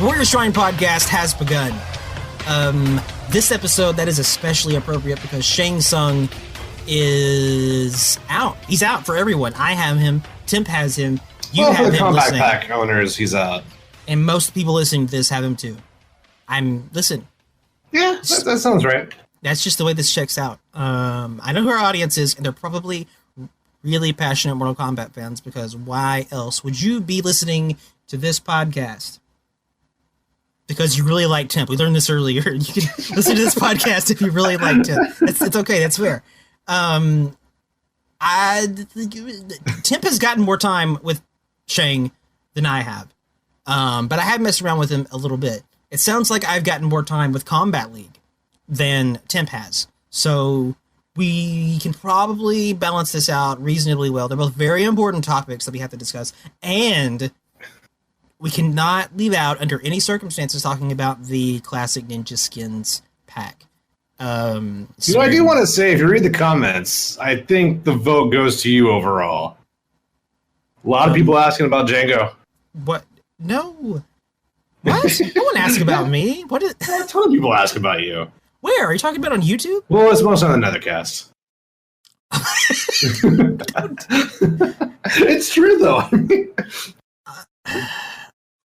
Warrior Shrine podcast has begun. This episode, that is especially appropriate because Tsung is out. He's out for everyone. I have him. Temp has him. You have for the him Kombat listening. Pack owners, he's out. And most people listening to this have him too. Listen. Yeah, that sounds right. That's just the way this checks out. I know who our audience is, and they're probably really passionate Mortal Kombat fans, because why else would you be listening to this podcast? Because you really like Temp. We learned this earlier. You can listen to this podcast if you really like Temp. It's okay. That's fair. Temp has gotten more time with Shang than I have. But I have messed around with him a little bit. It sounds like I've gotten more time with Kombat League than Temp has. So we can probably balance this out reasonably well. They're both very important topics that we have to discuss. And we cannot leave out, under any circumstances, talking about the classic Ninja Skins pack. I do want to say, if you read the comments, I think the vote goes to you overall. A lot of people asking about Django. What? No. What? No one asked about me. What is? A ton of people ask about you. Where? Are you talking about on YouTube? Well, it's mostly on the Nethercast. It's true, though.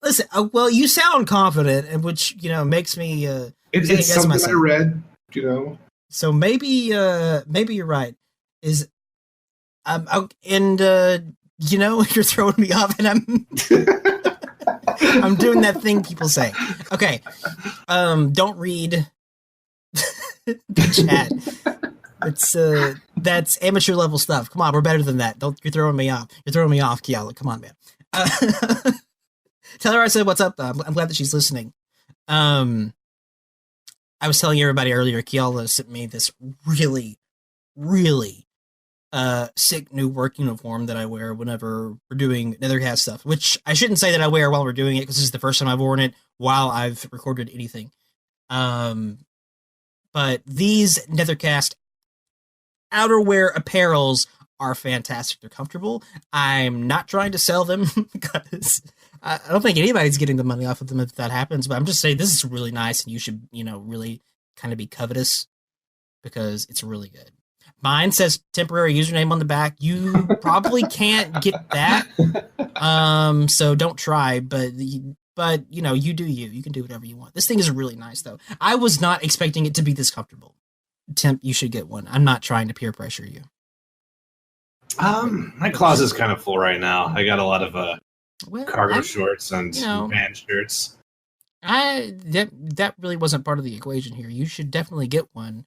Listen, well, you sound confident, and which, makes me it's something myself. I read, So maybe you're right. You're throwing me off, and I'm doing that thing people say. Okay, don't read the chat. It's that's amateur level stuff. Come on, we're better than that. You're throwing me off. You're throwing me off, Kiala. Come on, man. Tell her I said what's up, though. I'm glad that she's listening. I was telling everybody earlier, Kiala sent me this really, really sick new work uniform that I wear whenever we're doing Nethercast stuff, which I shouldn't say that I wear while we're doing it, because this is the first time I've worn it while I've recorded anything. But these Nethercast outerwear apparels are fantastic. They're comfortable. I'm not trying to sell them because I don't think anybody's getting the money off of them if that happens, but I'm just saying this is really nice, and you should, really kind of be covetous because it's really good. Mine says temporary username on the back. You probably can't get that. So don't try, but you do you. You can do whatever you want. This thing is really nice, though. I was not expecting it to be this comfortable. Temp, you should get one. I'm not trying to peer pressure you. My closet's kind of full right now. I got a lot of cargo shorts and band shirts. That really wasn't part of the equation here. You should definitely get one.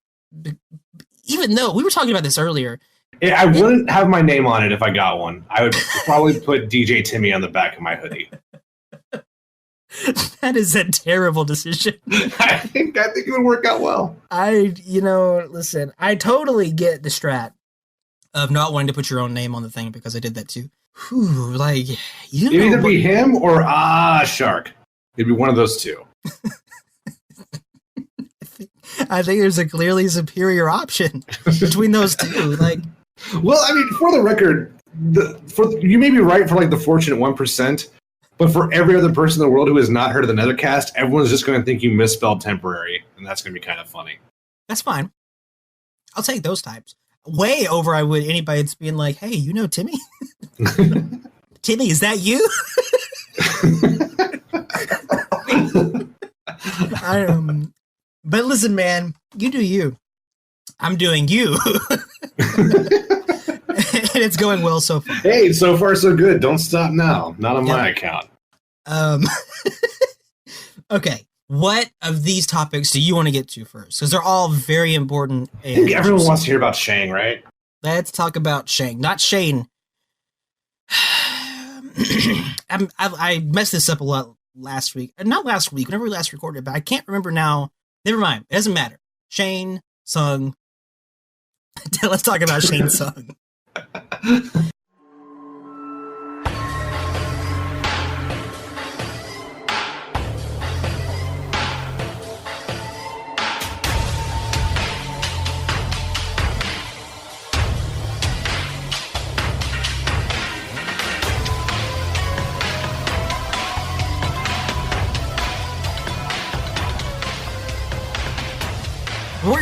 Even though we were talking about this earlier. I wouldn't have my name on it if I got one. I would probably put DJ Timmy on the back of my hoodie. That is a terrible decision. I think it would work out well. Listen, I totally get the strat of not wanting to put your own name on the thing, because I did that too. Whew, it'd either be him or Shark. It'd be one of those two. I think there's a clearly superior option between those two. Well, I mean, for the record, you may be right for the fortunate 1%, but for every other person in the world who has not heard of the Nethercast, everyone's just going to think you misspelled temporary, and that's going to be kind of funny. That's fine. I'll take those types. Way over I would anybody that's being like, hey, Timmy? Timmy, is that you? But listen, man, you do you. I'm doing you. And it's going well so far. Hey, so far so good. Don't stop now. Not on my account. Okay. What of these topics do you want to get to first? Because they're all very important. I think everyone wants to hear about Shang, right? Let's talk about Shang. Not Shane. I messed this up a lot last week. Not last week, whenever we last recorded it, but I can't remember now. Never mind. It doesn't matter. Shang Tsung. Let's talk about Shang Tsung.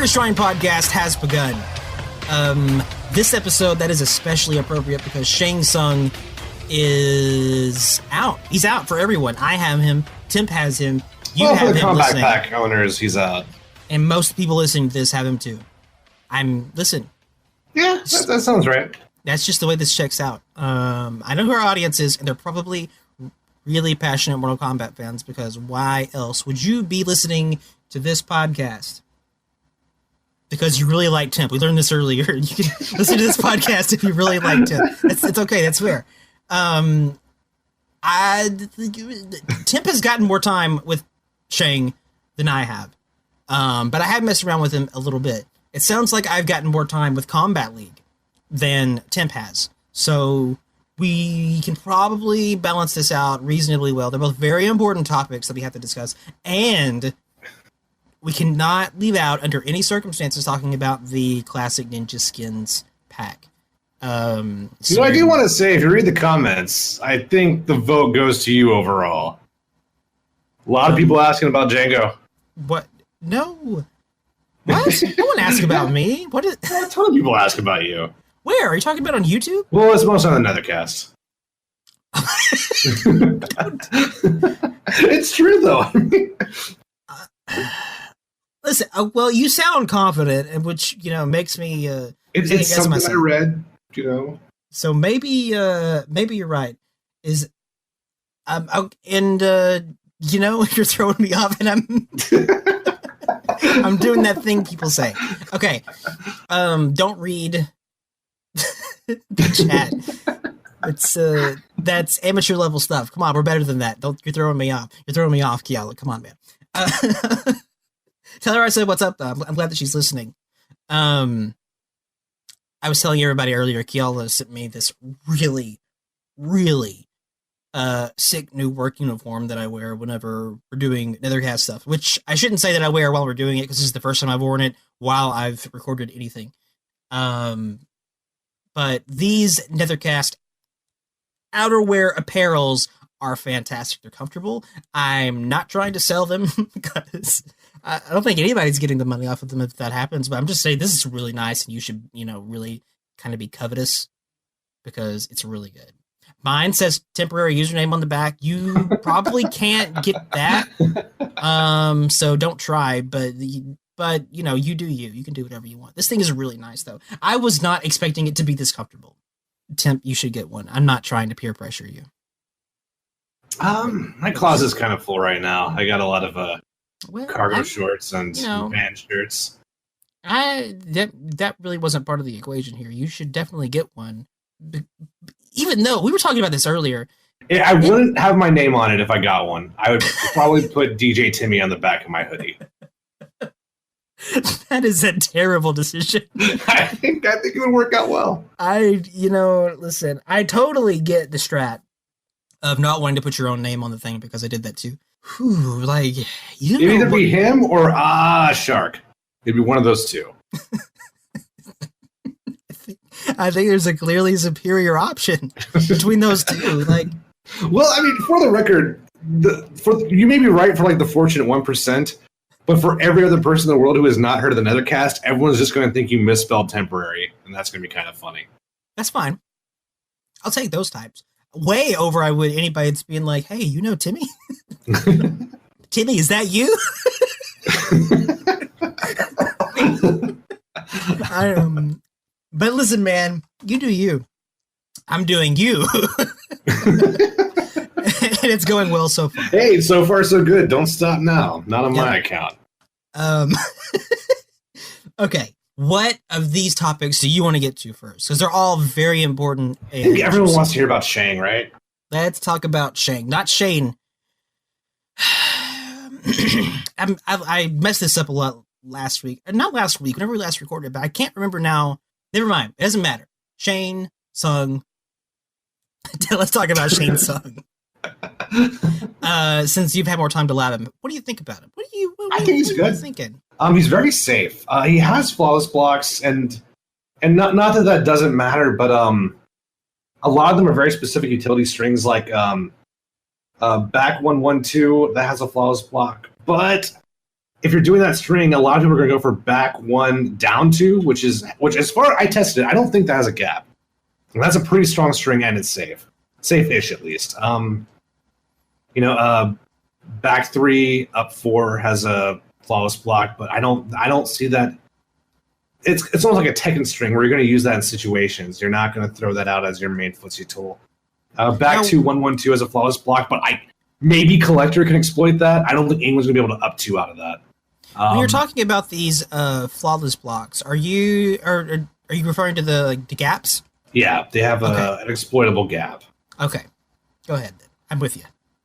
Warrior Shrine podcast has begun. This episode, that is especially appropriate because Tsung is out. He's out for everyone. I have him. Temp has him. You have for the him Kombat listening. Pack owners, he's out. And most people listening to this have him too. Listen. Yeah, that sounds right. That's just the way this checks out. I know who our audience is, and they're probably really passionate Mortal Kombat fans, because why else would you be listening to this podcast? Because you really like Temp. We learned this earlier. You can listen to this podcast if you really like Temp. It's okay. That's fair. Temp has gotten more time with Shang than I have. But I have messed around with him a little bit. It sounds like I've gotten more time with Kombat League than Temp has. So we can probably balance this out reasonably well. They're both very important topics that we have to discuss. And we cannot leave out, under any circumstances, talking about the classic Ninja Skins pack. I do want to say, if you read the comments, I think the vote goes to you overall. A lot of people asking about Django. What? No. What? No one asked about me. What is? A ton of people ask about you. Where? Are you talking about on YouTube? Well, it's mostly on the Nethercast. It's true, though. Listen, well, you sound confident, which, makes me it's something myself. I read, So maybe you're right. You're throwing me off, and I'm doing that thing people say. Okay, don't read the chat. It's that's amateur level stuff. Come on, we're better than that. You're throwing me off. You're throwing me off, Kiala. Come on, man. Tell her I said what's up, though. I'm glad that she's listening. I was telling everybody earlier, Kiala sent me this really, really sick new work uniform that I wear whenever we're doing Nethercast stuff, which I shouldn't say that I wear while we're doing it, because this is the first time I've worn it while I've recorded anything. But these Nethercast outerwear apparels are fantastic. They're comfortable. I'm not trying to sell them because I don't think anybody's getting the money off of them if that happens, but I'm just saying this is really nice, and you should, really kind of be covetous because it's really good. Mine says temporary username on the back. You probably can't get that. So don't try, but you do you. You can do whatever you want. This thing is really nice, though. I was not expecting it to be this comfortable. Temp, you should get one. I'm not trying to peer pressure you. My closet's kind of full right now. I got a lot of cargo shorts and band shirts. That really wasn't part of the equation here. You should definitely get one. Even though we were talking about this earlier. I wouldn't have my name on it if I got one. I would probably put DJ Timmy on the back of my hoodie. That is a terrible decision. I think it would work out well. Listen, I totally get the strat of not wanting to put your own name on the thing, because I did that too. Whew, it'd either be him or Shark. It'd be one of those two. I think there's a clearly superior option between those two. Well, I mean, for the record, you may be right for the fortunate 1%, but for every other person in the world who has not heard of the Nethercast, everyone's just going to think you misspelled temporary, and that's going to be kind of funny. That's fine. I'll take those types. Way over I would anybody that's being like, hey, Timmy? Timmy, is that you? But listen, man, you do you. I'm doing you. And it's going well so far. Hey, so far so good. Don't stop now. Not on my account. Okay. What of these topics do you want to get to first? Because they're all very important. I think everyone wants to hear about Shang, right? Let's talk about Shang. Not Shane. I messed this up a lot last week. Not last week, whenever we last recorded, but I can't remember now. Never mind. It doesn't matter. Shane, Tsung. Let's talk about Shane Tsung. Since you've had more time to lab him, what do you think about him? I think he's good. Thinking? He's very safe. He has flawless blocks, and not that doesn't matter, but a lot of them are very specific utility strings, like back 112 that has a flawless block. But if you're doing that string, a lot of people are going to go for back 1, down 2, which as far as I tested it, I don't think that has a gap. And that's a pretty strong string, and it's safe-ish at least. Back 3, up 4 has a flawless block, but I don't see that. It's almost like a Tekken string where you're going to use that in situations. You're not going to throw that out as your main footsie tool. Back 2, 1, 1, 2 has a flawless block, but maybe Collector can exploit that. I don't think anyone's going to be able to up 2 out of that. When you're talking about these flawless blocks, are you referring to the gaps? Yeah, they have an exploitable gap. Okay, go ahead. I'm with you.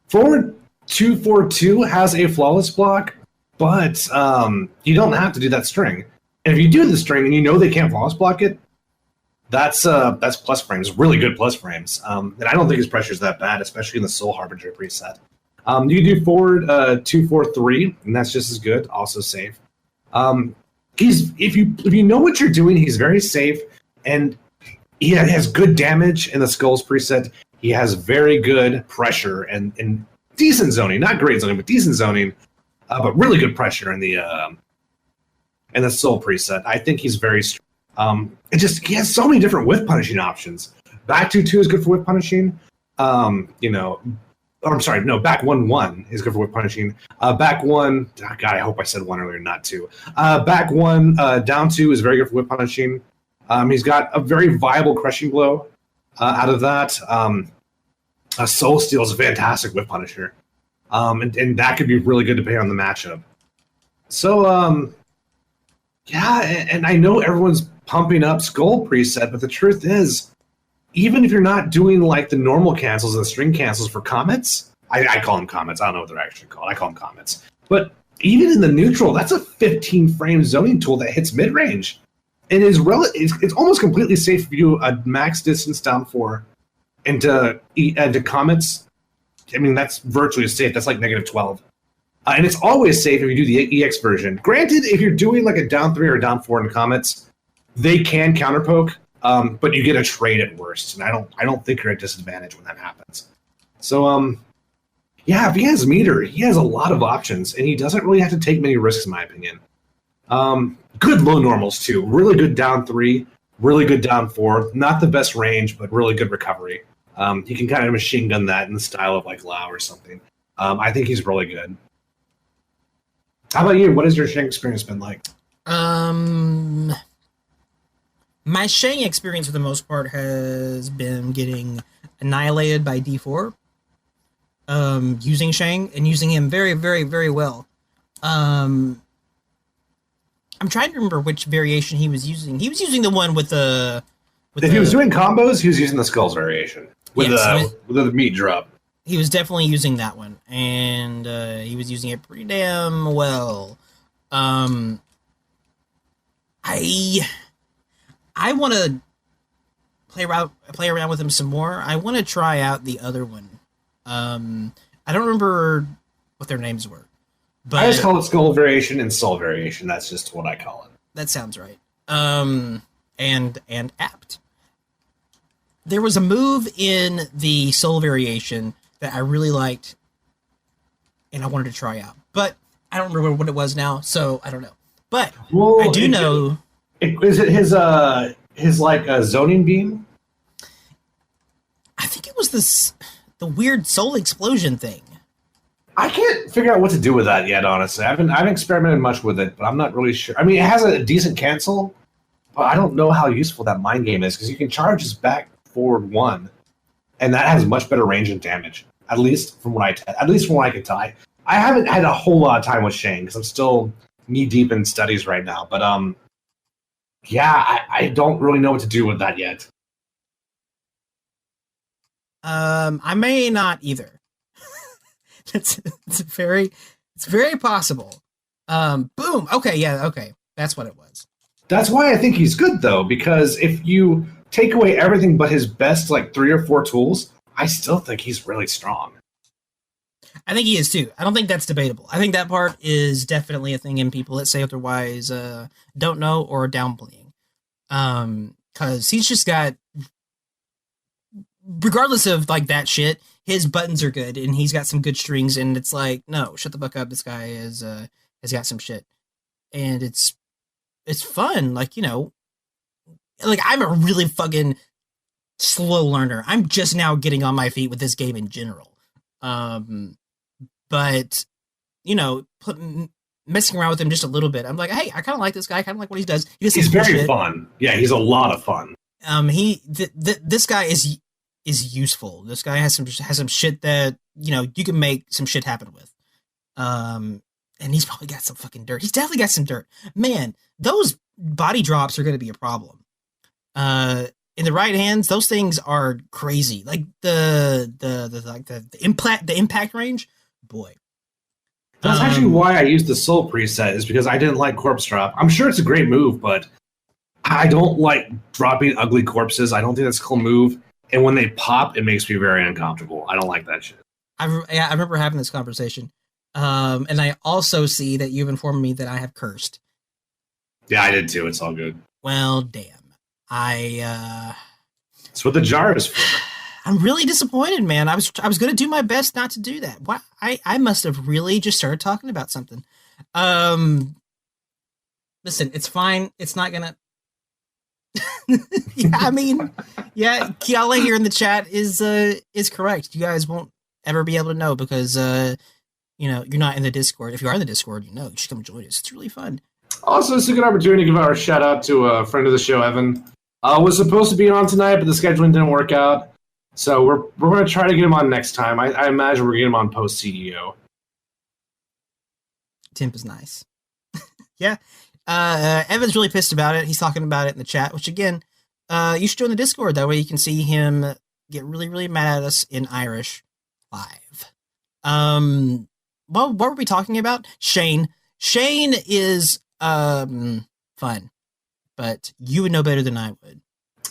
Forward 242 has a flawless block, but you don't have to do that string. And if you do the string and you know they can't flawless block it, that's plus frames, really good plus frames. And I don't think his pressure is that bad, especially in the Soul Harbinger preset. You can do forward 243, and that's just as good, also safe. If you know what you're doing, he's very safe, and he has good damage in the Skulls preset. He has very good pressure and decent zoning, not great zoning, but decent zoning, but really good pressure in the Soul preset. I think he's very strong. He has so many different whiff punishing options. Back 2-2 is good for whiff punishing. Back 1-1 is good for whiff punishing. Back 1, oh God, I hope I said 1 earlier, not 2. Back 1, down 2 is very good for whiff punishing. He's got a very viable crushing blow out of that. Soul Steel is a fantastic whiff punisher. And that could be really good depending on the matchup. So, and I know everyone's pumping up Skull preset, but the truth is, even if you're not doing like the normal cancels and the string cancels for comets, I call them comets. I don't know what they're actually called. I call them comets. But even in the neutral, that's a 15 frame zoning tool that hits mid range. And it's almost completely safe if you do a max distance down 4 into comets. I mean, that's virtually safe. That's like -12. And it's always safe if you do the EX version. Granted, if you're doing like a down 3 or a down 4 in comets, they can counterpoke. But you get a trade at worst, and I don't think you're at disadvantage when that happens. So, if he has meter, he has a lot of options, and he doesn't really have to take many risks, in my opinion. Good low normals too, really good down 3, really good down 4. Not the best range, but really good recovery. You can kind of machine gun that in the style of like Lao or something. I think he's really good. How about you? What has your Shang experience been like? My Shang experience, for the most part, has been getting annihilated by D4. Using Shang and using him very, very, very well. I'm trying to remember which variation he was using. He was using the one with the. If he was doing combos, he was using the Skulls variation with the meat drop. He was definitely using that one, and he was using it pretty damn well. I want to play around with him some more. I want to try out the other one. I don't remember what their names were. But I just call it Skull variation and Soul variation. That's just what I call it. That sounds right. And apt. There was a move in the Soul variation that I really liked, and I wanted to try out. But I don't remember what it was now, so I don't know. But I do know. Is it his zoning beam? I think it was the weird soul explosion thing. I can't figure out what to do with that yet, honestly. I haven't experimented much with it, but I'm not really sure. I mean, it has a decent cancel, but I don't know how useful that mind game is, because you can charge his back forward 1, and that has much better range and damage. At least from what I can tell. I haven't had a whole lot of time with Shang because I'm still knee deep in studies right now. But I don't really know what to do with that yet. I may not either. it's very possible. Boom. Okay, yeah, okay. That's what it was. That's why I think he's good though, because if you take away everything but his best like 3 or 4 tools, I still think he's really strong. I think he is too. I don't think that's debatable. I think that part is definitely a thing, and people that say otherwise don't know or are downplaying. Because he's just got, regardless of like that shit, his buttons are good, and he's got some good strings. And it's like, no, shut the fuck up. This guy is has got some shit, and it's fun. Like, you know, like I'm a really fucking slow learner. I'm just now getting on my feet with this game in general. But you know, messing around with him just a little bit, I'm like, hey, I kind of like this guy. I kind of like what he does. He's very fun. Yeah, he's a lot of fun. This guy is useful. This guy has some shit that, you know, you can make some shit happen with. And he's probably got some fucking dirt. He's definitely got some dirt. Man, those body drops are going to be a problem. In the right hands, those things are crazy. Like the impact range, boy. That's actually why I used the soul preset, is because I didn't like corpse drop. I'm sure it's a great move, but I don't like dropping ugly corpses. I don't think that's a cool move. And when they pop, it makes me very uncomfortable. I don't like that shit. I remember having this conversation. And I also see that you've informed me that I have cursed. Yeah, I did too. It's all good. Well, damn. It's what the jar is for. I'm really disappointed, man. I was going to do my best not to do that. Why? I must have really just started talking about something. Listen, it's fine. It's not gonna. Yeah, I mean, yeah, Kiala here in the chat is correct. You guys won't ever be able to know because you know, you're not in the Discord. If you are in the Discord, you know, you should come join us. It's really fun. Also, it's a good opportunity to give our shout out to a friend of the show, Evan. Was supposed to be on tonight, but the scheduling didn't work out. So we're going to try to get him on next time. I imagine we're getting him on post CEO. Temp is nice. Yeah. Evan's really pissed about it. He's talking about it in the chat, which again, you should join the Discord. That way you can see him get really, really mad at us in Irish live. Well, what were we talking about? Shane. Shane is fun, but you would know better than I would.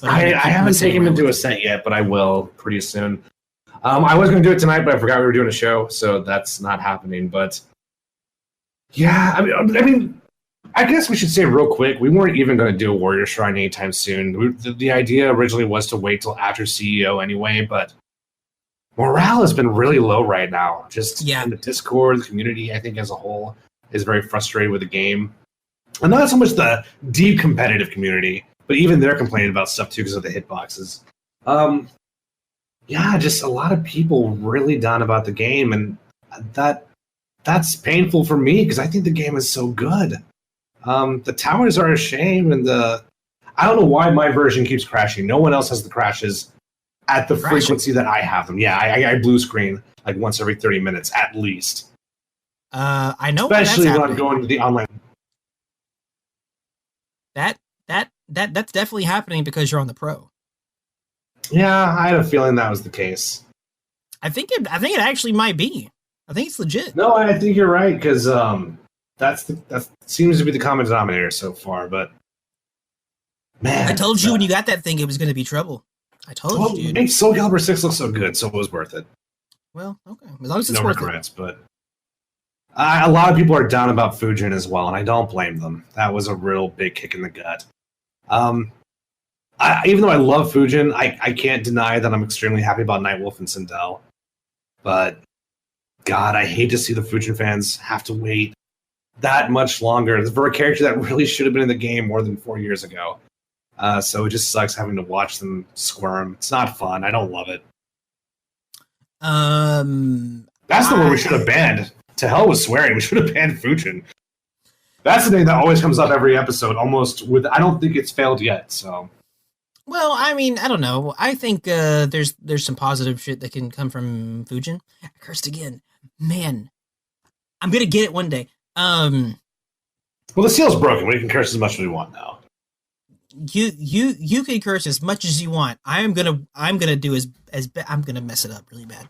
I haven't taken him into a set yet, but I will pretty soon. I was going to do it tonight, but I forgot we were doing a show, so that's not happening. But yeah, I mean, I guess we should say real quick, we weren't even going to do a Warrior Shrine anytime soon. The idea originally was to wait till after CEO anyway, but morale has been really low right now. Just in the Discord, the community, I think as a whole, is very frustrated with the game. And not so much the deep competitive community, but even they're complaining about stuff too because of the hitboxes. Yeah, just a lot of people really down about the game, and that's painful for me because I think the game is so good. The towers are a shame, and I don't know why my version keeps crashing. No one else has the crashes at the frequency that I have them. Yeah, I blue screen like once every 30 minutes at least. I know, especially when I'm going to the online. That's definitely happening because you're on the pro. Yeah, I had a feeling that was the case. I think it actually might be. I think it's legit. No, I think you're right because that seems to be the common denominator so far. But man, I told you when you got that thing, it was going to be trouble. I told you, dude. It makes Soul Calibur 6 look so good, so it was worth it. Well, okay, as long as it's no worth regrets, but a lot of people are down about Fujin as well, and I don't blame them. That was a real big kick in the gut. Even though I love Fujin, I can't deny that I'm extremely happy about Nightwolf and Sindel. But God, I hate to see the Fujin fans have to wait that much longer for a character that really should have been in the game more than 4 years ago. So it just sucks having to watch them squirm. It's not fun. I don't love it. That's the word we should have banned. To hell with swearing. We should have banned Fujin. That's the thing that always comes up every episode, almost with. I don't think it's failed yet. So, well, I mean, I don't know. I think there's some positive shit that can come from Fujin. I cursed again, man. I'm gonna get it one day. Well, the seal's broken. We can curse as much as we want now. You can curse as much as you want. I'm gonna do I'm gonna mess it up really bad.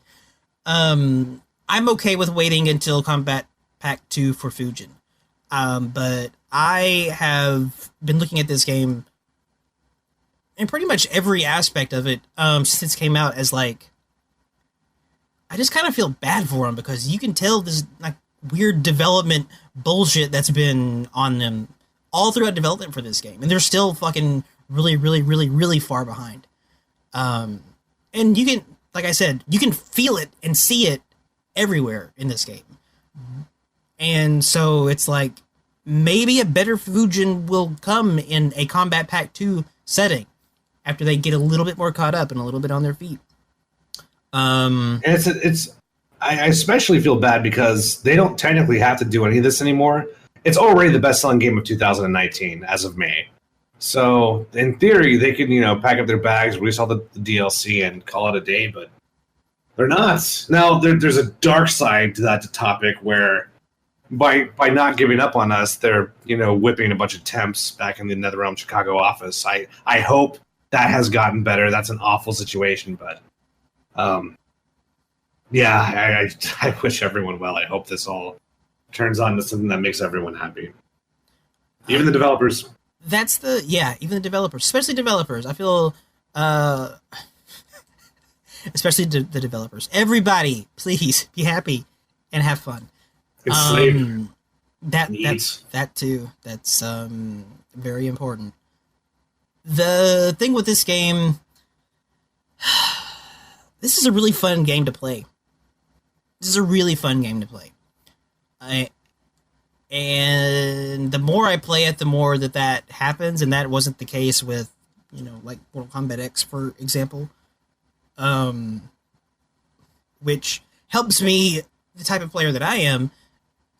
I'm okay with waiting until Combat Pack 2 for Fujin. But I have been looking at this game and pretty much every aspect of it since it came out as like, I just kind of feel bad for him because you can tell this like weird development bullshit that's been on them all throughout development for this game, and they're still fucking really, really, really, really far behind. And you can, like I said, you can feel it and see it everywhere in this game. And so it's like maybe a better Fujin will come in a Combat Pack 2 setting after they get a little bit more caught up and a little bit on their feet. And I especially feel bad because they don't technically have to do any of this anymore. It's already the best-selling game of 2019 as of May. So in theory, they could pack up their bags, release all the DLC, and call it a day. But they're not. Now there's a dark side to that topic where by not giving up on us, they're whipping a bunch of temps back in the NetherRealm Chicago office. I hope that has gotten better. That's an awful situation, but yeah, I wish everyone well. I hope this all turns on to something that makes everyone happy, even the developers. Even the developers, especially developers. I feel, especially the developers. Everybody, please be happy and have fun. That too. That's very important. The thing with this game, this is a really fun game to play. And the more I play it, the more that happens, and that wasn't the case with, like Mortal Kombat X, for example, which helps me, the type of player that I am,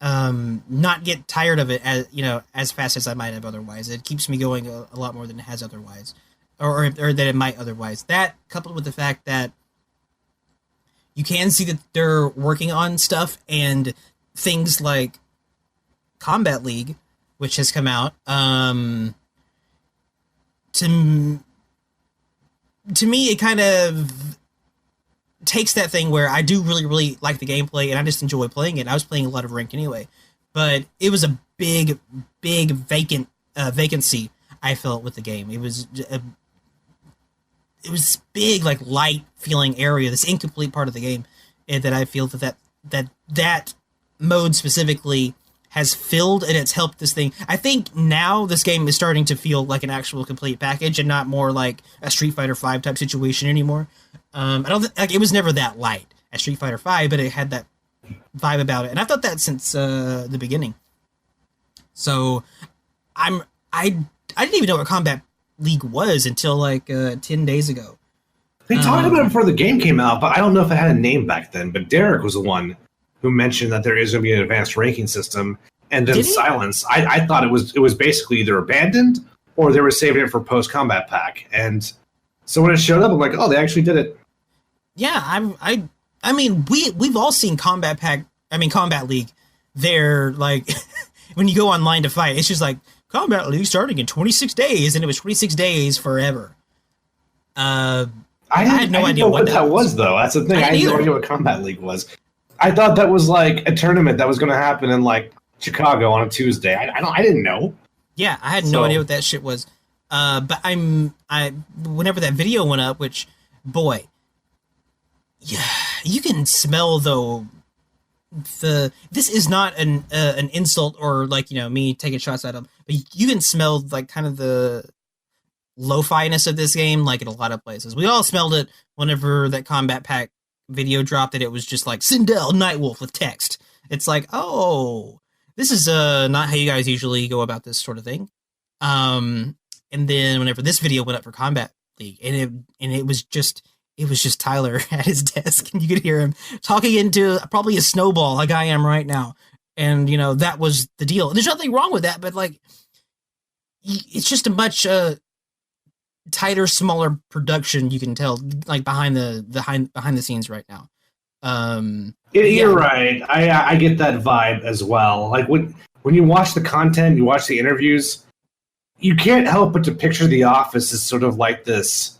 not get tired of it as fast as I might have otherwise. It keeps me going a lot more than it has otherwise, or that it might otherwise. That, coupled with the fact that you can see that they're working on stuff, and things like Kombat League, which has come out, to me, it kind of takes that thing where I do really, really like the gameplay, and I just enjoy playing it. I was playing a lot of Ranked anyway, but it was a big vacancy I felt with the game. It was this big, like, light feeling area, this incomplete part of the game, and that I feel that mode specifically has filled, and it's helped this thing. I think now this game is starting to feel like an actual complete package and not more like a Street Fighter V type situation anymore. I don't like, it was never that light as Street Fighter V, but it had that vibe about it, and I thought that since the beginning. So I didn't even know what Combat League was until like 10 days ago. They talked about it before the game came out, but I don't know if it had a name back then. But Derek was the one who mentioned that there is going to be an advanced ranking system, and then silence. I thought it was basically either abandoned or they were saving it for post-combat pack. And so when it showed up, I'm like, oh, they actually did it. Yeah, I mean, we've all seen Combat League. They're like, when you go online to fight, it's just like Combat League starting in 26 days, and it was 26 days forever. I had no idea what that was, though. That's the thing. I had no idea what Combat League was. I thought that was like a tournament that was going to happen in like Chicago on a Tuesday. I didn't know. Yeah, I had no idea what that shit was. But whenever that video went up, which, boy, yeah, you can smell though. This is not an insult or like me taking shots at them, but you can smell like kind of the lo-fi-ness of this game, like in a lot of places. We all smelled it whenever that Combat Pack video dropped, that it was just like Sindel Nightwolf with text. It's like, oh, this is not how you guys usually go about this sort of thing. And then whenever this video went up for Combat League, and it was just Tyler at his desk, and you could hear him talking into probably a snowball like I am right now. And that was the deal. There's nothing wrong with that, but like, it's just a much tighter, smaller production. You can tell, like, behind the scenes right now. You're right. I get that vibe as well. Like when you watch the content, you watch the interviews, you can't help but to picture The Office as sort of like this.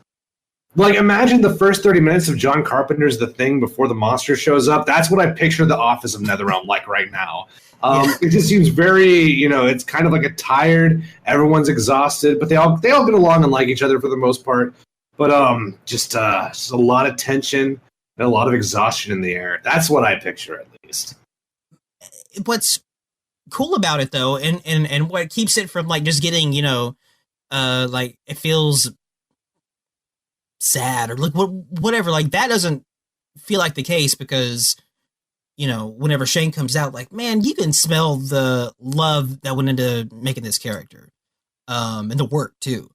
Like, imagine the first 30 minutes of John Carpenter's The Thing before the monster shows up. That's what I picture The Office of NetherRealm like right now. It just seems very, it's kind of like a tired, everyone's exhausted, but they all get along and like each other for the most part. But just a lot of tension and a lot of exhaustion in the air. That's what I picture, at least. What's cool about it, though, and what keeps it from like just getting, like it feels sad or like whatever, like that doesn't feel like the case, because whenever Shang comes out, like, man, you can smell the love that went into making this character, and the work too.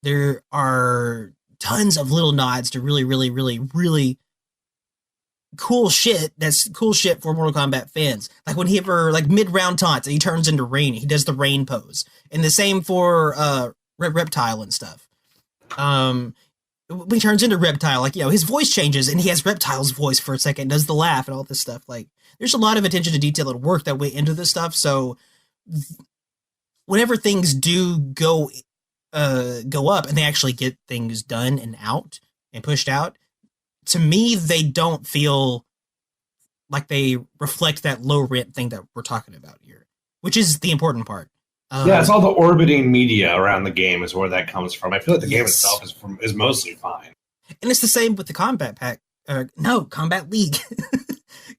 There are tons of little nods to really, really, really, really cool shit. That's cool shit for Mortal Kombat fans. Like when he ever, like, mid-round taunts, he turns into Rain. He does the Rain pose, and the same for Reptile and stuff. When he turns into Reptile, like, his voice changes, and he has Reptile's voice for a second, does the laugh and all this stuff. Like, there's a lot of attention to detail and work that went into this stuff. So whenever things do go up and they actually get things done and out and pushed out, to me, they don't feel like they reflect that low rent thing that we're talking about here, which is the important part. It's all the orbiting media around the game is where that comes from. I feel like the game itself is mostly fine. And it's the same with the Combat Pack. Combat League.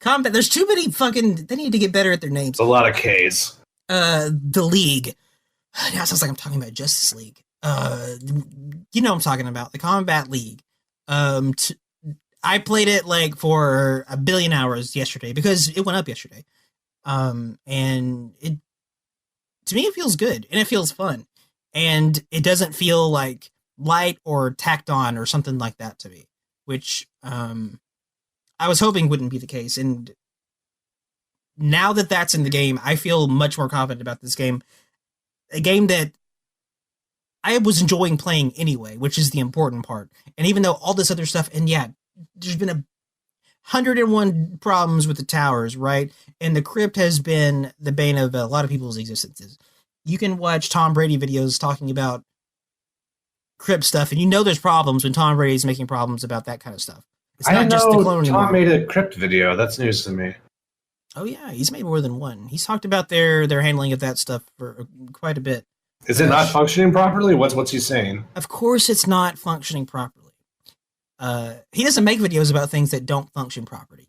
Combat. There's too many they need to get better at their names. It's a lot of Ks. The League. Now it sounds like I'm talking about Justice League. What I'm talking about. The Combat League. I played it like for 1 billion hours yesterday because it went up yesterday. And it, to me, it feels good and it feels fun, and it doesn't feel like light or tacked on or something like that to me, which, I was hoping wouldn't be the case. And now that that's in the game, I feel much more confident about this game, a game that I was enjoying playing anyway, which is the important part. And even though all this other stuff, and there's been 101 problems with the towers, right? And the crypt has been the bane of a lot of people's existences. You can watch Tom Brady videos talking about crypt stuff, and there's problems when Tom Brady's making problems about that kind of stuff. It's I not didn't just know the clone Tom anymore. made a crypt video. That's news to me. Oh yeah, he's made more than one. He's talked about their handling of that stuff for quite a bit. Is it not functioning properly? What's he saying? Of course it's not functioning properly. He doesn't make videos about things that don't function properly.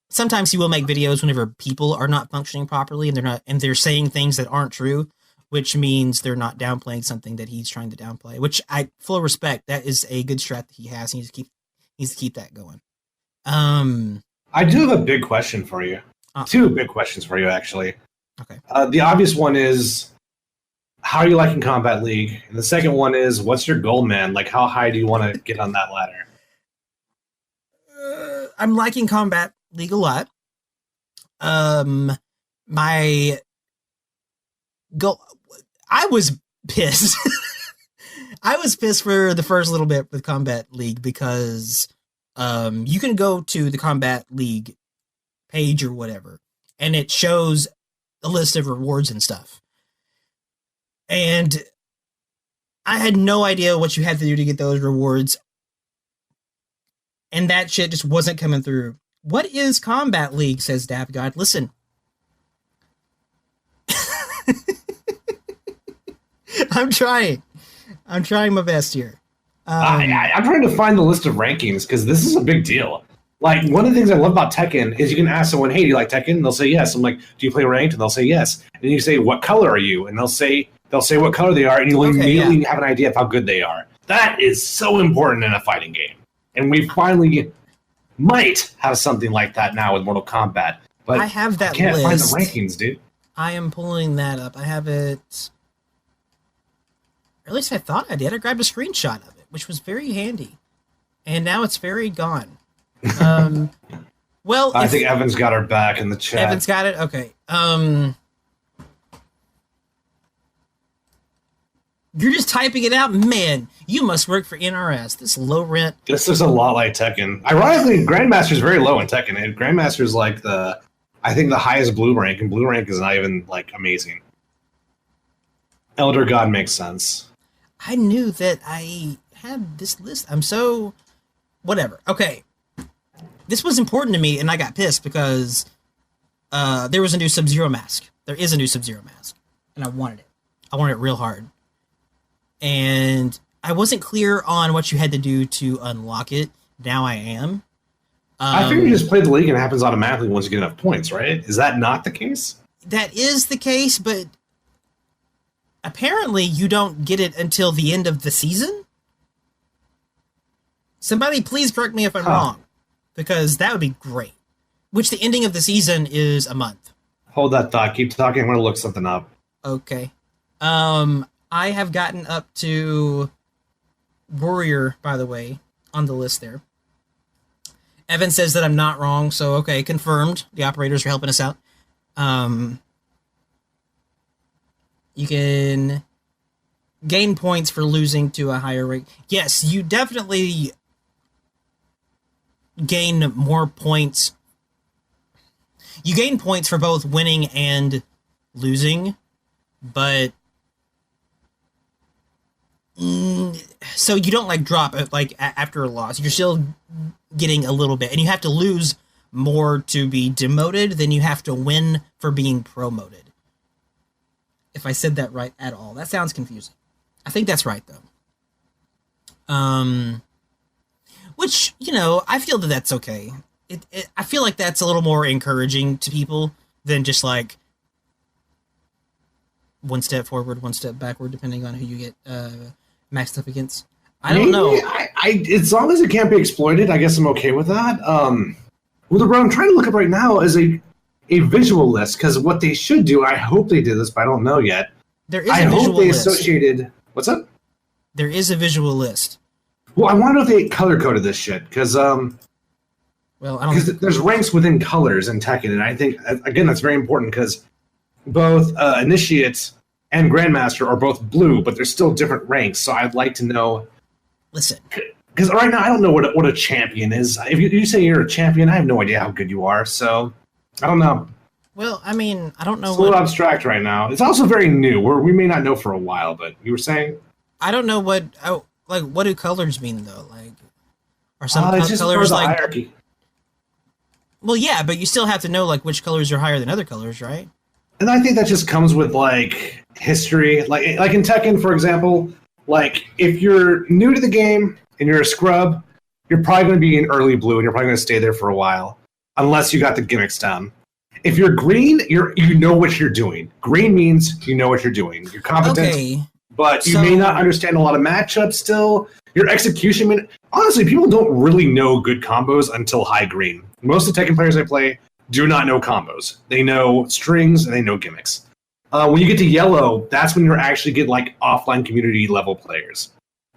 Sometimes he will make videos whenever people are not functioning properly and they're saying things that aren't true, which means they're not downplaying something that he's trying to downplay, which I full respect. That is a good strat that he has. He needs to keep that going. I do have a big question for you. Two big questions for you, actually. Okay. The obvious one is, how are you liking Combat League? And the second one is, what's your goal, man? Like, how high do you want to get on that ladder? I'm liking Combat League a lot. My goal, I was pissed. I was pissed for the first little bit with Combat League because you can go to the Combat League page or whatever, and it shows a list of rewards and stuff. And I had no idea what you had to do to get those rewards. And that shit just wasn't coming through. What is Combat League, says DavGod. Listen. I'm trying my best here. I'm trying to find the list of rankings because this is a big deal. Like, one of the things I love about Tekken is you can ask someone, hey, do you like Tekken? And they'll say yes. I'm like, do you play ranked? And they'll say yes. And you say, what color are you? And they'll say what color they are, and you'll immediately have an idea of how good they are. That is so important in a fighting game. And we finally might have something like that now with Mortal Kombat. But I have that I can't list. find the rankings, dude. I am pulling that up. I have it. Or at least I thought I did. I grabbed a screenshot of it, which was very handy. And now it's very gone. Well, I think Evan's got her back in the chat. Evan's got it? Okay. You're just typing it out? Man, you must work for NRS. This low rent. This is a lot like Tekken. Ironically, Grandmaster's very low in Tekken. And Grandmaster's like I think the highest blue rank, and blue rank is not even like amazing. Elder God makes sense. I knew that I had this list. I'm so whatever. Okay. This was important to me, and I got pissed because there was a new Sub-Zero mask. There is a new Sub-Zero mask, and I wanted it. I wanted it real hard. And I wasn't clear on what you had to do to unlock it. Now I am. I figured you just play the league and it happens automatically once you get enough points, right? Is that not the case? That is the case, but apparently you don't get it until the end of the season. Somebody please correct me if I'm wrong, because that would be great. Which the ending of the season is a month. Hold that thought. Keep talking. I'm going to look something up. Okay. I have gotten up to Warrior, by the way, on the list there. Evan says that I'm not wrong, so okay, confirmed. The operators are helping us out. You can gain points for losing to a higher rate. Yes, you definitely gain more points. You gain points for both winning and losing, but so you don't like drop it like after a loss. You're still getting a little bit, and you have to lose more to be demoted than you have to win for being promoted. If I said that right at all, that sounds confusing. I think that's right though. Which, you know, I feel that that's okay. I feel like that's a little more encouraging to people than just like one step forward, one step backward, depending on who you get maxed up against. I don't know. As long as it can't be exploited, I guess I'm okay with that. What I'm trying to look up right now is a visual list, because what they should do, I hope they did this, but I don't know yet. There is a visual list. Associated. What's up? There is a visual list. Well, I wonder if they color coded this shit, because well, I don't. Because there's ranks within colors in Tekken, and I think again that's very important because both Initiate and Grandmaster are both blue, but they're still different ranks. So I'd like to know. Listen, because right now I don't know what a champion is. If you say you're a champion, I have no idea how good you are. So I don't know. Well, I mean, I don't know. It's a little abstract right now. It's also very new. We may not know for a while, but you were saying. I don't know what do colors mean though? Like, are some it's just colors like hierarchy? Well, yeah, but you still have to know like which colors are higher than other colors, right? And I think that just comes with like history, like in Tekken, for example. Like if you're new to the game and you're a scrub, you're probably going to be in early blue, and you're probably going to stay there for a while, unless you got the gimmicks down. If you're green, you know what you're doing. Green means you know what you're doing. You're competent. Okay. But you may not understand a lot of matchups still. Your execution, honestly, people don't really know good combos until high green. Most of the Tekken players I play do not know combos. They know strings and they know gimmicks. When you get to yellow, that's when you're actually get like offline community level players.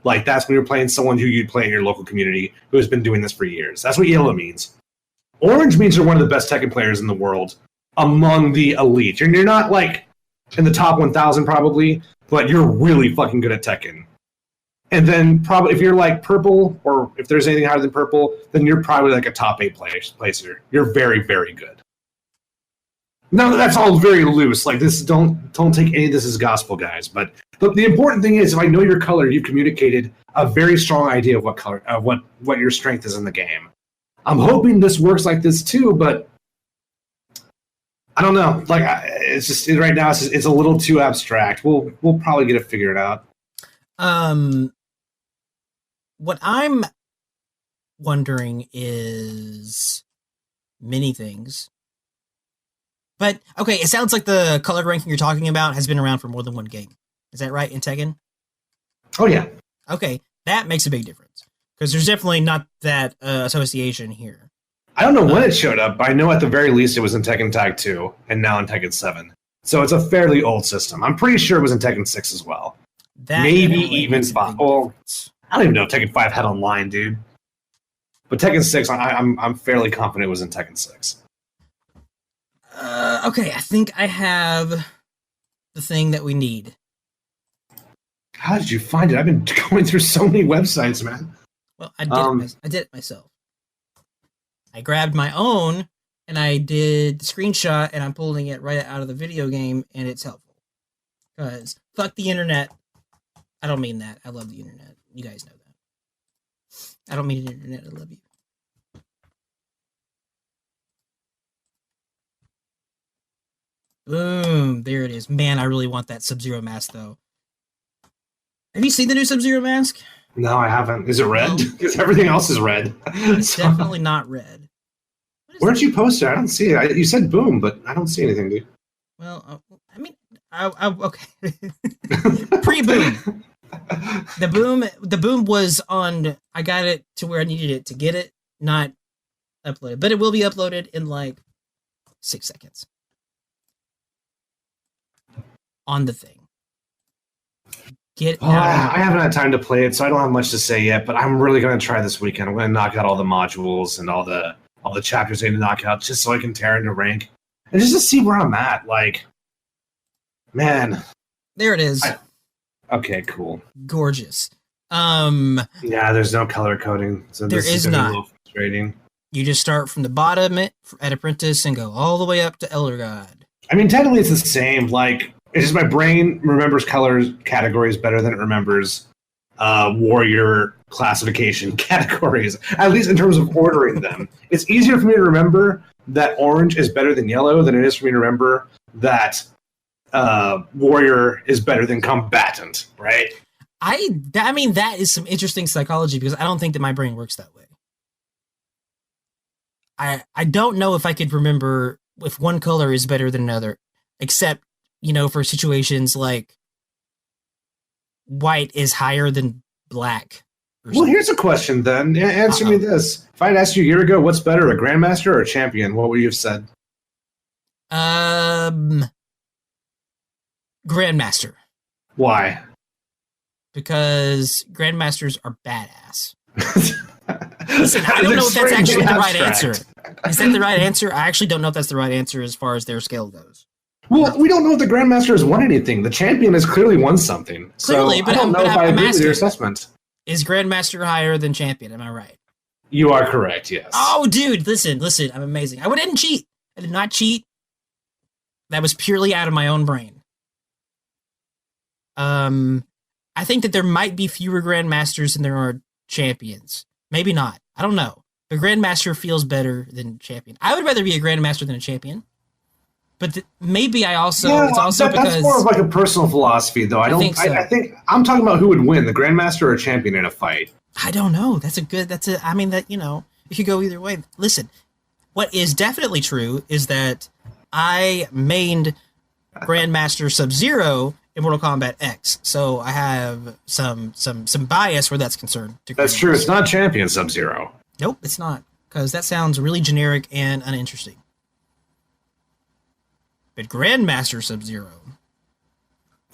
Like that's when you're playing someone who you'd play in your local community who has been doing this for years. That's what yellow means. Orange means you're one of the best Tekken players in the world among the elite. You're not like in the top 1,000 probably, but you're really fucking good at Tekken. And then probably if you're like purple, or if there's anything higher than purple, then you're probably like a top 8 placer. You're very, very good. No, that's all very loose. Like this, don't take any of this as gospel, guys. But the important thing is, if I know your color, you've communicated a very strong idea of what color, what your strength is in the game. I'm hoping this works like this too, but I don't know. Like it's just right now, it's a little too abstract. We'll probably get it figured out. What I'm wondering is many things. But, okay, it sounds like the colored ranking you're talking about has been around for more than one game. Is that right, in Tekken? Oh, yeah. Okay, that makes a big difference. Because there's definitely not that association here. I don't know when it showed up, but I know at the very least it was in Tekken Tag 2, and now in Tekken 7. So it's a fairly old system. I'm pretty sure it was in Tekken 6 as well. That maybe even 5. Well, I don't even know if Tekken 5 had online, dude. But Tekken 6, I'm fairly confident it was in Tekken 6. Okay, I think I have the thing that we need. How did you find it? I've been going through so many websites, man. Well, I did it myself. I grabbed my own, and I did the screenshot, and I'm pulling it right out of the video game, and it's helpful. Because, fuck the internet. I don't mean that. I love the internet. You guys know that. I don't mean the internet. I love you. Boom. There it is. Man, I really want that Sub-Zero mask, though. Have you seen the new Sub-Zero mask? No, I haven't. Is it red? Because everything else is red. It's definitely not red. Where'd you post it? I don't see it. You said boom, but I don't see anything, dude. Well, I mean, okay. Pre-boom. The boom was on. I got it to where I needed it to get it, not uploaded, but it will be uploaded in like 6 seconds on the thing. I haven't had time to play it, so I don't have much to say yet. But I'm really going to try this weekend. I'm going to knock out all the modules and all the chapters I need to knock out, just so I can tear into rank and just to see where I'm at. Like, man, there it is. Okay, cool, gorgeous. Yeah, there's no color coding, so there this is gonna not. be a little frustrating. You just start from the bottom at Apprentice and go all the way up to Elder God. I mean, technically it's the same. Like, it's just my brain remembers colors categories better than it remembers warrior classification categories, at least in terms of ordering them. It's easier for me to remember that orange is better than yellow than it is for me to remember that warrior is better than combatant, right? I mean, that is some interesting psychology, because I don't think that my brain works that way. I don't know if I could remember if one color is better than another, except, for situations like white is higher than black. Well, here's a question then. Answer me this. If I'd asked you a year ago, what's better, a Grandmaster or a Champion, what would you have said? Grandmaster. Why? Because Grandmasters are badass. Listen, I don't know if that's actually the right answer. Is that the right answer? I actually don't know if that's the right answer as far as their scale goes. Well, we don't know if the Grandmaster has won anything. The Champion has clearly won something. Clearly, so but I don't know if I agree with your assessment. Is Grandmaster higher than Champion? Am I right? You are correct, yes. Oh, dude, listen, I'm amazing. I didn't cheat. I did not cheat. That was purely out of my own brain. I think that there might be fewer Grandmasters than there are Champions. Maybe not. I don't know. The Grandmaster feels better than Champion. I would rather be a Grandmaster than a Champion. But maybe I also... Yeah, it's also because... That's more of like a personal philosophy, though. I think I'm talking about who would win, the Grandmaster or Champion in a fight. I don't know. It could go either way. Listen, what is definitely true is that I mained Grandmaster Sub-Zero in Mortal Kombat X, so I have some bias where that's concerned. That's true. It's not Champion Sub-Zero. Nope, it's not, because that sounds really generic and uninteresting. But Grandmaster Sub-Zero.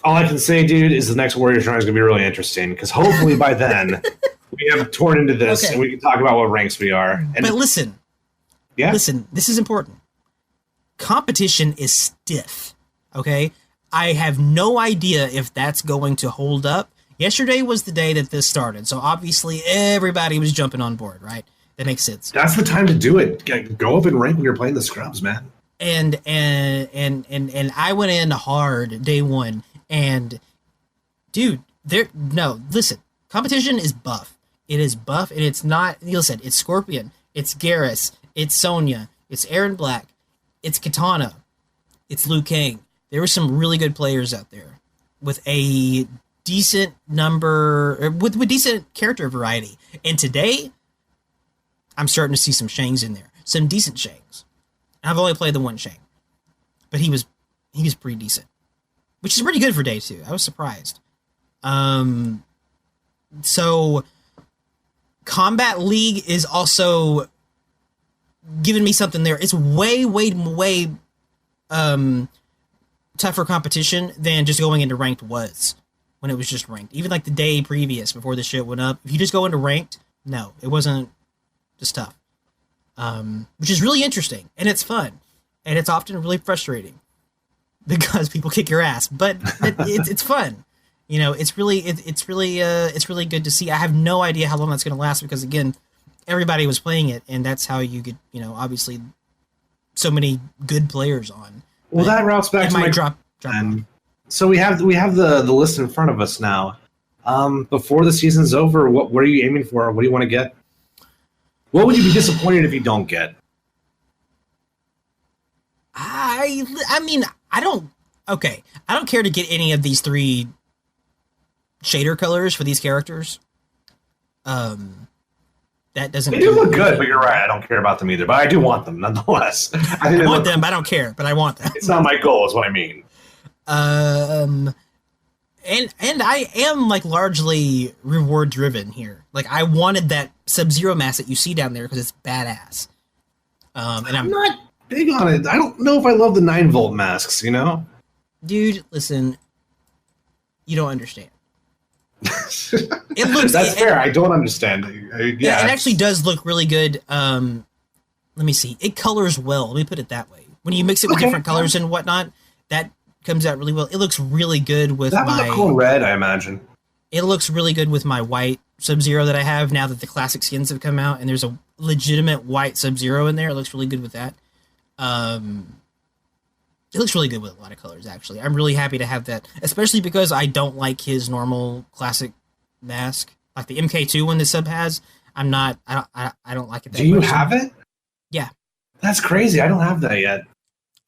All I can say, dude, is the next Warrior Shrine is going to be really interesting, because hopefully by then we have torn into this and we can talk about what ranks we are. But listen, this is important. Competition is stiff, okay? I have no idea if that's going to hold up. Yesterday was the day that this started, so obviously everybody was jumping on board, right? That makes sense. That's the time to do it. Go up in rank when you're playing the scrubs, man. And I went in hard day one, and dude, listen, competition is buff. It is buff, and it's not. Listen, it's Scorpion, it's Garrus, it's Sonya, it's Aaron Black, it's Katana, it's Liu Kang. There were some really good players out there with a decent number, with decent character variety. And today, I'm starting to see some Shangs in there, some decent Shangs. I've only played the one Shang, but he was pretty decent, which is pretty good for day two. I was surprised. So Combat League is also giving me something there. It's way tougher competition than just going into ranked was when it was just ranked. Even like the day previous before the shit went up, if you just go into ranked, no, it wasn't just tough. Which is really interesting, and it's fun, and it's often really frustrating because people kick your ass, but it's fun. It's really good to see. I have no idea how long that's going to last, because again, everybody was playing it, and that's how you get, obviously so many good players on. Well, that routes back to my drop. So we have the list in front of us now. Before the season's over, what are you aiming for? What do you want to get? What would you be disappointed if you don't get? I mean, I don't care to get any of these 3 shader colors for these characters. That doesn't. They do look good, but you're right. I don't care about them either, but I do want them nonetheless. I want them, but I don't care, but I want them. It's not my goal, is what I mean. And I am like largely reward driven here. Like I wanted that Sub-Zero mask that you see down there because it's badass. And I'm not big on it. I don't know if I love the 9-volt masks. You know, dude, listen, you don't understand. It looks that's fair. I don't understand. Yeah, it actually does look really good. Let me see. It colors well. Let me put it that way. When you mix it with different colors and whatnot, that comes out really well. It looks really good with that was a cool red, I imagine. It looks really good with my white Sub-Zero that I have now that the classic skins have come out, and there's a legitimate white Sub-Zero in there. It looks really good with that. It looks really good with a lot of colors, actually. I'm really happy to have that, especially because I don't like his normal classic mask, like the MK2 one the sub has. I don't like it that much. Do you have it? Yeah. That's crazy. I don't have that yet.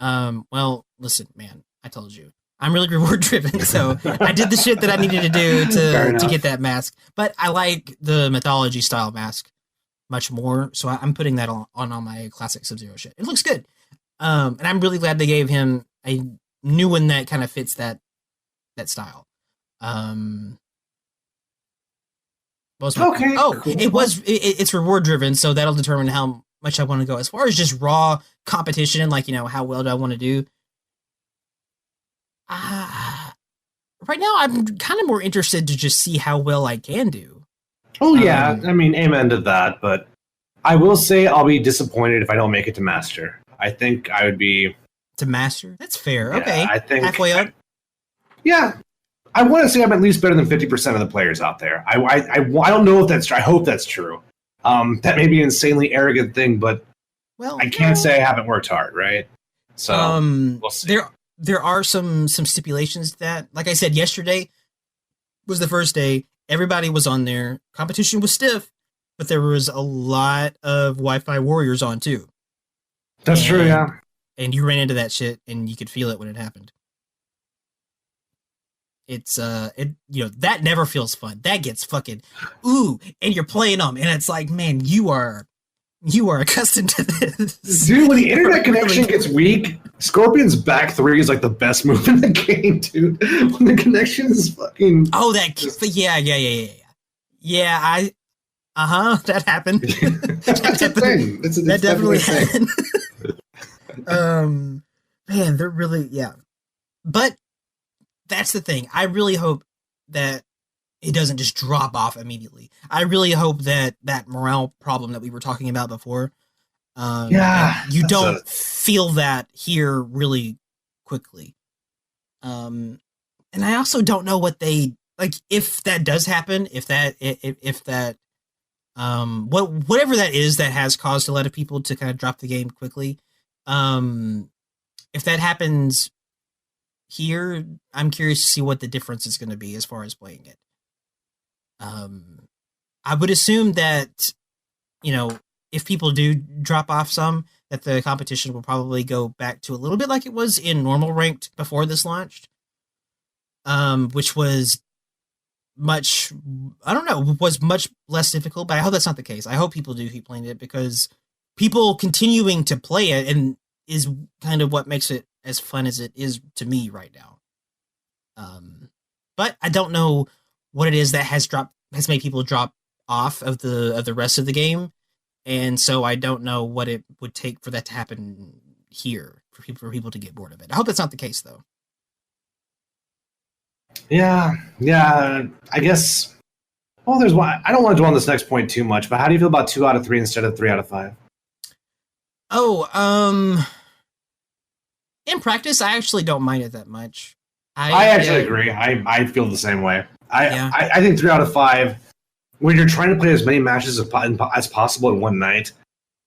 Well, listen, man, I told you. I'm really reward driven, so I did the shit that I needed to do to get that mask. But I like the mythology style mask much more, so I'm putting that on my classic Sub-Zero shit. It looks good. And I'm really glad they gave him a new one that kind of fits that style. Okay. Oh, cool. it's reward driven, so that'll determine how much I want to go. As far as just raw competition and like, how well do I want to do? Right now I'm kind of more interested to just see how well I can do. Oh yeah, I mean, amen to that, but I will say I'll be disappointed if I don't make it to Master. I think I would be... To Master? That's fair. Yeah, okay. I think... Halfway up? Yeah. I want to say I'm at least better than 50% of the players out there. I don't know if that's true. I hope that's true. That may be an insanely arrogant thing, but I can't say I haven't worked hard, right? So we'll see. There are some stipulations to that. Like I said, yesterday was the first day. Everybody was on there. Competition was stiff, but there was a lot of Wi-Fi warriors on too. That's true, yeah. And you ran into that shit, and you could feel it when it happened. It's that never feels fun. That gets fucking and you're playing them, and it's like, man, you are accustomed to this. Dude, when the internet connection gets weak, Scorpion's back 3 is like the best move in the game, dude. When the connection is fucking... Oh, yeah. Yeah, that happened. That's a thing. That definitely happened. Man, they're really, yeah. But that's the thing. I really hope that it doesn't just drop off immediately. I really hope that morale problem that we were talking about before, you don't feel that here really quickly. And I also don't know what they like if that does happen. If that whatever that is that has caused a lot of people to kind of drop the game quickly. If that happens here, I'm curious to see what the difference is going to be as far as playing it. I would assume that, if people do drop off some, that the competition will probably go back to a little bit like it was in normal ranked before this launched, which was much less difficult, but I hope that's not the case. I hope people do keep playing it because people continuing to play it and is kind of what makes it as fun as it is to me right now. But I don't know what it is that has made people drop off of the rest of the game, and so I don't know what it would take for that to happen here for people to get bored of it. I hope that's not the case, though. Yeah. I guess. Well, there's one. I don't want to dwell on this next point too much, but how do you feel about 2 out of 3 instead of 3 out of 5? Oh, in practice, I actually don't mind it that much. I actually agree. I feel the same way. I think 3 out of 5, when you're trying to play as many matches as possible in one night,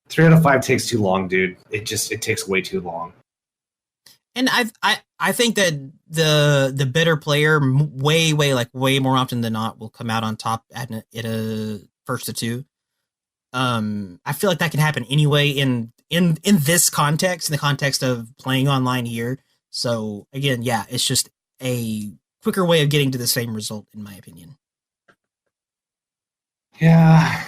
3 out of 5 takes too long, dude. It takes way too long. And I think that the better player way more often than not will come out on top at a first to 2. I feel like that can happen anyway in this context, in the context of playing online here. So again, yeah, it's just a quicker way of getting to the same result, in my opinion. Yeah.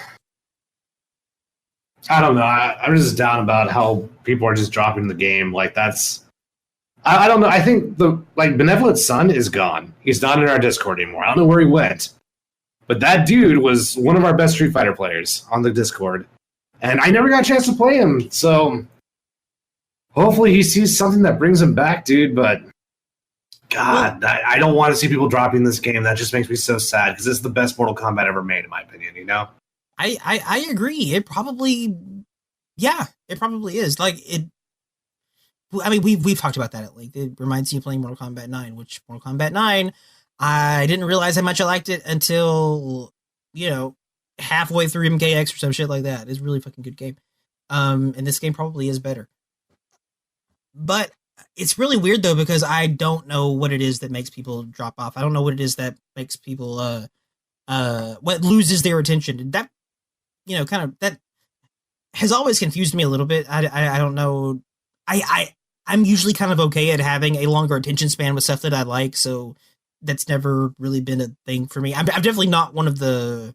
I don't know. I'm just down about how people are just dropping the game. Like, that's... I don't know. I think the Benevolent Sun is gone. He's not in our Discord anymore. I don't know where he went. But that dude was one of our best Street Fighter players on the Discord. And I never got a chance to play him. So hopefully he sees something that brings him back, dude. But God, I don't want to see people dropping this game. That just makes me so sad because it's the best Mortal Kombat ever made, in my opinion, you know? I agree. It probably is. Like, it, I mean, we've talked about that at length. It reminds me of playing Mortal Kombat 9, which Mortal Kombat 9, I didn't realize how much I liked it until, halfway through MKX or some shit like that. It's a really fucking good game. And this game probably is better. But it's really weird, though, because I don't know what it is that makes people drop off. I don't know what it is that makes people, what loses their attention. That, that has always confused me a little bit. I don't know. I'm usually kind of okay at having a longer attention span with stuff that I like, so that's never really been a thing for me. I'm definitely not one of the,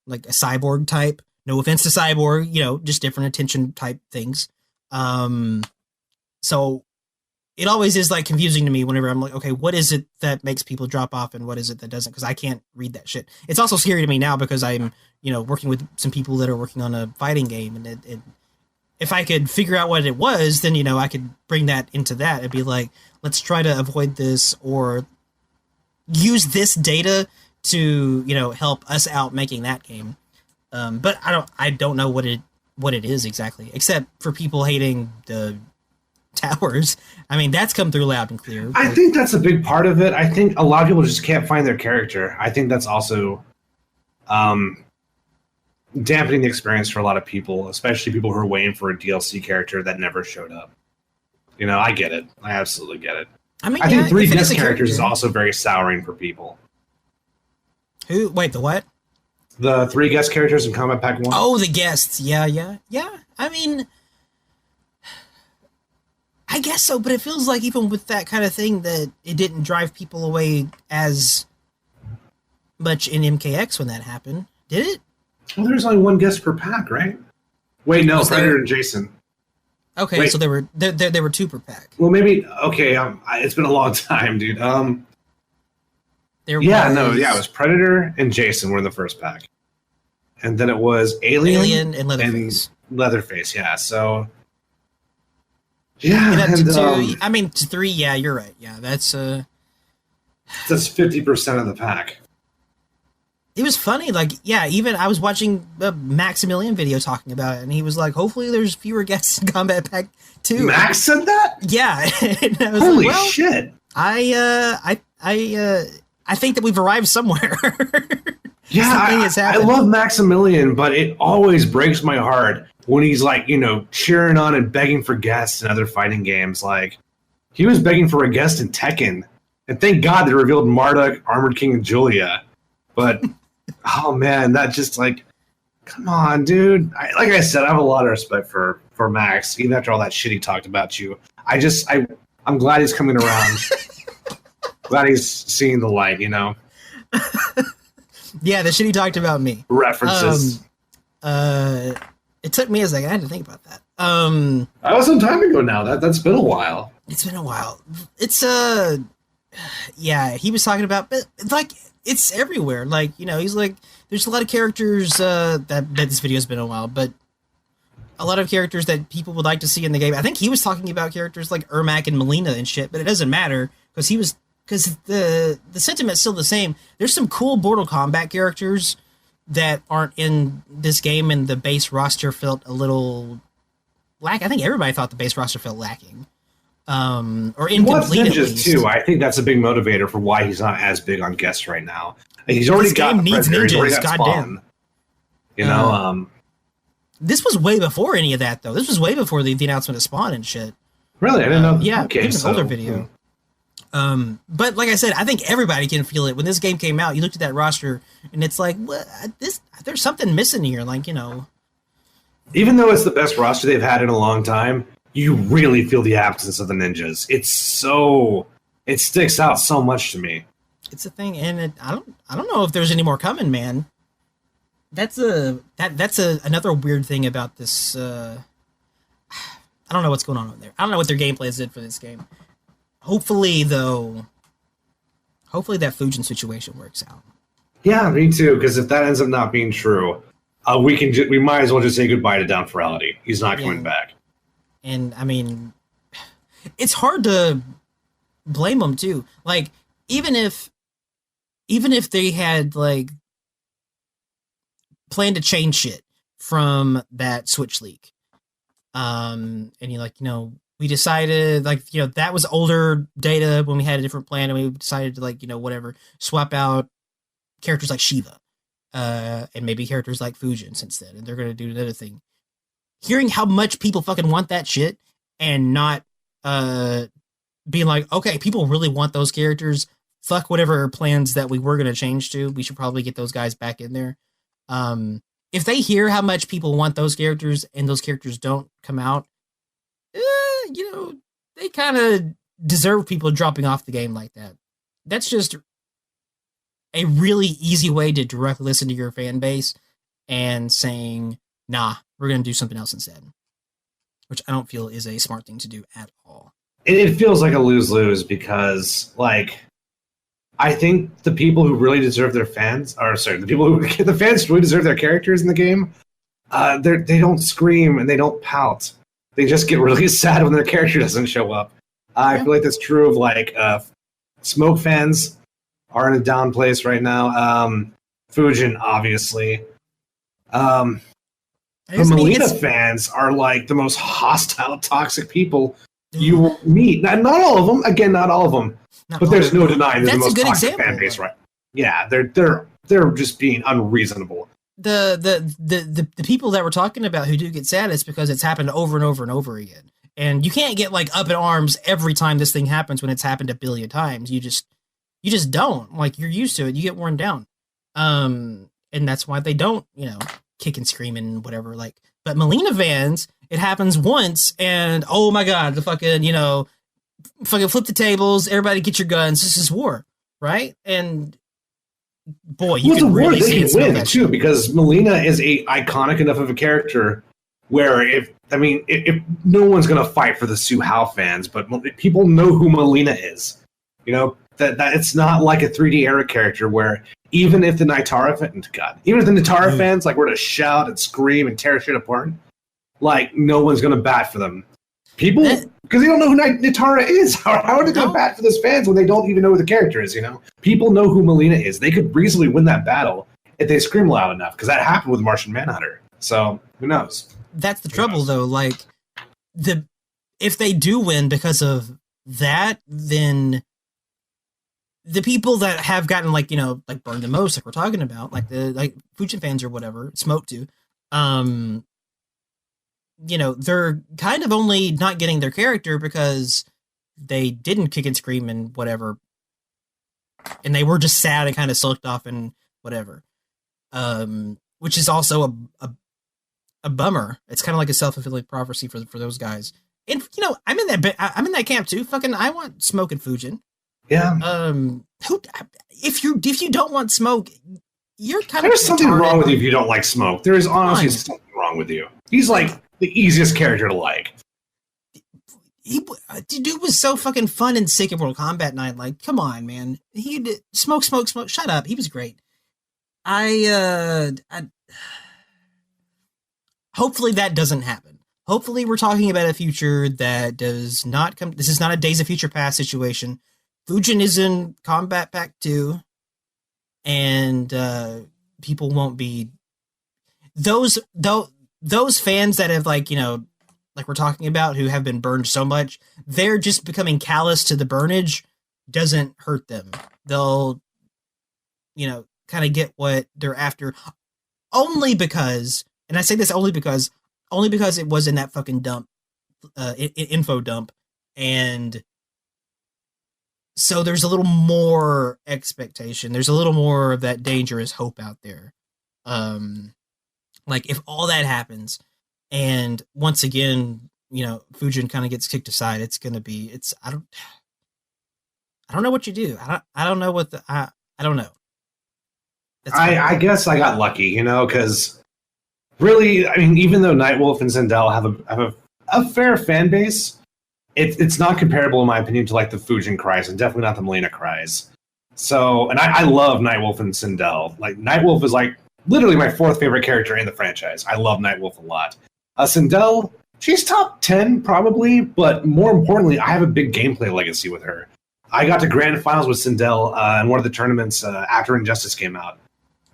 like a cyborg type. No offense to cyborg, just different attention type things. So it always is like confusing to me whenever I'm like, okay, what is it that makes people drop off and what is it that doesn't? Because I can't read that shit. It's also scary to me now because I'm, working with some people that are working on a fighting game, and it if I could figure out what it was, then, I could bring that into that. It'd be like, let's try to avoid this or use this data to, help us out making that game. But I don't know what it is exactly, except for people hating the towers. I mean, that's come through loud and clear. I think that's a big part of it. I think a lot of people just can't find their character. I think that's also dampening the experience for a lot of people, especially people who are waiting for a DLC character that never showed up. I get it. I absolutely get it. I think 3 guest characters is also very souring for people. Who? Wait, the what? The 3 guest characters in Combat Pack 1. Oh, the guests. Yeah. I mean, I guess so, but it feels like even with that kind of thing that it didn't drive people away as much in MKX when that happened. Did it? Well, there's only 1 guest per pack, right? Wait, no, Predator and Jason. Okay, so there were 2 per pack. Well, maybe okay. It's been a long time, dude. It was Predator and Jason were in the first pack, and then it was Alien and Leatherface. Leatherface, yeah. So, yeah, to 3. Yeah, you're right. Yeah, that's 50% of the pack. It was funny, like, yeah, even I was watching a Maximilian video talking about it, and he was like, hopefully there's fewer guests in Combat Pack 2. Max said that? Yeah. And I was holy like, well, shit. I think that we've arrived somewhere. Yeah, I love Maximilian, but it always breaks my heart when he's like, cheering on and begging for guests in other fighting games. Like, he was begging for a guest in Tekken, and thank God they revealed Marduk, Armored King, and Julia. But oh man, that just like, come on, dude. Like I said, I have a lot of respect for Max, even after all that shit he talked about you. I'm glad he's coming around. Glad he's seeing the light, Yeah, the shit he talked about me. References. It took me a second. I had to think about that. That was some time ago now. That's been a while. It's been a while. It's yeah, he was talking about, but like, it's everywhere. Like, he's like, there's a lot of characters that this video's been a while, but a lot of characters that people would like to see in the game. I think he was talking about characters like Ermac and Melina and shit, but it doesn't matter because the sentiment's still the same. There's some cool Mortal Kombat characters that aren't in this game, and the base roster felt a little I think everybody thought the base roster felt lacking. Or incomplete, at least. Too. I think that's a big motivator for why he's not as big on guests right now. He's already got Predator, he's already got Spawn. This was way before any of that, though. This was way before the announcement of Spawn and shit. Really? I didn't know. Yeah, okay, even an older video. But like I said, I think everybody can feel it. When this game came out, you looked at that roster, and it's like, what? There's something missing here. Like, even though it's the best roster they've had in a long time, you really feel the absence of the ninjas. It sticks out so much to me. It's a thing, and I don't know if there's any more coming, man. That's another weird thing about this. I I don't know what's going on there. I don't know what their game plans did for this game. Hopefully, though, that Fujin situation works out. Yeah, me too. Because if that ends up not being true, we might as well just say goodbye to Down Forality. He's not coming back. And I mean, it's hard to blame them too. Like, even if they had like planned to change shit from that Switch leak, and you're like, we decided, like, that was older data when we had a different plan, and we decided to, like, whatever, swap out characters like Shiva, and maybe characters like Fujin since then, and they're going to do another thing. Hearing how much people fucking want that shit, and not being like, okay, people really want those characters, fuck whatever plans that we were going to change to, we should probably get those guys back in there. If they hear how much people want those characters, and those characters don't come out, they kind of deserve people dropping off the game like that. That's just a really easy way to directly listen to your fan base and saying, nah, we're going to do something else instead. Which I don't feel is a smart thing to do at all. It feels like a lose-lose because, like, I think the people who really deserve their fans, the fans really deserve their characters in the game, they don't scream and they don't pout. They just get really sad when their character doesn't show up. I feel like that's true of, like, Smoke fans are in a down place right now. Fujin, obviously. But Melina fans are, like, the most hostile, toxic people you will meet. Not all of them. Again, not all of them. But there's no denying they're the most toxic fan base, right? Yeah, they're just being unreasonable. The people that we're talking about who do get sad, it's because it's happened over and over and over again. And you can't get, like, up in arms every time this thing happens when it's happened a billion times. You just don't. Like, you're used to it. You get worn down. And that's why they don't, kick and scream and whatever. Like, but Melina fans, it happens once, and oh my god, the fucking, fucking flip the tables, everybody get your guns, this is war, right? And boy, you can really see it win too, because Melina is a iconic enough of a character where if no one's gonna fight for the Su Hao fans, but people know who Melina is. That it's not like a 3D era character where even if the Nitara fans like were to shout and scream and tear shit apart, like no one's gonna bat for them. People, because they don't know who Nitara is. How are they gonna bat for those fans when they don't even know who the character is? People know who Melina is. They could easily win that battle if they scream loud enough, because that happened with Martian Manhunter. So who knows? That's the trouble, though. Like, if they do win because of that, then the people that have gotten, like, like burned the most, like we're talking about, like the Fujin fans or whatever, Smoke too, they're kind of only not getting their character because they didn't kick and scream and whatever, and they were just sad and kind of sulked off and whatever, which is also a bummer. It's kind of like a self-fulfilling prophecy for those guys. And I'm in that camp too. Fucking, I want Smoke and Fujin. Yeah. If you don't want Smoke, you're kind of. There's something wrong with you if you you don't like Smoke. There is honestly something wrong with you. He's like the easiest character to like. Dude was so fucking fun and sick in Mortal Kombat 9. Like, come on, man. He did smoke. Shut up. He was great. Hopefully that doesn't happen. Hopefully we're talking about a future that does not come. This is not a Days of Future Past situation. Fujin is in Kombat Pack 2, and people won't be those fans that have, like, like we're talking about, who have been burned so much, they're just becoming callous to the burnage. Doesn't hurt them. They'll, kind of get what they're after, only because, and I say this only because it was in that fucking dump, info dump, and so there's a little more expectation. There's a little more of that dangerous hope out there. Like, if all that happens, and once again, Fujin kind of gets kicked aside, it's going to be, I don't know what you do. I don't know what I don't know. I guess I got lucky, because really, I mean, even though Nightwolf and Zendel have a fair fan base. It's not comparable, in my opinion, to like the Fujin cries, and definitely not the Melina cries. So, and I love Nightwolf and Sindel. Like, Nightwolf is like literally my fourth favorite character in the franchise. I love Nightwolf a lot. Sindel, she's top 10 probably, but more importantly, I have a big gameplay legacy with her. I got to grand finals with Sindel in one of the tournaments after Injustice came out.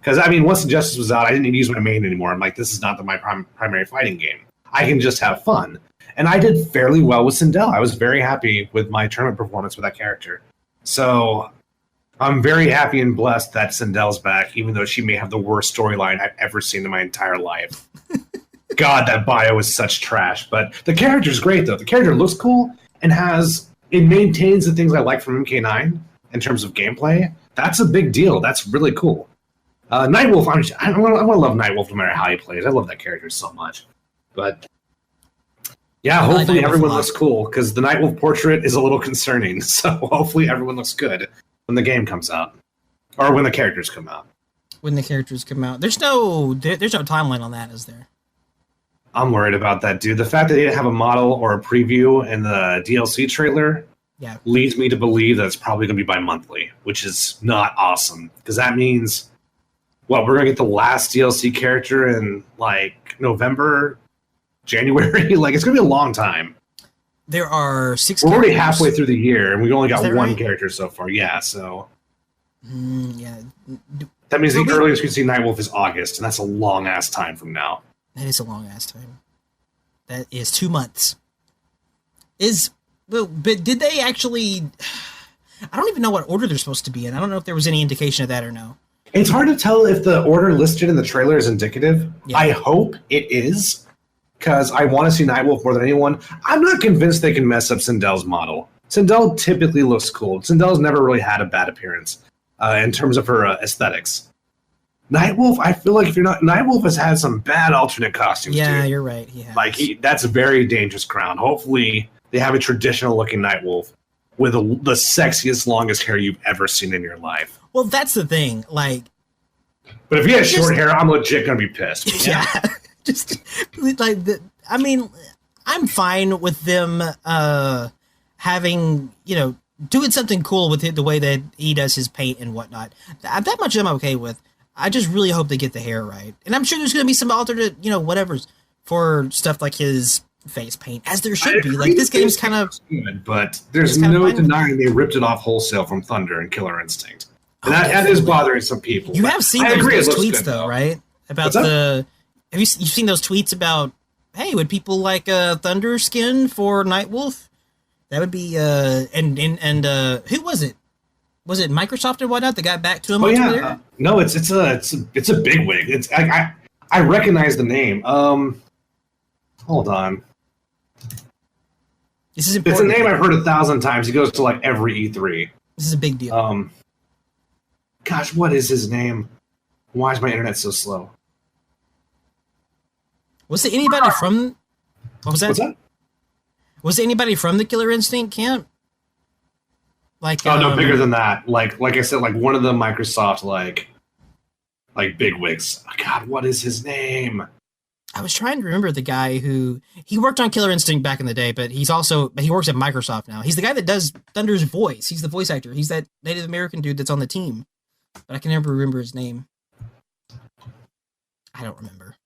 Because, I mean, once Injustice was out, I didn't need to use my main anymore. I'm like, this is not my primary fighting game. I can just have fun. And I did fairly well with Sindel. I was very happy with my tournament performance with that character. So I'm very happy and blessed that Sindel's back, even though she may have the worst storyline I've ever seen in my entire life. God, that bio is such trash. But the character's great, though. The character looks cool and it maintains the things I like from MK9 in terms of gameplay. That's a big deal. That's really cool. Nightwolf, I want to love Nightwolf no matter how he plays. I love that character so much. But yeah, hopefully everyone looks cool, because the Nightwolf portrait is a little concerning. So hopefully everyone looks good when the game comes out, or when the characters come out. When the characters come out, there's no timeline on that, is there? I'm worried about that, dude. The fact that they didn't have a model or a preview in the DLC trailer leads me to believe that it's probably going to be bi-monthly, which is not awesome, because that means, well, we're going to get the last DLC character in like November, January. Like, it's going to be a long time. There are 6 We're characters. already halfway through the year, and we've only got one right? character so far. Yeah, so. Yeah. That means the earliest we can see Nightwolf is August, and that's a long-ass time from now. That is a long-ass time. That is 2 months. But did they actually... I don't even know what order they're supposed to be in. I don't know if there was any indication of that or no. It's hard to tell if the order listed in the trailer is indicative. Yeah. I hope it is, because I want to see Nightwolf more than anyone. I'm not convinced they can mess up Sindel's model. Sindel typically looks cool. Sindel's never really had a bad appearance in terms of her aesthetics. Nightwolf, I feel like Nightwolf has had some bad alternate costumes. Yeah, dude. You're right. He has. Like, that's a very dangerous ground. Hopefully, they have a traditional-looking Nightwolf with the sexiest, longest hair you've ever seen in your life. Well, that's the thing. Like, but if he has short hair, I'm legit gonna be pissed. Yeah, just like I mean, I'm fine with them having, doing something cool with the way that he does his paint and whatnot. That much I'm okay with. I just really hope they get the hair right, and I'm sure there's going to be some alternate, whatever's for stuff like his face paint, as there should be. Like, this game's kind of good, but there's no denying they ripped it off whole from Thunder and Killer Instinct. And that is bothering some people. You have seen those tweets, though, right? About have you've seen those tweets about, hey, would people like Thunder skin for Nightwolf? That would be and who was it? Was it Microsoft or whatnot that got back to him on Twitter? No, it's a big wig. It's I recognize the name. Hold on. This is important. It's a name I've heard 1,000 times. He goes to like every E3. This is a big deal. Gosh, what is his name? Why is my internet so slow? Was it anybody from... What was that? What's that? Was it anybody from the Killer Instinct camp? Like, no, bigger than that. Like I said, like one of the Microsoft like bigwigs. God, what is his name? I was trying to remember the guy he worked on Killer Instinct back in the day, but he works at Microsoft now. He's the guy that does Thunder's voice. He's the voice actor. He's that Native American dude that's on the team, but I can never remember his name. I don't remember.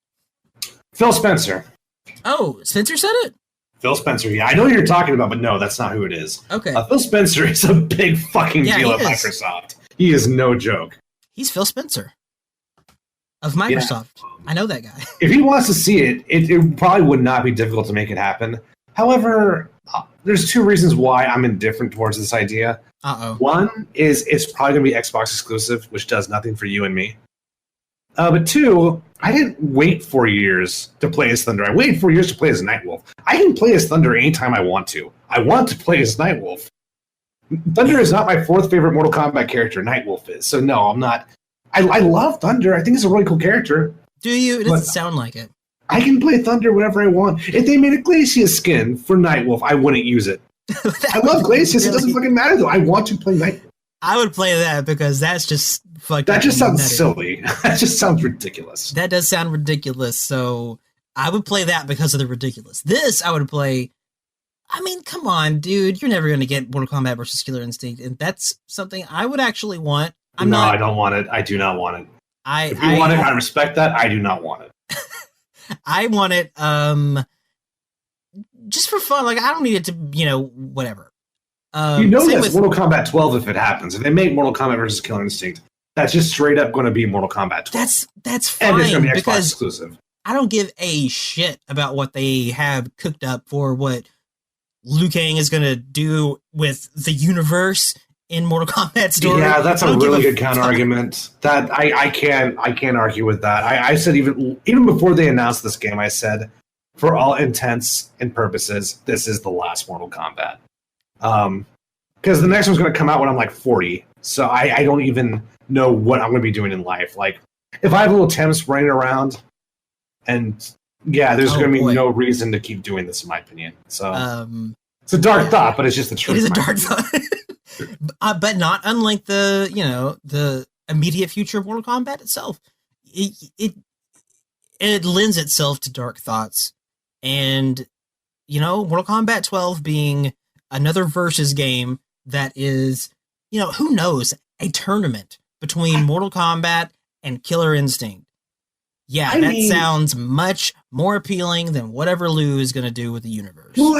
Phil Spencer. Oh, Spencer said it? Phil Spencer, yeah. I know who you're talking about, but no, that's not who it is. Okay. Phil Spencer is a big fucking deal at Microsoft. He is no joke. He's Phil Spencer of Microsoft. Yeah. I know that guy. If he wants to see it, it probably would not be difficult to make it happen. However, there's 2 reasons why I'm indifferent towards this idea. Uh-oh. One is it's probably going to be Xbox exclusive, which does nothing for you and me. But 2, I didn't wait 4 years to play as Thunder. I waited 4 years to play as Nightwolf. I can play as Thunder anytime I want to. I want to play as Nightwolf. Thunder is not my 4th favorite Mortal Kombat character. Nightwolf is. So no, I'm not. I love Thunder. I think it's a really cool character. Do you? It doesn't sound like it. I can play Thunder whenever I want. If they made a Glacius skin for Nightwolf, I wouldn't use it. I love Glacius. It doesn't fucking matter, though. I want to play Nightwolf. I would play that because that's just fucking That just sounds silly. That just sounds ridiculous. That does sound ridiculous. So I would play that because of the ridiculous. This I would play. I mean, come on, dude. You're never going to get Mortal Kombat versus Killer Instinct, and that's something I would actually want. I don't want it. I do not want it. If you want it, I respect that. I do not want it. I want it just for fun. Like, I don't need it to, whatever. That's Mortal Kombat 12 if it happens. If they make Mortal Kombat versus Killer Instinct, that's just straight up going to be Mortal Kombat 12. That's fine. And it's going to be Xbox exclusive. I don't give a shit about what they have cooked up for what Liu Kang is going to do with the universe in Mortal Kombat story. Yeah, that's a really good counter argument. That I can't argue with that. I said even before they announced this game, I said, for all intents and purposes, this is the last Mortal Kombat. Because the next one's going to come out when I'm like 40, so I don't even know what I'm going to be doing in life. Like, if I have little Temps running around, and yeah, there's going to be no reason to keep doing this, in my opinion. So it's a dark thought, but it's just the truth. It is a dark thought, but not unlike the immediate future of Mortal Kombat itself. It lends itself to dark thoughts, and Mortal Kombat 12 being another versus game that is, who knows, a tournament between Mortal Kombat and Killer Instinct. Yeah, that sounds much more appealing than whatever Liu is going to do with the universe. Well,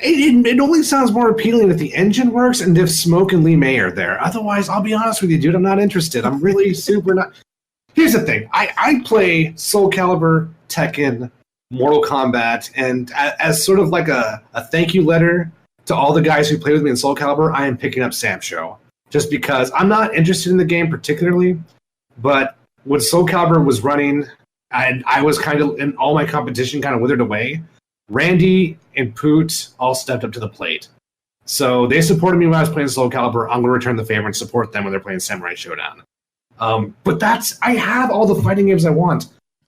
it only sounds more appealing if the engine works and if Smoke and Li Mei are there. Otherwise, I'll be honest with you, dude, I'm not interested. I'm really super not. Here's the thing. I play Soul Calibur, Tekken, Mortal Kombat, and as sort of like a thank you letter to all the guys who played with me in Soul Calibur, I am picking up Sam Show. Just because I'm not interested in the game particularly, but when Soul Calibur was running, and I was kind of, in all my competition kind of withered away, Randy and Poot all stepped up to the plate. So they supported me when I was playing Soul Calibur. I'm going to return the favor and support them when they're playing Samurai Showdown. But I have all the fighting games I want.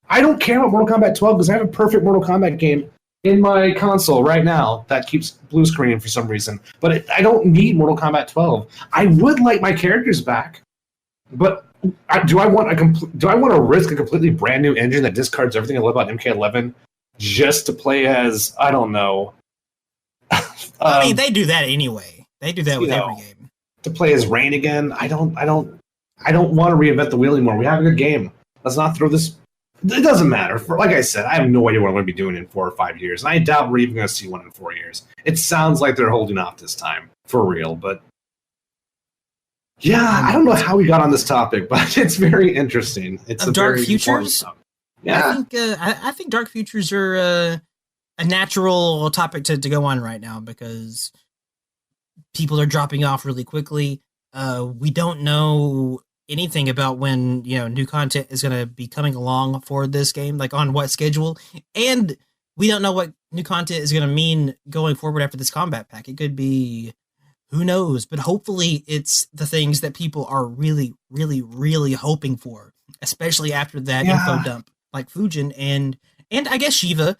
I don't care about Mortal Kombat 12 because I have a perfect Mortal Kombat game in my console right now that keeps blue screening for some reason. But I don't need Mortal Kombat 12. I would like my characters back, but do I want to risk a completely brand new engine that discards everything I love about MK11 just to play as, I don't know? I mean, they do that anyway. They do that with every game. To play as Rain again, I don't want to reinvent the wheel anymore. We have a good game. Let's not throw this. It doesn't matter. Like I said, I have no idea what I'm going to be doing in 4 or 5 years, and I doubt we're even going to see one in 4 years. It sounds like they're holding off this time for real, but. Yeah, I don't know how we got on this topic, but it's very interesting. It's of Dark Futures. Yeah, I think Dark Futures are a natural topic to go on right now because people are dropping off really quickly. We don't know anything about when new content is going to be coming along for this game, like on what schedule, and we don't know what new content is going to mean going forward after this combat pack. It could be. Who knows? But hopefully it's the things that people are really, really, really hoping for, especially after that info dump, like Fujin and I guess Shiva.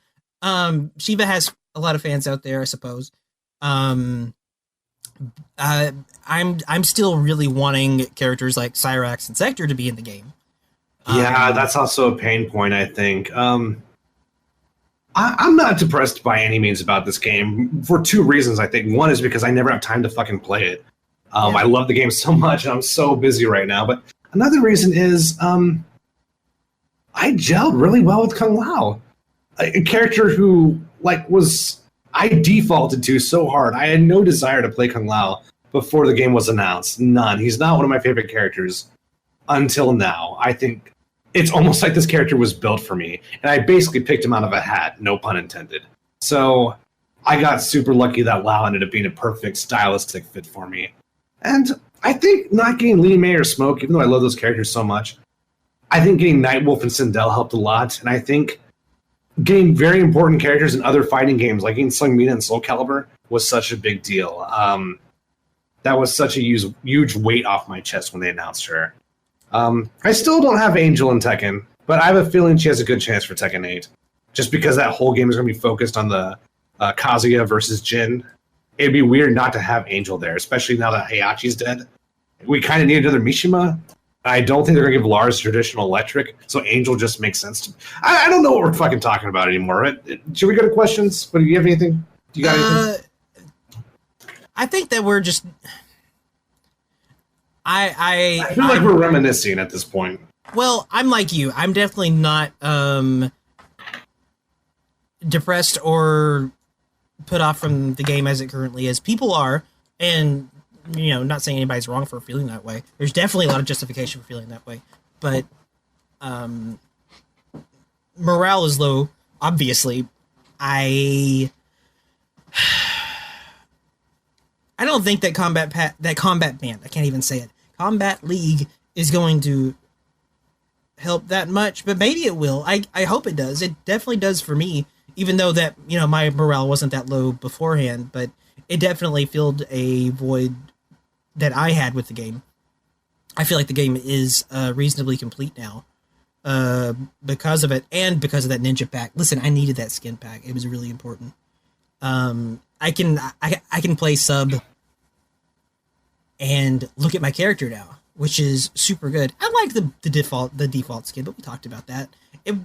Shiva has a lot of fans out there, I suppose. I'm still really wanting characters like Cyrax and Sector to be in the game. Yeah, that's also a pain point, I think. I'm not depressed by any means about this game for 2 reasons, I think. One is because I never have time to fucking play it. I love the game so much, and I'm so busy right now. But another reason is I gelled really well with Kung Lao, a character who I defaulted to so hard. I had no desire to play Kung Lao before the game was announced. None. He's not one of my favorite characters until now. I think it's almost like this character was built for me, and I basically picked him out of a hat, no pun intended. So I got super lucky that Lao ended up being a perfect stylistic fit for me. And I think not getting Li Mei or Smoke, even though I love those characters so much, I think getting Nightwolf and Sindel helped a lot, and I think getting very important characters in other fighting games, like getting Tsung Mina and Soul Calibur, was such a big deal. That was such a huge weight off my chest when they announced her. I still don't have Angel in Tekken, but I have a feeling she has a good chance for Tekken 8. Just because that whole game is going to be focused on the Kazuya versus Jin. It'd be weird not to have Angel there, especially now that Heihachi's dead. We kind of need another Mishima. I don't think they're going to give Lars traditional electric, so Angel just makes sense to me. I don't know what we're fucking talking about anymore. Right? Should we go to questions? But do you have anything? Do you got anything? I think that we're just... I feel like we're reminiscing at this point. Well, I'm like you. I'm definitely not depressed or put off from the game as it currently is. People are, and not saying anybody's wrong for feeling that way. There's definitely a lot of justification for feeling that way, but morale is low. Obviously, I don't think that Kombat League is going to help that much, but maybe it will. I hope it does. It definitely does for me, even though that, my morale wasn't that low beforehand, but it definitely filled a void that I had with the game. I feel like the game is reasonably complete now because of it, and because of that ninja pack. Listen, I needed that skin pack. It was really important. I can play sub and look at my character now, which is super good. I like the default skin, but we talked about that. It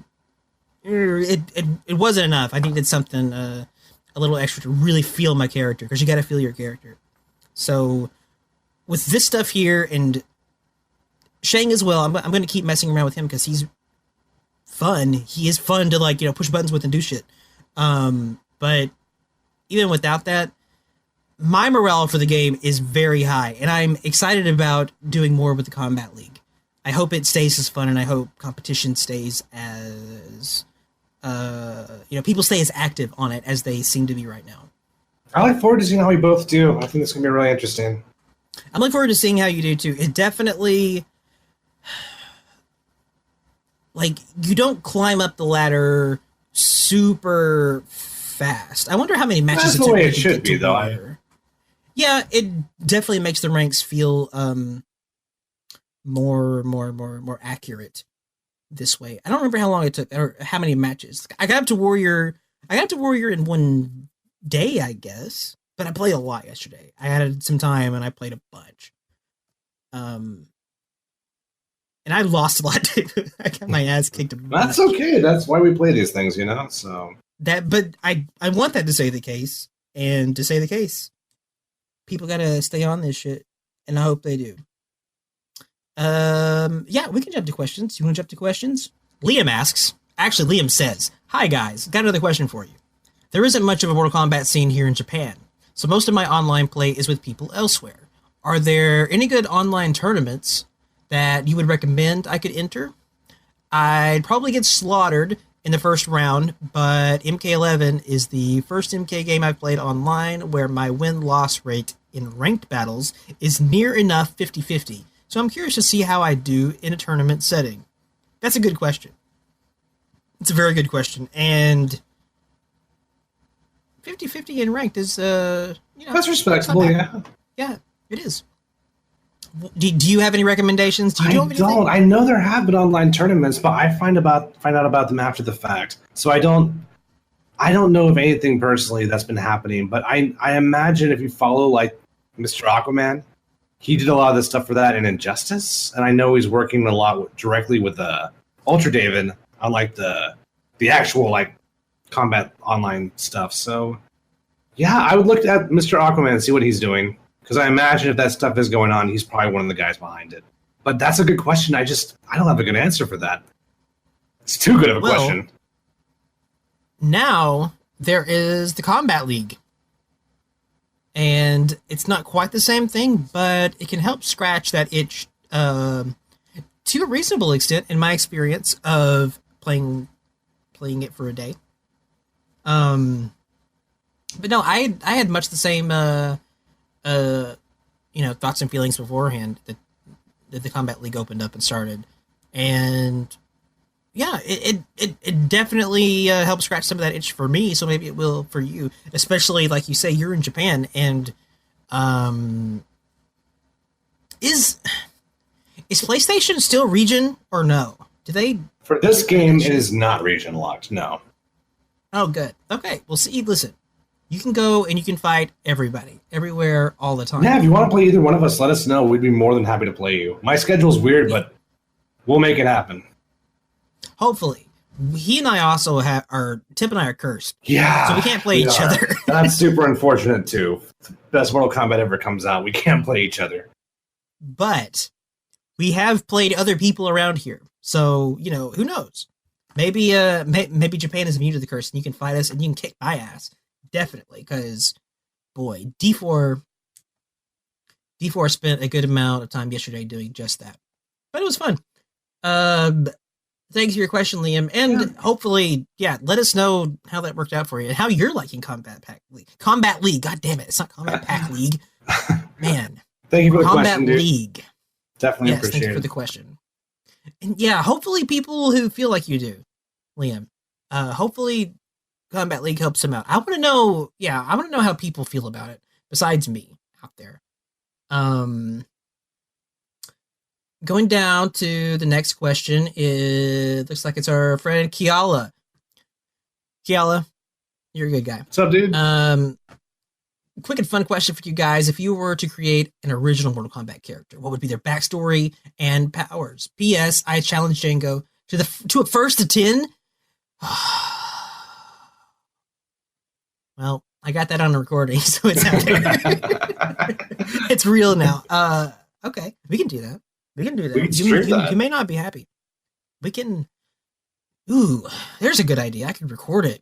wasn't enough. I needed something a little extra to really feel my character, because you got to feel your character. So with this stuff here and Shang as well, I'm going to keep messing around with him because he's fun. He is fun to push buttons with and do shit. But even without that, my morale for the game is very high, and I'm excited about doing more with the Kombat League. I hope it stays as fun, and I hope competition stays as people stay as active on it as they seem to be right now. I look forward to seeing how we both do. I think it's going to be really interesting. I'm looking forward to seeing how you do too. It definitely, you don't climb up the ladder super fast. I wonder how many matches that's the way it should be, though. Yeah, it definitely makes the ranks feel more accurate this way. I don't remember how long it took or how many matches. I got up to Warrior in one day, I guess. But I played a lot yesterday. I had some time and I played a bunch. And I lost a lot too. I got my ass kicked. That's okay. That's why we play these things, So but I want that to say the case, and to say the case, people gotta stay on this shit, and I hope they do. Yeah, we can jump to questions. You want to jump to questions? Liam asks. Actually, Liam says, "Hi guys, got another question for you. There isn't much of a Mortal Kombat scene here in Japan, so most of my online play is with people elsewhere. Are there any good online tournaments that you would recommend I could enter? I'd probably get slaughtered in the first round, but MK11 is the first MK game I've played online where my win-loss rate in ranked battles is near enough 50-50. So I'm curious to see how I do in a tournament setting." That's a good question. It's a very good question. And 50-50 in ranked is, that's respectable, yeah. Yeah, it is. Do you have any recommendations? Do you know anything? I know there have been online tournaments, but I find out about them after the fact. So I don't know of anything personally that's been happening, but I imagine if you follow Mr. Aquaman, he did a lot of this stuff for that in Injustice, and I know he's working a lot directly with Ultra David on the actual combat online stuff. So yeah, I would look at Mr. Aquaman and see what he's doing, because I imagine if that stuff is going on, he's probably one of the guys behind it. But that's a good question. I don't have a good answer for that. It's too good of a question. Now there is the Kombat League. And it's not quite the same thing, but it can help scratch that itch to a reasonable extent, in my experience of playing it for a day. But no, I had much the same thoughts and feelings beforehand that the Kombat League opened up and started, and yeah, it definitely helped scratch some of that itch for me. So maybe it will for you, especially like you say, you're in Japan, and is PlayStation still region or no? Do they? For this game, it is not region locked. No. Oh, good. Okay. Well, see, listen. You can go and you can fight everybody, everywhere, all the time. Yeah, if you want to play either one of us, let us know. We'd be more than happy to play you. My schedule's weird, but we'll make it happen. Hopefully. He and I also Tip and I are cursed. Yeah. So we can't play each other. That's super unfortunate, too. Best Mortal Kombat ever comes out. We can't play each other. But we have played other people around here. So, who knows? Maybe Japan is immune to the curse and you can fight us and you can kick my ass. Definitely, because, boy, D4 spent a good amount of time yesterday doing just that. But it was fun. Thanks for your question, Liam. And hopefully, let us know how that worked out for you and how you're liking Combat League. Combat League, god damn it. It's not Combat Pack League. Man. Thank you for the Combat question, dude. League. Definitely appreciate it. Thank you for the question. And hopefully people who feel like you do, Liam, hopefully Combat League helps them out. I want to know how people feel about it besides me out there. Going down to the next question, it looks like it's our friend Kiala. Kiala, you're a good guy. What's up, dude? Quick and fun question for you guys. If you were to create an original Mortal Kombat character, what would be their backstory and powers? P.S. I challenge Django to a first to 10. Well, I got that on the recording, so it's out there. It's real now. Okay, we can do that. You may not be happy. We can. Ooh, there's a good idea. I could record it.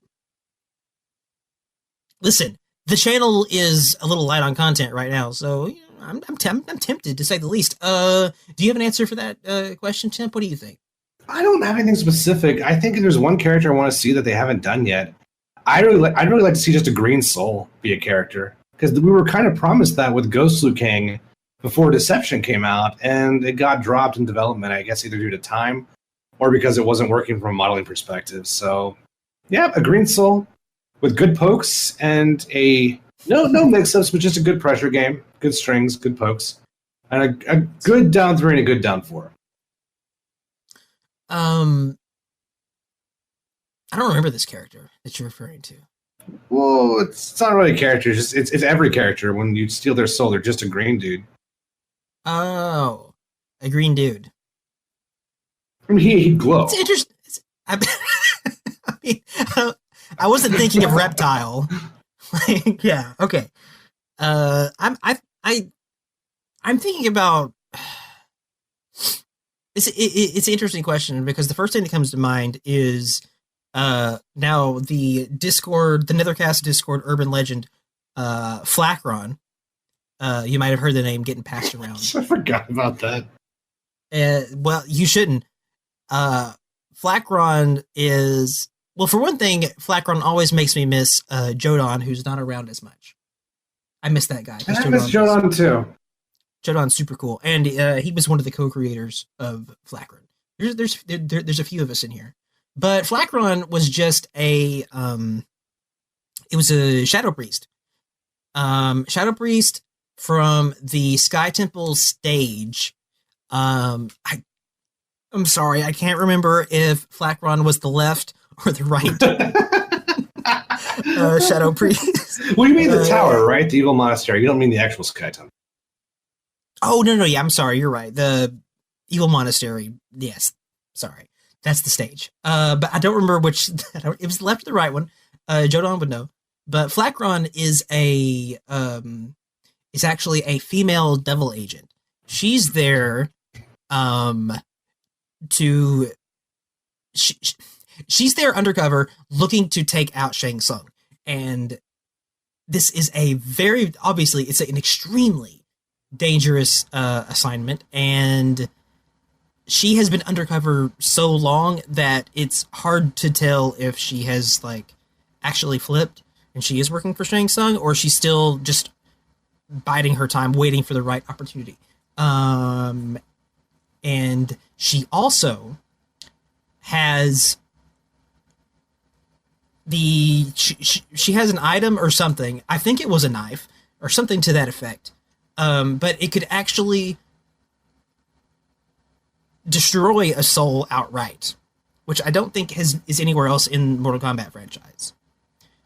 Listen, the channel is a little light on content right now, so I'm tempted to say the least. Do you have an answer for that question, Tim? What do you think? I don't have anything specific. I think there's one character I want to see that they haven't done yet. I'd really like to see just a Green Soul be a character, because we were kind of promised that with Ghost Liu Kang before Deception came out, and it got dropped in development, I guess either due to time or because it wasn't working from a modeling perspective. So, yeah, a Green Soul with good pokes and no mix-ups, but just a good pressure game, good strings, good pokes, and a good down 3 and a good down 4. I don't remember this character that you're referring to. Well, it's not really a character. It's every character. When you steal their soul, they're just a green dude. Oh, a green dude. I mean, he'd glow. It's interesting. I wasn't thinking of Reptile. Yeah. Okay. I'm thinking about. It's an interesting question because the first thing that comes to mind is now the Nethercast Discord urban legend, Flakron. You might have heard the name getting passed around. I forgot about that. Well, you shouldn't. Flakron is, well, for one thing, Flakron always makes me miss Jodan, who's not around as much. I miss that guy. I miss Jodan too. Jodan's super cool, and he was one of the co-creators of Flakron. There's a few of us in here, but Flakron was just it was a Shadow Priest. Shadow Priest from the Sky Temple stage. I'm sorry, I can't remember if Flakron was the left or the right. Shadow Priest. Well, you mean the tower, right? The evil monastery. You don't mean the actual Sky Temple. Oh, no, yeah, I'm sorry, you're right. The evil monastery, yes, sorry. That's the stage. But I don't remember which, it was the left or the right one. Jodan would know. But Flakron is actually a female devil agent. She's there she's there undercover looking to take out Shang Tsung. And this is it's an extremely dangerous assignment, and she has been undercover so long that it's hard to tell if she has actually flipped and she is working for Shang Tsung, or she's still just biding her time, waiting for the right opportunity. And she also has she has an item or something. I think it was a knife or something to that effect. But it could actually destroy a soul outright, which I don't think is anywhere else in Mortal Kombat franchise.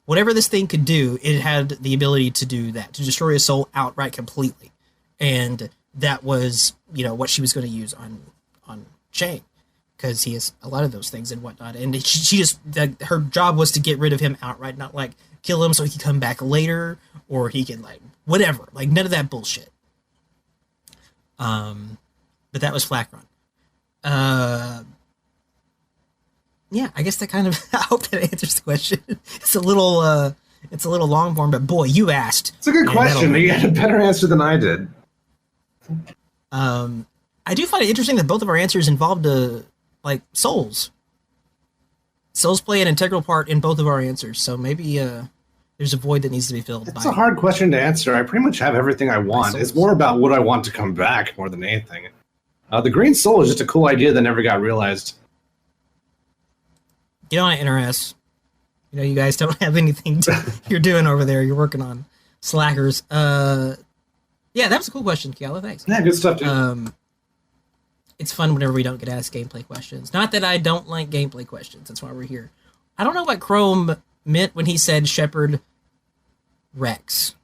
whatever this thing could do, it had the ability to do that, to destroy a soul outright completely. And that was, what she was going to use on Shang, because he has a lot of those things and whatnot. And she just, her job was to get rid of him outright, not like kill him so he could come back later, or he could like whatever, like none of that bullshit. But that was Flacron. Yeah, I guess that kind of, I hope that answers the question. It's a little long form, but boy, you asked. It's a good question. You had a better answer than I did. I do find it interesting that both of our answers involved like souls. Souls play an integral part in both of our answers, so maybe there's a void that needs to be filled. It's a hard question to answer. I pretty much have everything I want. It's more about what I want to come back more than anything. The green soul is just a cool idea that never got realized. Get on it, NRS. You guys don't have anything you're doing over there. You're working on slackers. Yeah, that was a cool question, Kiala. Thanks. Yeah, good stuff, dude. It's fun whenever we don't get asked gameplay questions. Not that I don't like gameplay questions. That's why we're here. I don't know what Chrome meant when he said Shepard Rex.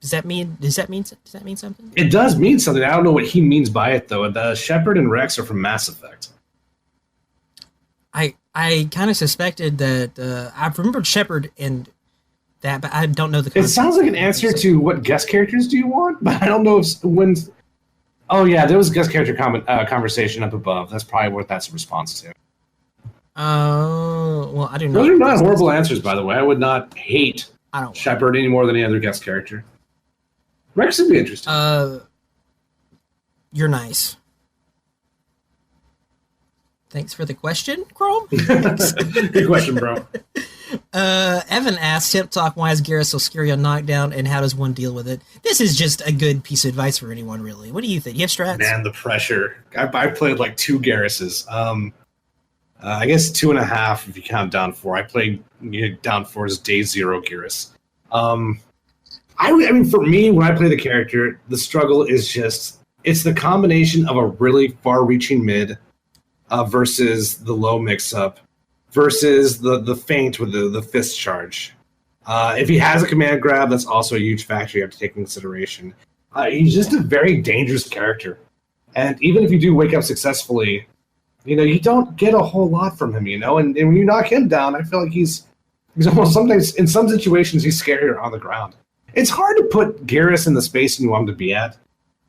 Does that mean something? It does mean something. I don't know what he means by it, though. The Shepard and Rex are from Mass Effect. I kind of suspected that. I've remembered Shepard and that, but I don't know the concept. It sounds like an answer to what guest characters do you want, but I don't know if when. Oh yeah, there was a guest character conversation up above. That's probably what that's a response to. Oh, well, I do not. Those are not horrible answers, by the way. I would not hate Shepard any more than any other guest character. Rex would be interesting. You're nice. Thanks for the question, Chrome. Good question, bro. Evan asked, Tip Talk, why is Garrus so scary on knockdown, and how does one deal with it? This is just a good piece of advice for anyone, really. What do you think? You have strats? Man, the pressure. I played like 2 Garruses. I guess 2.5 if you count down 4. I played down 4's day 0 Garrus. I mean, for me, when I play the character, the struggle is just, it's the combination of a really far-reaching mid versus the low mix-up versus the feint with the fist charge. If he has a command grab, that's also a huge factor you have to take into consideration. He's just a very dangerous character. And even if you do wake up successfully, you don't get a whole lot from him, and when you knock him down, I feel like he's almost sometimes, in some situations, he's scarier on the ground. It's hard to put Garrus in the space you want him to be at.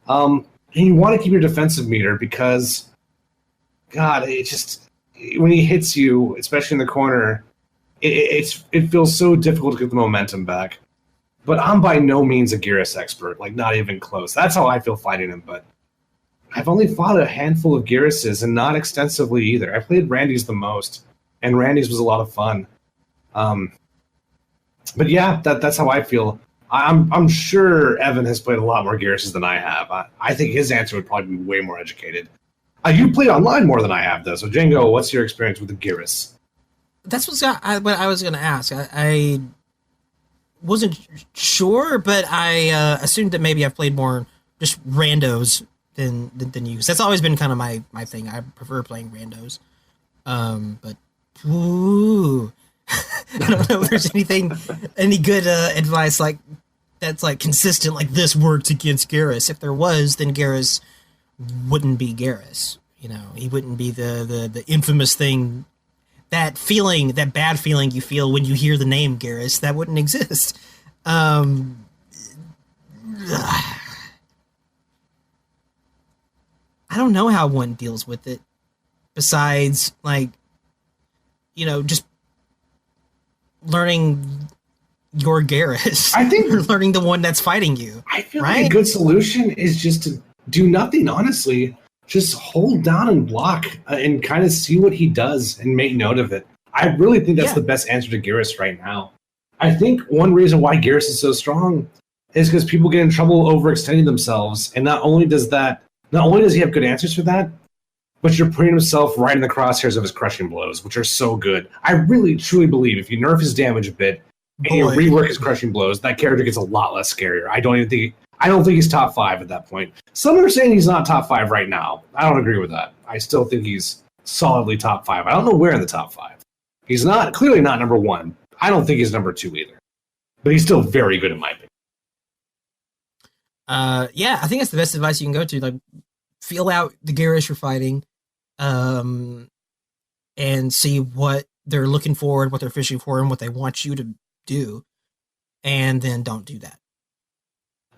And you want to keep your defensive meter because, God, it just, when he hits you, especially in the corner, it feels so difficult to get the momentum back. But I'm by no means a Garrus expert, like not even close. That's how I feel fighting him, but I've only fought a handful of Garruses and not extensively either. I played Randy's the most, and Randy's was a lot of fun. But yeah, that's how I feel. I'm sure Evan has played a lot more Garruses than I have. I think his answer would probably be way more educated. You played online more than I have, though. So, Django, what's your experience with the Garrus? That's what I was going to ask. I wasn't sure, but I assumed that maybe I've played more just randos than you. That's always been kind of my thing. I prefer playing randos. But ooh, I don't know if there's any good advice like that's like consistent, like this works against Garrus. If there was, then Garrus wouldn't be Garrus. He wouldn't be the infamous thing, that bad feeling you feel when you hear the name Garrus, that wouldn't exist. I don't know how one deals with it besides just learning your Garrus. I think or learning the one that's fighting you. I feel like a good solution is just to do nothing, honestly. Just hold down and block and kind of see what he does and make note of it. I really think that's the best answer to Garrus right now. I think one reason why Garrus is so strong is because people get in trouble overextending themselves. And not only does he have good answers for that, but you're putting himself right in the crosshairs of his crushing blows, which are so good. I really, truly believe if you nerf his damage a bit and you rework his crushing blows, that character gets a lot less scarier. I don't think he's top 5 at that point. Some are saying he's not top 5 right now. I don't agree with that. I still think he's solidly top 5. I don't know where in the top 5. He's not clearly not number one. I don't think he's number two either, but he's still very good in my opinion. Yeah, I think that's the best advice you can go to. Like, feel out the Garrus you're fighting, and see what they're looking for, what they're fishing for, and what they want you to do, and then don't do that.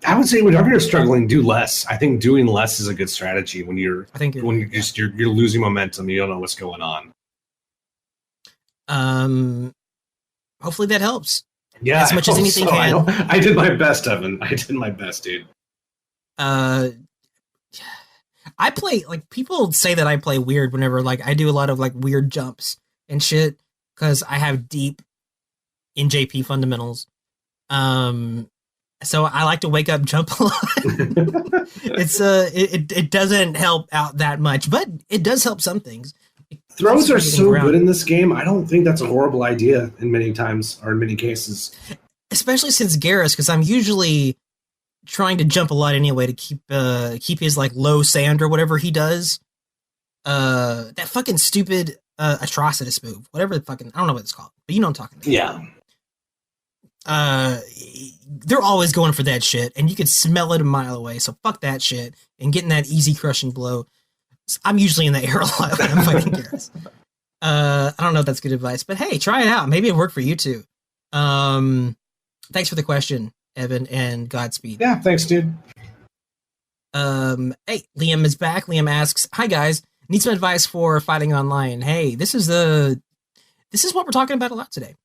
I would say whenever you're struggling, do less. I think doing less is a good strategy when you're losing momentum. You don't know what's going on. Hopefully that helps. Yeah, as much as anything can. I did my best, Evan. I did my best, dude. I play, like, people say that I play weird whenever, like, I do a lot of, like, weird jumps and shit because I have deep NJP fundamentals. So I like to wake up, jump a lot. It doesn't help out that much, but it does help some things. Throws are so good in this game. I don't think that's a horrible idea in many times or in many cases. Especially since Garrus, because I'm usually trying to jump a lot anyway to keep his, like, low sand or whatever he does. That fucking stupid atrocitus move, whatever the fucking, I don't know what it's called, but you know what I'm talking about. Yeah. They're always going for that shit, and you can smell it a mile away. So fuck that shit and getting that easy crushing blow. I'm usually in the air a lot when I'm fighting Garrus. I don't know if that's good advice, but hey, try it out. Maybe it worked for you too. Thanks for the question, Evan, and Godspeed. Yeah, thanks, dude. Hey, Liam is back. Liam asks, "Hi guys, need some advice for fighting online." Hey, this is what we're talking about a lot today.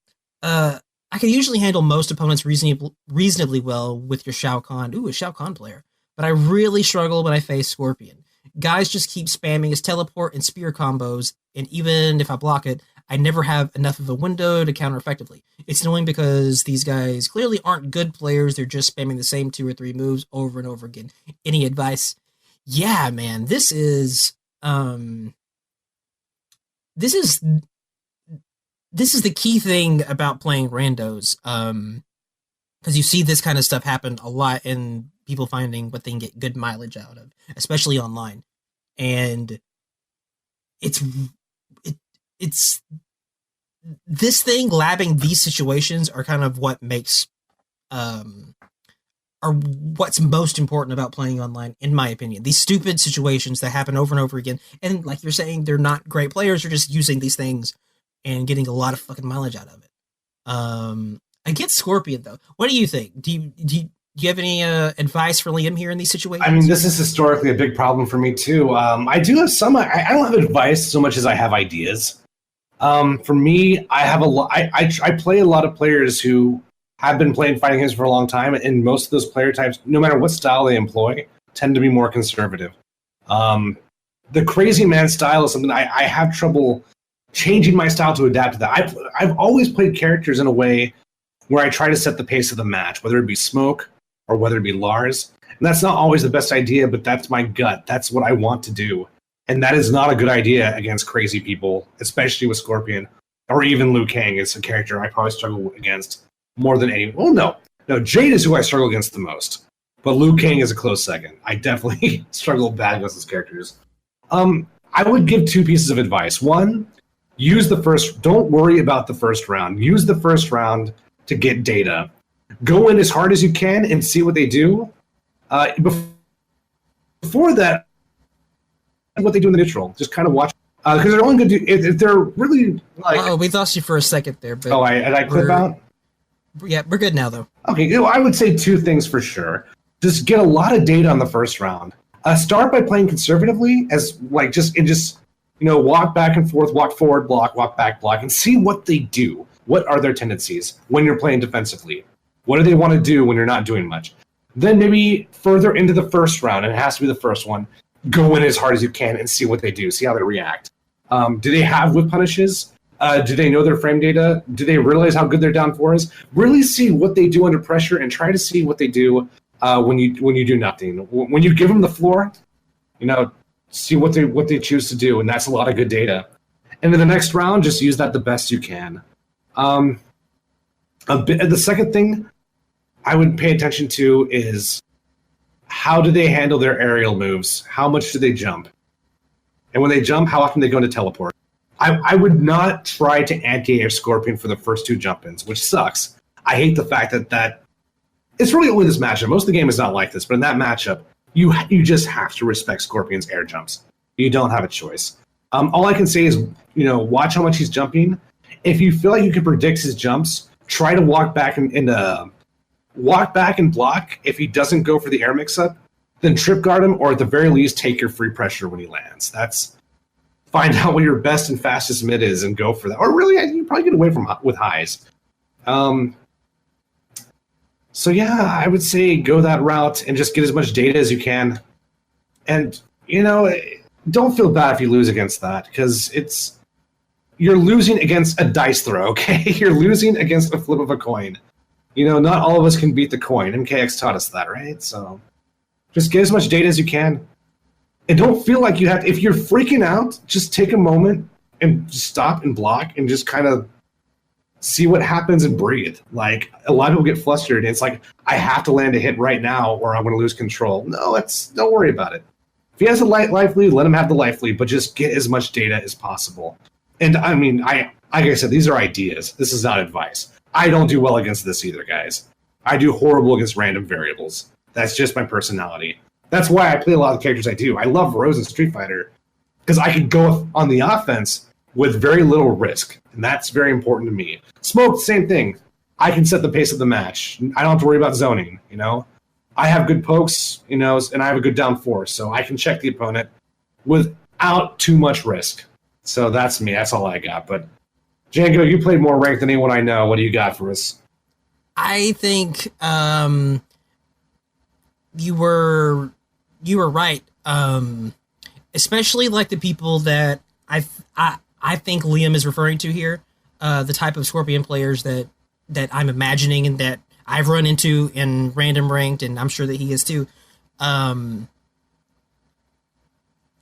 I can usually handle most opponents reasonably well with your Shao Kahn. Ooh, a Shao Kahn player. But I really struggle when I face Scorpion. Guys just keep spamming his teleport and spear combos, and even if I block it, I never have enough of a window to counter effectively. It's annoying because these guys clearly aren't good players. They're just spamming the same 2 or 3 moves over and over again. Any advice? Yeah, man, this is the key thing about playing randos, because you see this kind of stuff happen a lot in people finding what they can get good mileage out of, especially online. And it's this thing, labbing these situations are kind of what makes are what's most important about playing online, in my opinion. These stupid situations that happen over and over again, and like you're saying, they're not great players, they're just using these things and getting a lot of fucking mileage out of it. Against Scorpion, though, what do you think? Do you have any advice for Liam here in these situations? I mean, this is historically a big problem for me too. I do have some. I don't have advice so much as I have ideas. For me, I have a lot. I play a lot of players who have been playing fighting games for a long time, and most of those player types, no matter what style they employ, tend to be more conservative. The crazy man style is something I have trouble changing my style to adapt to that. I've always played characters in a way where I try to set the pace of the match, whether it be Smoke or whether it be Lars. And that's not always the best idea, but that's my gut. That's what I want to do. And that is not a good idea against crazy people, especially with Scorpion, or even Liu Kang is a character I probably struggle against more than any. Well, no, Jade is who I struggle against the most, but Liu Kang is a close second. I definitely struggle bad against those characters. I would give 2 pieces of advice. One, don't worry about the first round. Use the first round to get data. Go in as hard as you can and see what they do. Before that, what they do in the neutral. Just kind of watch. Because they're only going to do, if they're really like... Oh, we lost you for a second there. But I clip out? Yeah, we're good now, though. Okay, I would say 2 things for sure. Just get a lot of data on the first round. Start by playing conservatively, as like just walk back and forth, walk forward, block, walk back, block, and see what they do. What are their tendencies when you're playing defensively? What do they want to do when you're not doing much? Then maybe further into the first round, and it has to be the first one, go in as hard as you can and see what they do, see how they react. Do they have whip punishes? Do they know their frame data? Do they realize how good their down 4 is? Really see what they do under pressure and try to see what they do when you do nothing. When you give them the floor, see what they choose to do, and that's a lot of good data. And in the next round, just use that the best you can. The second thing I would pay attention to is how do they handle their aerial moves? How much do they jump? And when they jump, how often they go into teleport? I would not try to anti-air Scorpion for the first 2 jump-ins, which sucks. I hate the fact that it's really only this matchup. Most of the game is not like this, but in that matchup, you just have to respect Scorpion's air jumps. You don't have a choice. All I can say is, watch how much he's jumping. If you feel like you can predict his jumps, try to walk back and block. If he doesn't go for the air mix-up, then trip guard him, or at the very least, take your free pressure when he lands. Find out what your best and fastest mid is and go for that. Or really, you probably get away with highs. So yeah, I would say go that route and just get as much data as you can. And, don't feel bad if you lose against that, because you're losing against a dice throw, okay? You're losing against a flip of a coin. Not all of us can beat the coin. MKX taught us that, right? So just get as much data as you can. And don't feel like you have to. If you're freaking out, just take a moment and stop and block and just kind of see what happens and breathe. Like, a lot of people get flustered. And it's like, I have to land a hit right now or I'm going to lose control. No, don't worry about it. If he has a life lead, let him have the life lead, but just get as much data as possible. And I mean, like I said, these are ideas. This is not advice. I don't do well against this either, guys. I do horrible against random variables. That's just my personality. That's why I play a lot of the characters I do. I love Rose in Street Fighter because I can go on the offense with very little risk, and that's very important to me. Smoke, same thing. I can set the pace of the match. I don't have to worry about zoning, I have good pokes, and I have a good down force, so I can check the opponent without too much risk. So that's me. That's all I got. But Django, you played more ranked than anyone I know. What do you got for us? I think you were right. Especially like the people that I think Liam is referring to here, the type of Scorpion players that I'm imagining and that I've run into in random ranked, and I'm sure that he is too.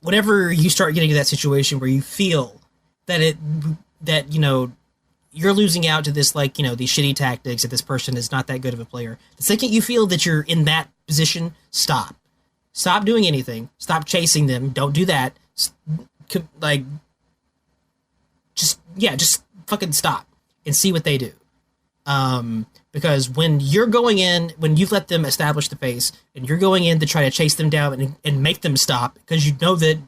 Whenever you start getting to that situation where you feel that you're losing out to this, these shitty tactics, that this person is not that good of a player. The second you feel that you're in that position, stop. Stop doing anything. Stop chasing them. Don't do that. Just fucking stop and see what they do. Because when you're going in, when you've let them establish the pace, and you're going in to try to chase them down and make them stop because you know that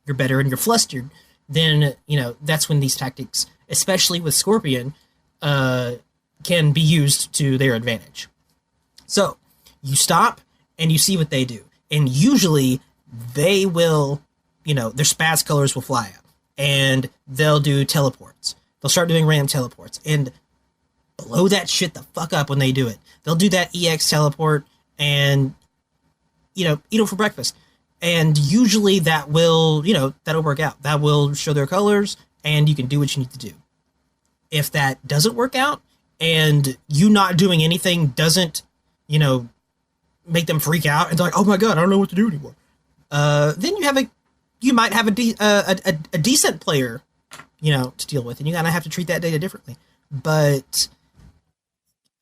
you're better and you're flustered, then, that's when these tactics, especially with Scorpion, can be used to their advantage. So, you stop and you see what they do. And usually, they will, their spaz colors will fly up. And they'll do teleports. They'll start doing random teleports. And blow that shit the fuck up when they do it. They'll do that EX teleport and, eat them for breakfast. And usually that will, that'll work out. That will show their colors, and you can do what you need to do. If that doesn't work out, and you not doing anything doesn't, make them freak out, and they're like, oh my god, I don't know what to do anymore. Then you might have a decent player, to deal with, and you gotta have to treat that data differently. But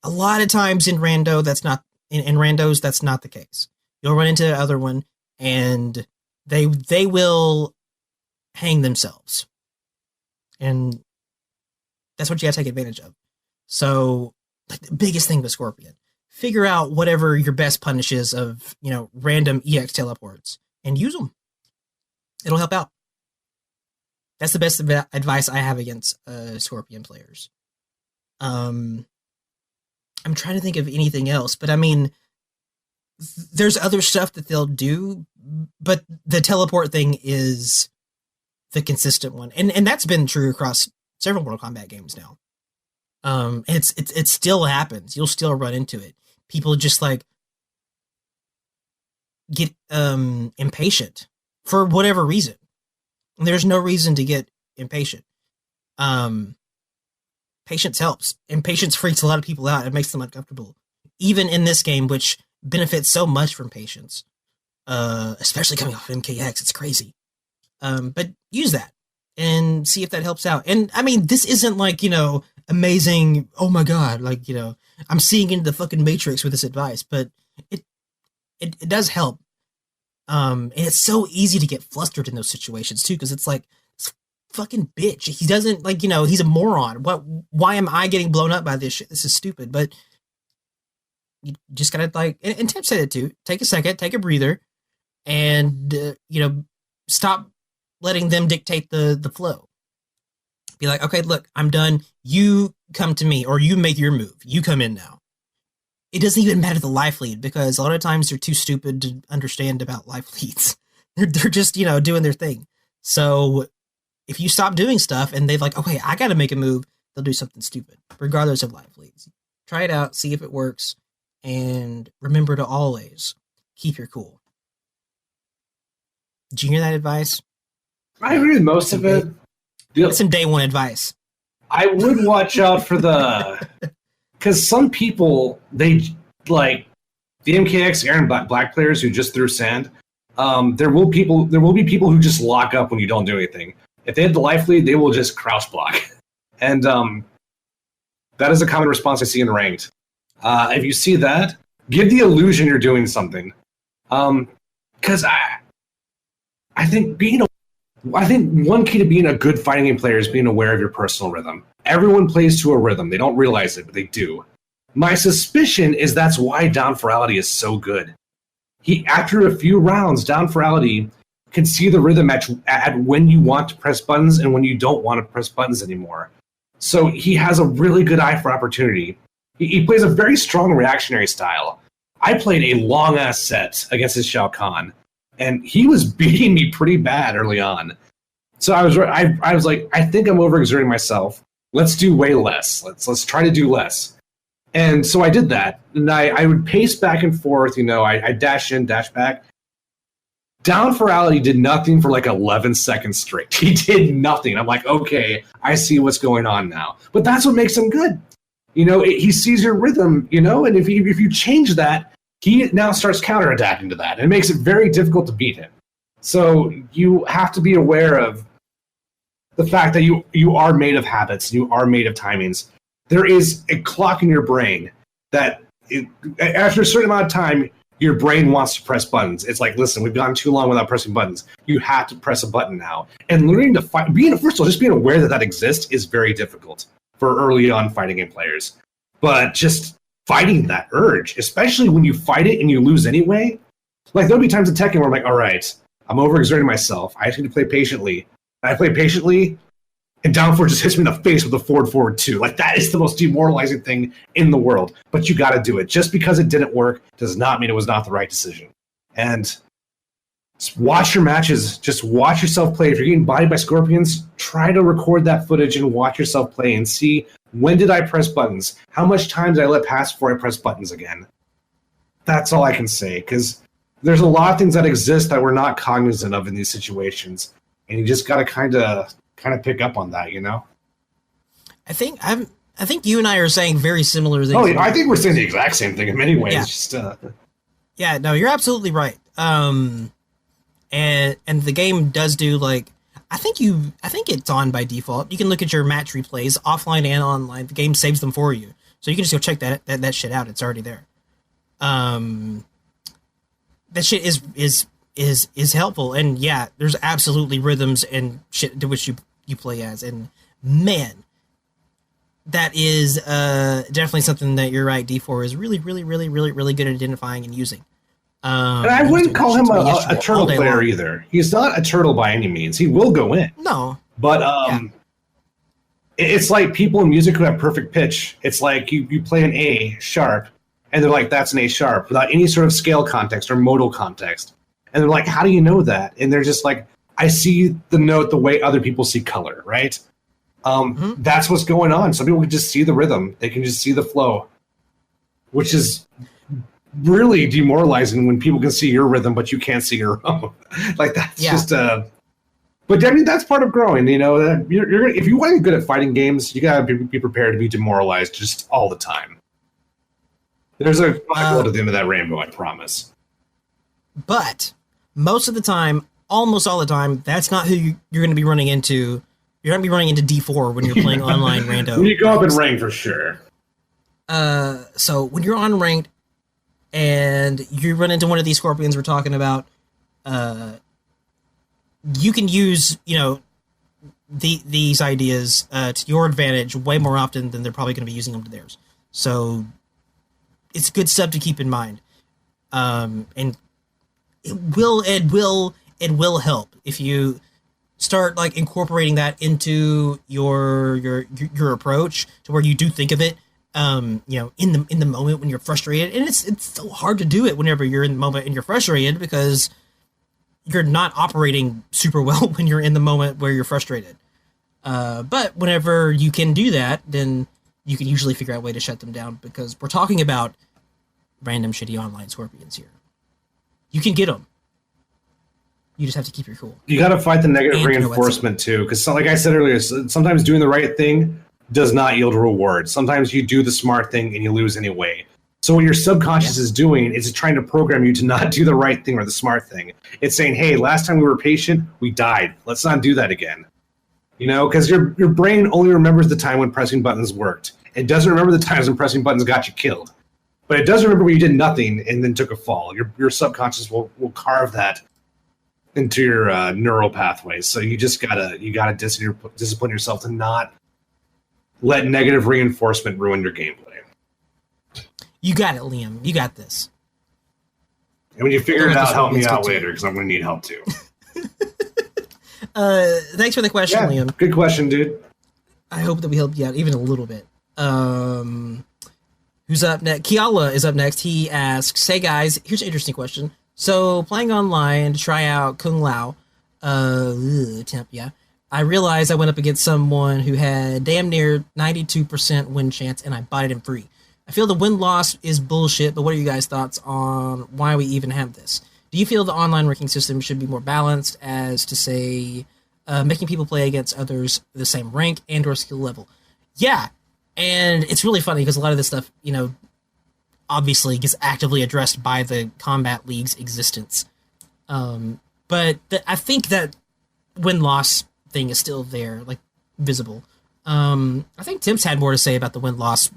a lot of times in randos, that's not the case. You'll run into the other one, and they will hang themselves, and that's what you gotta take advantage of. So, the biggest thing with Scorpion, figure out whatever your best punish is of random EX teleports and use them. It'll help out. That's the best advice I have against Scorpion players. I'm trying to think of anything else, but I mean, there's other stuff that they'll do, but the teleport thing is the consistent one, and that's been true across several Mortal Kombat games now. It still happens. You'll still run into it. People just get impatient for whatever reason. There's no reason to get impatient. Patience helps, and patience freaks a lot of people out. It makes them uncomfortable, even in this game, which benefits so much from patience. Especially coming off MKX, it's crazy. But use that and see if that helps out. And I mean, this isn't amazing. Oh my god, I'm seeing into the fucking Matrix with this advice, but it does help. And it's so easy to get flustered in those situations too, because it's fucking bitch. He doesn't like, he's a moron. Why am I getting blown up by this shit? This is stupid. But you just gotta like, and Tim said it too. Take a second, take a breather, and stop letting them dictate the flow. Be like, okay, look, I'm done. You come to me, or you make your move. You come in now. It doesn't even matter the life lead, because a lot of times they're too stupid to understand about life leads. They're just, doing their thing. So if you stop doing stuff and they're like, okay, I got to make a move, they'll do something stupid, regardless of life leads. Try it out, see if it works, and remember to always keep your cool. Did you hear that advice? I agree with most of it. That's some day one advice. I would watch out for because some people, they like the MKX Aaron Black players who just threw sand. There will be people who just lock up when you don't do anything. If they have the life lead, they will just crouch block, and that is a common response I see in ranked. If you see that, give the illusion you're doing something, because I think one key to being a good fighting game player is being aware of your personal rhythm. Everyone plays to a rhythm. They don't realize it, but they do. My suspicion is that's why Down Forality is so good. After a few rounds, Down Forality can see the rhythm at when you want to press buttons and when you don't want to press buttons anymore. So he has a really good eye for opportunity. He plays a very strong reactionary style. I played a long-ass set against his Shao Kahn, and he was beating me pretty bad early on. So I was like, I think I'm overexerting myself. Let's do way less. Let's try to do less. And so I did that, and I would pace back and forth. I dash in, dash back. Down Forality did nothing for like 11 seconds straight. He did nothing. I'm like, okay, I see what's going on now. But that's what makes him good. He sees your rhythm, and if you change that, he now starts counterattacking to that. And it makes it very difficult to beat him. So you have to be aware of the fact that you are made of habits, you are made of timings. There is a clock in your brain that after a certain amount of time, your brain wants to press buttons. It's like, listen, we've gone too long without pressing buttons. You have to press a button now. And learning to fight, first of all, just being aware that exists is very difficult for early on fighting game players. But just fighting that urge, especially when you fight it and you lose anyway. Like, there'll be times in Tekken where I'm like, all right, I'm overexerting myself. I just need to play patiently. And I play patiently, and down forward just hits me in the face with a forward 2. Like, that is the most demoralizing thing in the world. But you got to do it. Just because it didn't work does not mean it was not the right decision. And watch your matches. Just watch yourself play. If you're getting bodied by scorpions, try to record that footage and watch yourself play and see, when did I press buttons? How much time did I let pass before I press buttons again? That's all I can say, because there's a lot of things that exist that we're not cognizant of in these situations. And you just got to kind of pick up on that, I think you and I are saying very similar things. Oh, I think we're saying the exact same thing in many ways. Yeah. Just, yeah, no, you're absolutely right. And the game does do like, I think it's on by default. You can look at your match replays offline and online. The game saves them for you, so you can just go check that shit out. It's already there. That shit is helpful, and yeah, there's absolutely rhythms and shit to which you play as, and man, that is definitely something that you're right. D4 is really good at identifying and using. And I wouldn't call him a turtle player either. He's not a turtle by any means. He will go in. No. But it's like people in music who have perfect pitch. It's like you play an A sharp, and they're like, that's an A sharp, without any sort of scale context or modal context. And they're like, how do you know that? And they're just like, I see the note the way other people see color, right? That's what's going on. Some people can just see the rhythm. They can just see the flow, which is really demoralizing when people can see your rhythm, but you can't see your own. Like, that's just but I mean, that's part of growing, you're if you want to get good at fighting games, you gotta be prepared to be demoralized just all the time. There's a blood at the end of that rainbow, I promise. But most of the time, almost all the time, that's not who you're going to be running into. You're going to be running into D4 when you're playing online rando. When you go up in rank, for sure. So when you're on ranked and you run into one of these scorpions we're talking about, you can use, these ideas to your advantage way more often than they're probably going to be using them to theirs. So it's good stuff to keep in mind. And it will help if you start like incorporating that into your approach to where you do think of it, in the moment when you're frustrated. And it's so hard to do it whenever you're in the moment and you're frustrated, because you're not operating super well when you're in the moment where you're frustrated. But whenever you can do that, then you can usually figure out a way to shut them down, because we're talking about random shitty online scorpions here. You can get them. You just have to keep your cool. You got to fight the negative reinforcement too, because like I said earlier, sometimes doing the right thing does not yield a reward. Sometimes you do the smart thing and you lose anyway. So what your subconscious is doing is trying to program you to not do the right thing or the smart thing. It's saying, hey, last time we were patient, we died. Let's not do that again. Because your brain only remembers the time when pressing buttons worked. It doesn't remember the times when pressing buttons got you killed. But it does remember when you did nothing and then took a fall. Your subconscious will carve that into your neural pathways. So you just gotta discipline yourself to not let negative reinforcement ruin your gameplay. You got it, Liam. You got this. And when you figure it out, help me out later, because I'm going to need help too. Thanks for the question, Liam. Good question, dude. I hope that we helped you out even a little bit. Who's up next? Kiala is up next. He asks, hey guys, here's an interesting question. So playing online to try out Kung Lao, temp, yeah. I realized I went up against someone who had damn near 92% win chance, and I bought him free. I feel the win-loss is bullshit, but what are you guys' thoughts on why we even have this? Do you feel the online ranking system should be more balanced, as to say, making people play against others the same rank and or skill level? Yeah, and it's really funny because a lot of this stuff, obviously gets actively addressed by the Combat League's existence. But I think that win-loss thing is still there, like, visible. I think Tim's had more to say about the win-loss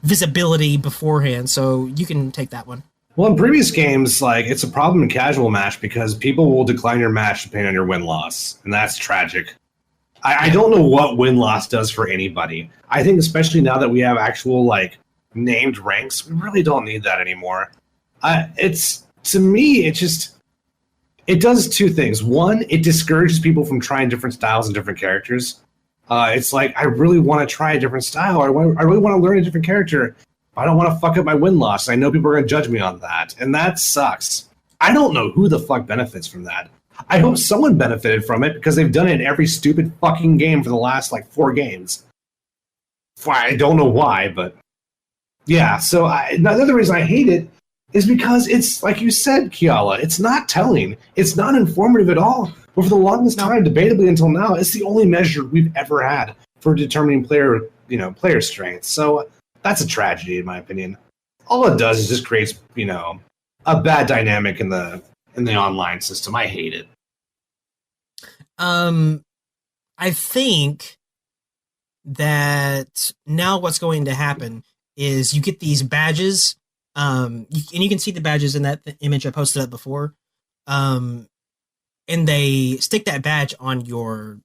visibility beforehand, so you can take that one. Well, in previous games, it's a problem in casual match because people will decline your match depending on your win-loss, and that's tragic. I don't know what win-loss does for anybody. I think especially now that we have actual, named ranks, we really don't need that anymore. To me, it does two things. One, it discourages people from trying different styles and different characters. It's like, I really want to try a different style. I really want to learn a different character. I don't want to fuck up my win-loss. I know people are going to judge me on that, and that sucks. I don't know who the fuck benefits from that. I hope someone benefited from it, because they've done it in every stupid fucking game for the last, 4 games. I don't know why, but... Yeah, so another reason I hate it is because it's, like you said, Kiala, it's not telling. It's not informative at all. But for the longest time, debatably until now, it's the only measure we've ever had for determining player strength. So that's a tragedy, in my opinion. All it does is just creates, a bad dynamic in the online system. I hate it. I think that now what's going to happen is you get these badges, and you can see the badges in that image I posted up before. And they stick that badge on your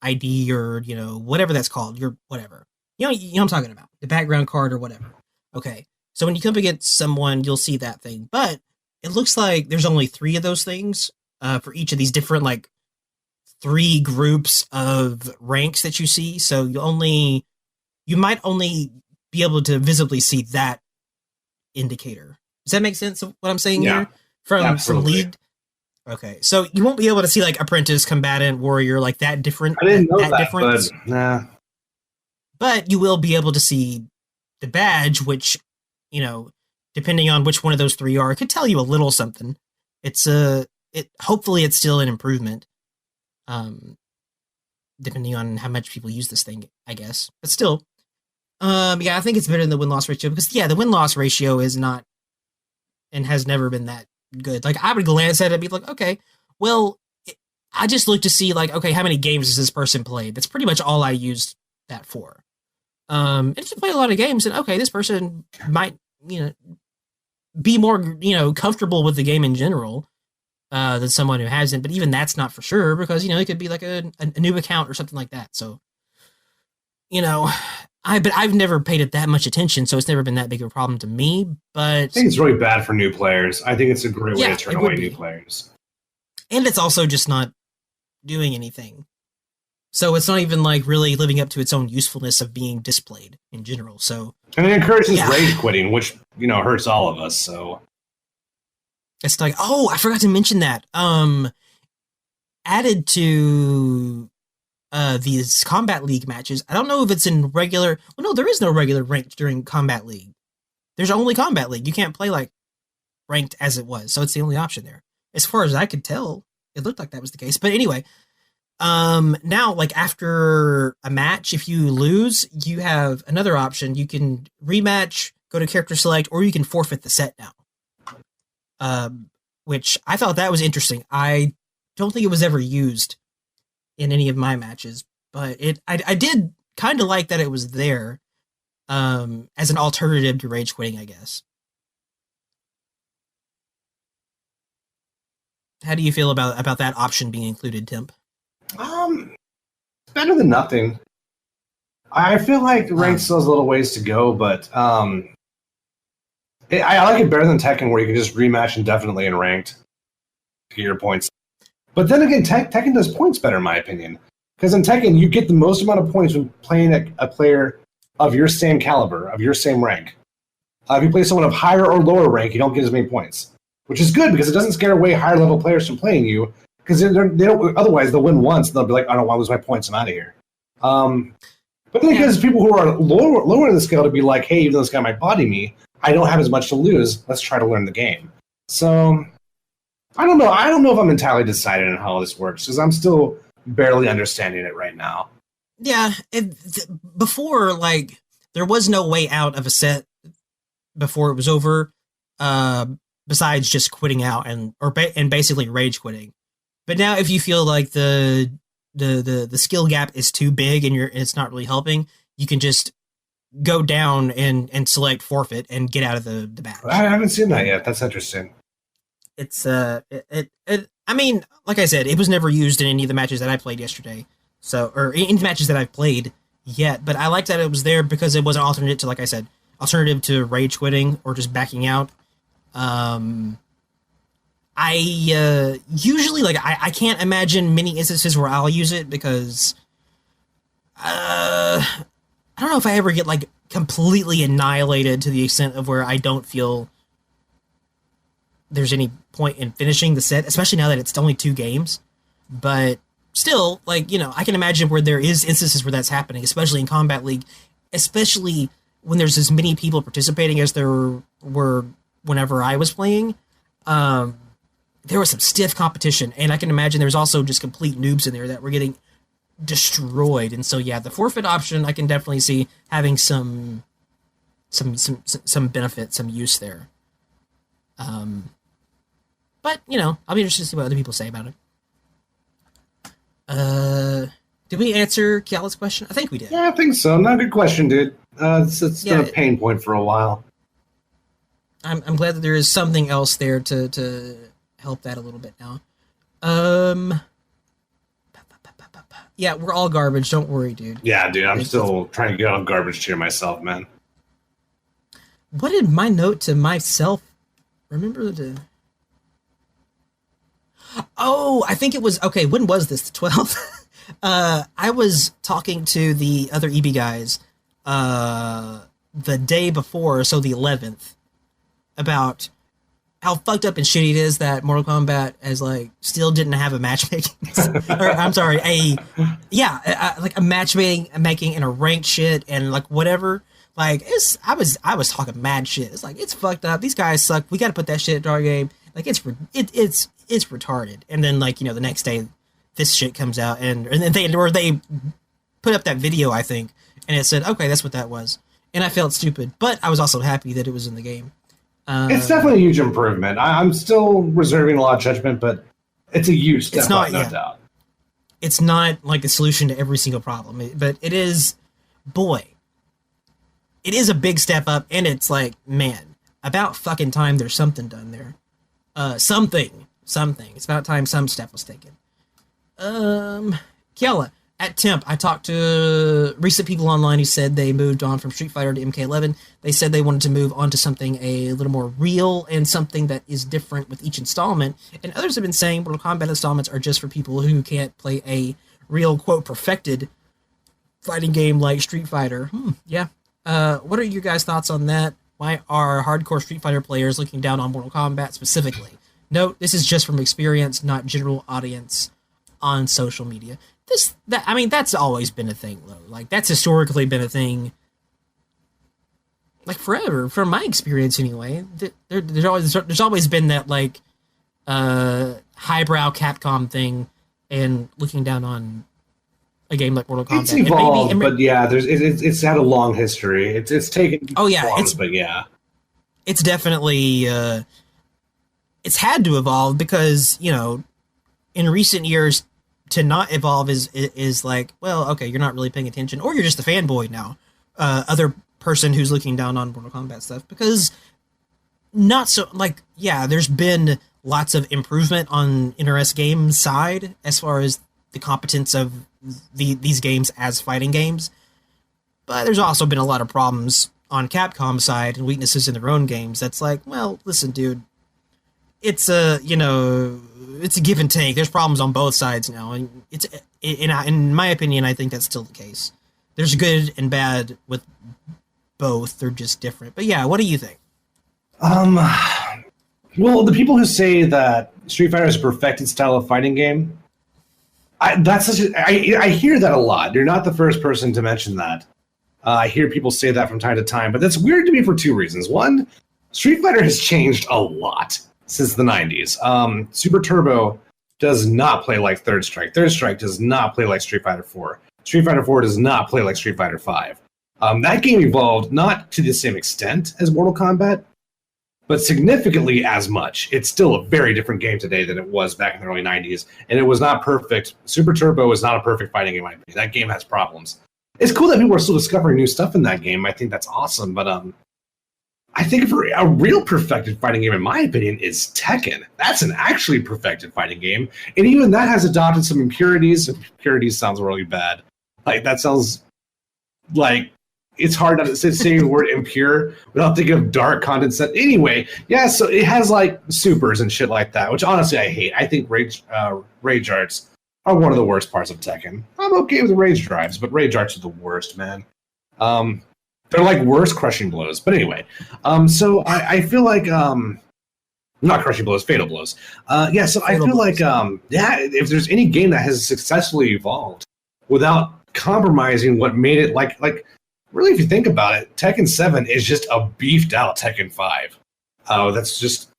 ID or, whatever that's called, your whatever. You know what I'm talking about, the background card or whatever. Okay. So when you come against someone, you'll see that thing. But it looks like there's only 3 of those things for each of these different, 3 groups of ranks that you see. So you might only be able to visibly see that indicator. Does that make sense of what I'm saying here? From League? Okay, so you won't be able to see apprentice, combatant, warrior, that different. I didn't know that difference. But nah. But you will be able to see the badge, which, depending on which one of those 3 are, it could tell you a little something. Hopefully it's still an improvement. Depending on how much people use this thing, I guess. But still, I think it's better than the win-loss ratio, because the win-loss ratio is not and has never been that good. I would glance at it and be like, okay, well, I just look to see okay, how many games has this person played? That's pretty much all I used that for. And if you play a lot of games, then okay, this person might, be more, comfortable with the game in general. than someone who hasn't. But even that's not for sure because it could be like a new account or something like that. So but I've never paid it that much attention, so it's never been that big of a problem to me. But I think it's really bad for new players. I think it's a great way to turn away new players. And it's also just not doing anything. So it's not even like really living up to its own usefulness of being displayed in general. So and it encourages rage quitting, which hurts all of us. So it's like, oh, I forgot to mention that. Added to these Combat League matches, I don't know if it's in regular. Well, no, there is no regular ranked during Combat League. There's only Combat League. You can't play like ranked as it was, so it's the only option there. As far as I could tell, it looked like that was the case. But anyway, now like after a match, if you lose, you have another option. You can rematch, go to character select, or you can forfeit the set now. Which I thought that was interesting. I don't think it was ever used in any of my matches, but I did kind of like that it was there as an alternative to rage quitting, I guess. How do you feel about that option being included, Temp? Better than nothing. I feel like ranked still has a little ways to go, but I like it better than Tekken, where you can just rematch indefinitely in ranked to get your points. But then again, Tekken does points better, in my opinion. Because in Tekken, you get the most amount of points when playing a player of your same caliber, of your same rank. If you play someone of higher or lower rank, you don't get as many points. Which is good, because it doesn't scare away higher level players from playing you. Because they don't. Otherwise, they'll win once, and they'll be like, I don't want to lose my points, I'm out of here. But then it gives people who are lower in the scale to be like, hey, even though this guy might body me, I don't have as much to lose. Let's try to learn the game. So I don't know. I don't know if I'm entirely decided on how this works, because I'm still barely understanding it right now. Yeah, before, like, there was no way out of a set before it was over, besides just quitting out and basically rage quitting. But now, if you feel like the skill gap is too big and it's not really helping, you can just go down and select forfeit and get out of the match. I haven't seen that yet. That's interesting. It's I mean, like I said, it was never used in any of the matches that I played yesterday. So, or any matches that I've played yet, but I liked that it was there because it was an alternate to, like I said, alternative to rage quitting or just backing out. I usually, like, I can't imagine many instances where I'll use it because I don't know if I ever get, like, completely annihilated to the extent of where I don't feel there's any point in finishing the set, especially now that it's only 2 games. But still, like, I can imagine where there is instances where that's happening, especially in Combat League, especially when there's as many people participating as there were whenever I was playing. There was some stiff competition, and I can imagine there's also just complete noobs in there that were getting destroyed. And so, yeah, the forfeit option, I can definitely see having some benefit, some use there. But, I'll be interested to see what other people say about it. Did we answer Kiala's question? I think we did. Yeah, I think so. Not a good question, dude. It's been a pain point for a while. I'm glad that there is something else there to help that a little bit now. Yeah, we're all garbage. Don't worry, dude. Yeah, dude. I'm still trying to get on garbage tier myself, man. What did my note to myself? Remember the... Oh, I think it was... Okay, when was this? The 12th? I was talking to the other EB guys the day before, so the 11th, about how fucked up and shitty it is that Mortal Kombat has, like, still didn't have a matchmaking. Or, I'm sorry, like a matchmaking and a ranked shit and, like, whatever. Like, I was talking mad shit. It's like, it's fucked up. These guys suck. We got to put that shit into our game. Like, it's retarded. And then, like, the next day, this shit comes out, and then they put up that video, I think, and it said, okay, that's what that was. And I felt stupid, but I was also happy that it was in the game. It's definitely a huge improvement. I'm still reserving a lot of judgment, but it's a huge step up, no doubt. It's not like a solution to every single problem, but it is, boy, it is a big step up, and it's like, man, about fucking time there's something done there. Something. something. It's about time some step was taken. Kiala, at Temp, I talked to recent people online who said they moved on from Street Fighter to MK11. They said they wanted to move on to something a little more real and something that is different with each installment. And others have been saying Mortal Kombat installments are just for people who can't play a real, quote, perfected fighting game like Street Fighter. Yeah. What are your guys' thoughts on that? Why are hardcore Street Fighter players looking down on Mortal Kombat specifically? Note, this is just from experience, not general audience on social media. That's always been a thing, though. Like, that's historically been a thing, like, forever, from my experience anyway. There's always been that, like, highbrow Capcom thing and looking down on a game like Mortal Kombat. It's evolved, but yeah, it's had a long history. It's taken. Oh yeah, but yeah, it's definitely it's had to evolve because in recent years to not evolve is like, well, okay, you're not really paying attention, or you're just a fanboy now. Other person who's looking down on Mortal Kombat stuff because not so like there's been lots of improvement on NRS Games side as far as the competence of these games as fighting games, but there's also been a lot of problems on Capcom side and weaknesses in their own games. That's like, well, listen, dude, it's it's a give and take. There's problems on both sides now, and it's in my opinion, I think that's still the case. There's good and bad with both. They're just different. But yeah, what do you think? Well, the people who say that Street Fighter is a perfected style of fighting game, I hear that a lot. You're not the first person to mention that. I hear people say that from time to time, but that's weird to me for two reasons. One, Street Fighter has changed a lot since the 90s. Super Turbo does not play like Third Strike. Third Strike does not play like Street Fighter 4. Street Fighter 4 does not play like Street Fighter 5. That game evolved not to the same extent as Mortal Kombat, but significantly as much. It's still a very different game today than it was back in the early 90s, and it was not perfect. Super Turbo is not a perfect fighting game, in my opinion. That game has problems. It's cool that people are still discovering new stuff in that game. I think that's awesome, but I think for a real perfected fighting game, in my opinion, is Tekken. That's an actually perfected fighting game, and even that has adopted some impurities. Impurities sounds really bad. Like, that sounds like it's hard not to say the word impure without thinking of dark condensate. Anyway, yeah, so it has like supers and shit like that, which honestly I hate. I think rage arts are one of the worst parts of Tekken. I'm okay with the rage drives, but rage arts are the worst, man. They're like worse crushing blows. But anyway, so I feel like not crushing blows, fatal blows. So I feel like if there's any game that has successfully evolved without compromising what made it like really, if you think about it, Tekken 7 is just a beefed out Tekken 5. That's just,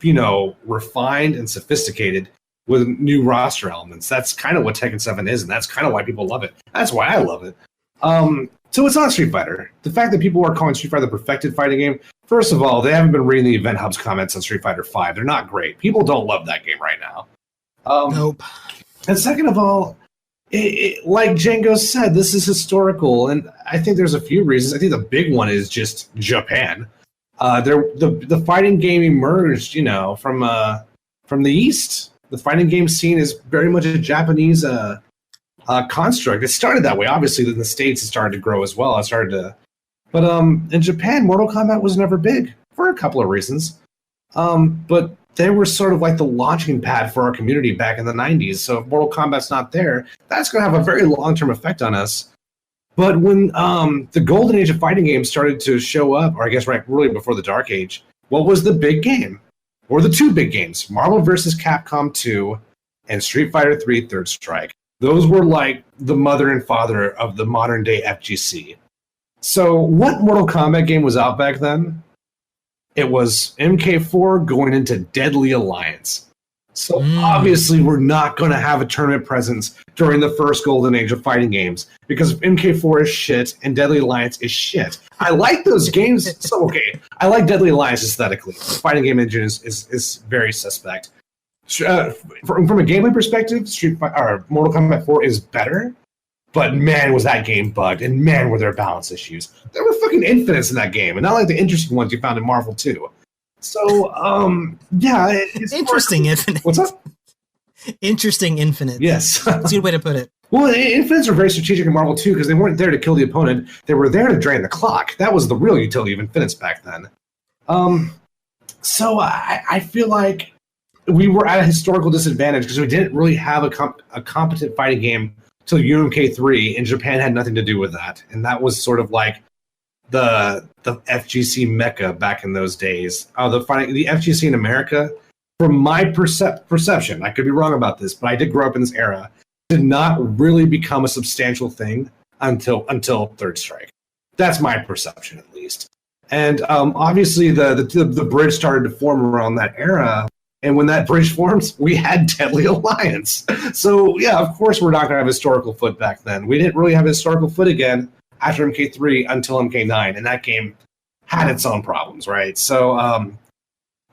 refined and sophisticated with new roster elements. That's kind of what Tekken 7 is, and that's kind of why people love it. That's why I love it. So it's not Street Fighter. The fact that people are calling Street Fighter the perfected fighting game, first of all, they haven't been reading the Event Hub's comments on Street Fighter 5. They're not great. People don't love that game right now. Nope. And second of all, like Django said, this is historical, and I think there's a few reasons. I think the big one is just Japan. The fighting game emerged, from the East. The fighting game scene is very much a Japanese construct. It started that way. Obviously, in the States, it started to grow as well. But in Japan, Mortal Kombat was never big for a couple of reasons. But they were sort of like the launching pad for our community back in the 90s. So if Mortal Kombat's not there, that's going to have a very long-term effect on us. But when the golden age of fighting games started to show up, or I guess really before the dark age, what was the big game? Or the two big games, Marvel vs. Capcom 2 and Street Fighter 3 Third Strike. Those were like the mother and father of the modern-day FGC. So what Mortal Kombat game was out back then? It was MK4 going into Deadly Alliance. So obviously we're not going to have a tournament presence during the first golden age of fighting games because MK4 is shit and Deadly Alliance is shit. I like those games. So, okay, I like Deadly Alliance aesthetically. The fighting game engine is very suspect. From a gameplay perspective, Mortal Kombat 4 is better, but man, was that game bugged, and man, were there balance issues. There were fucking infinites in that game, and not like the interesting ones you found in Marvel 2. So, yeah. Interesting Infinite. What's up? Interesting Infinite. Yes. That's a good way to put it. Well, Infinites are very strategic in Marvel, too, because they weren't there to kill the opponent. They were there to drain the clock. That was the real utility of Infinites back then. So I feel like we were at a historical disadvantage because we didn't really have a competent fighting game till UMK3, and Japan had nothing to do with that. And that was sort of like the FGC mecca back in those days. The FGC in America, from my perception, I could be wrong about this, but I did grow up in this era, did not really become a substantial thing until Third Strike. That's my perception, at least. And obviously, the bridge started to form around that era. And when that bridge forms, we had Deadly Alliance. So, yeah, of course we're not going to have historical foot back then. We didn't really have historical foot again after MK3 until MK9. And that game had its own problems, right? So,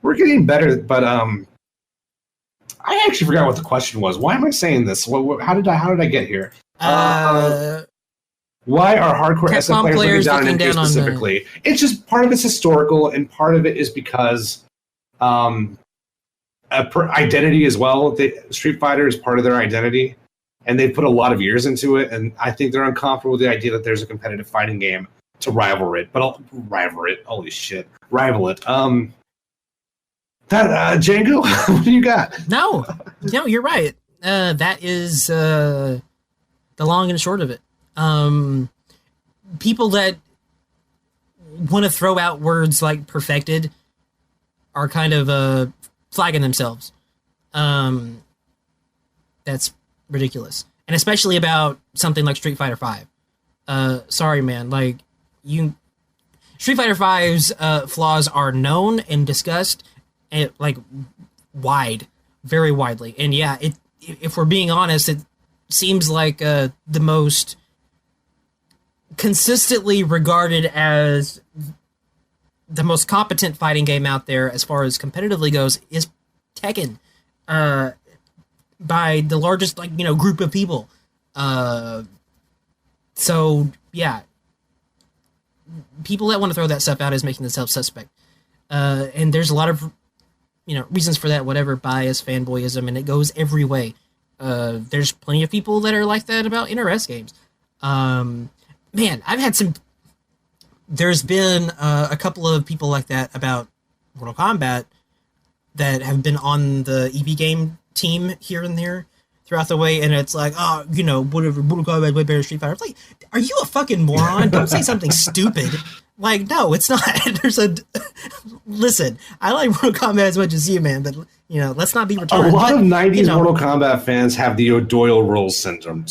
we're getting better, but I actually forgot what the question was. Why am I saying this? How did I get here? Why are hardcore SF players looking down on MK specifically? It's just part of it's historical, and part of it is because identity as well. Street Fighter is part of their identity, and they put a lot of years into it. And I think they're uncomfortable with the idea that there's a competitive fighting game to rival it. Holy shit, rival it. Django, what do you got? No, you're right. That is the long and short of it. People that want to throw out words like perfected are kind of flagging themselves. That's ridiculous. And especially about something like Street Fighter V. Sorry, man. Like, Street Fighter V's flaws are known and discussed, and very widely. And yeah, if we're being honest, it seems like the most consistently regarded as the most competent fighting game out there as far as competitively goes is Tekken, by the largest group of people. So yeah, people that want to throw that stuff out is making themselves suspect. And there's a lot of reasons for that, whatever, bias, fanboyism, and it goes every way. There's plenty of people that are like that about NRS games. Man, there's been a couple of people like that about Mortal Kombat that have been on the EV game team here and there throughout the way, and it's like, whatever, Mortal Kombat way better than Street Fighter. It's like, are you a fucking moron? Don't say something stupid. Like, no, it's not. Listen, I like Mortal Kombat as much as you, man, but, let's not be retarded. A lot of 90s Mortal Kombat fans have the O'Doyle Rule syndrome,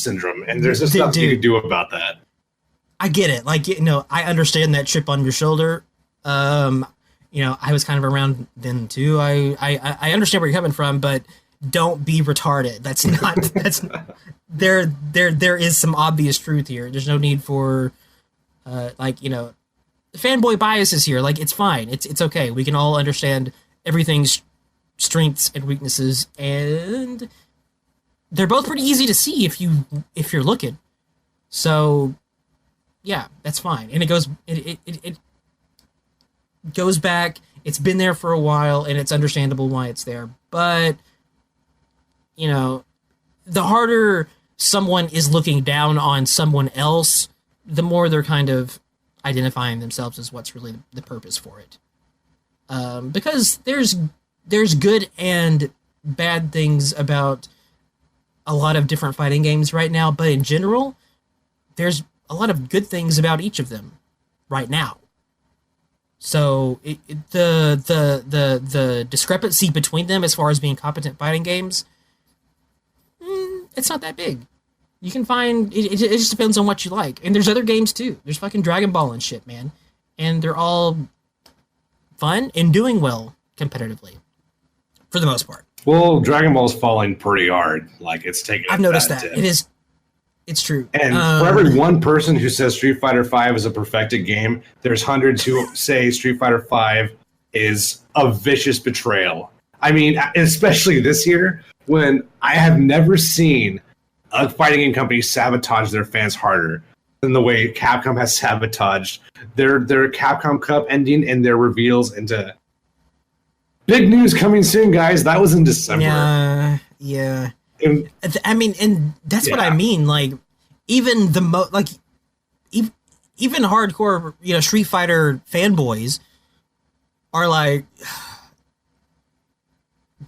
and there's just nothing you can do about that. I get it. Like, I understand that chip on your shoulder. I was kind of around then, too. I understand where you're coming from, but don't be retarded. There is some obvious truth here. There's no need for, fanboy biases here. Like, it's fine. It's okay. We can all understand everything's strengths and weaknesses, and they're both pretty easy to see if you're looking. So, yeah, that's fine. And it goes back. It's been there for a while, and it's understandable why it's there. But, the harder someone is looking down on someone else, the more they're kind of identifying themselves as what's really the purpose for it. Because there's good and bad things about a lot of different fighting games right now, but in general, there's a lot of good things about each of them right now. So the discrepancy between them as far as being competent fighting games, it's not that big. You can find it just depends on what you like. And there's other games too. There's fucking Dragon Ball and shit, man. And they're all fun and doing well competitively for the most part. Well, Dragon Ball's falling pretty hard. Like, it's taking I've noticed that. It's true. And for every one person who says Street Fighter V is a perfected game, there's hundreds who say Street Fighter V is a vicious betrayal. I mean, especially this year, when I have never seen a fighting game company sabotage their fans harder than the way Capcom has sabotaged their Capcom Cup ending and their reveals into Big news coming soon, guys. That was in December. Yeah. And, I mean, and that's what I mean. Like, even even hardcore, Street Fighter fanboys are like,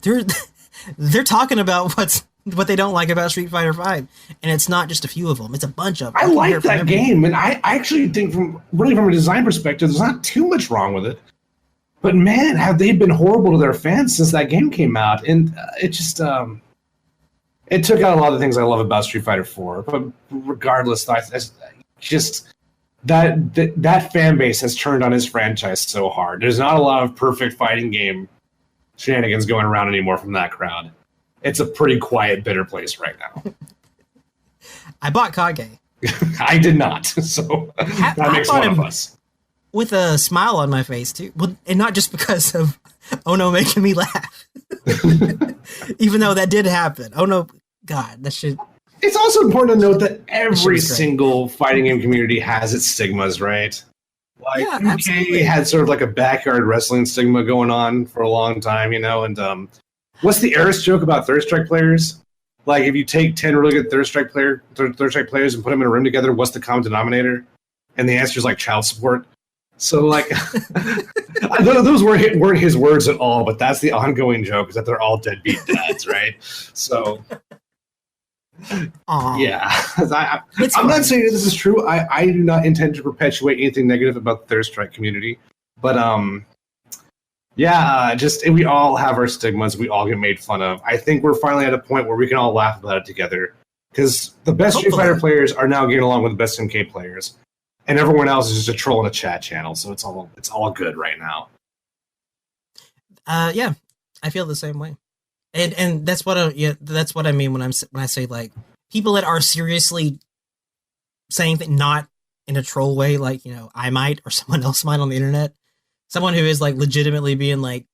they're talking about what they don't like about Street Fighter V, and it's not just a few of them; it's a bunch of them. I like that game, and I actually think from a design perspective, there's not too much wrong with it. But man, have they been horrible to their fans since that game came out? And it just it took out a lot of the things I love about Street Fighter 4. But regardless, just that fan base has turned on his franchise so hard. There's not a lot of perfect fighting game shenanigans going around anymore from that crowd. It's a pretty quiet, bitter place right now. I bought Kage. I did not, so that makes one of us. With a smile on my face too, and not just because of Ono making me laugh, even though that did happen. Oh no, God, that shit. It's also important to note that every single fighting game community has its stigmas, right? Like UK had sort of like a backyard wrestling stigma going on for a long time, And what's the Eris joke about Third Strike players? Like, if you take 10 really good Third Strike players and put them in a room together, what's the common denominator? And the answer is like child support. So, like, those weren't his words at all, but that's the ongoing joke, is that they're all deadbeat dads, right? So, yeah. I'm not saying this is true. I do not intend to perpetuate anything negative about the Third Strike community. But, we all have our stigmas. We all get made fun of. I think we're finally at a point where we can all laugh about it together. Because the best Street Fighter players are now getting along with the best MK players. And everyone else is just a troll in a chat channel, so it's all good right now. Yeah, I feel the same way, and that's what I mean when I say like people that are seriously saying that not in a troll way, like I might or someone else might on the internet, someone who is like legitimately being like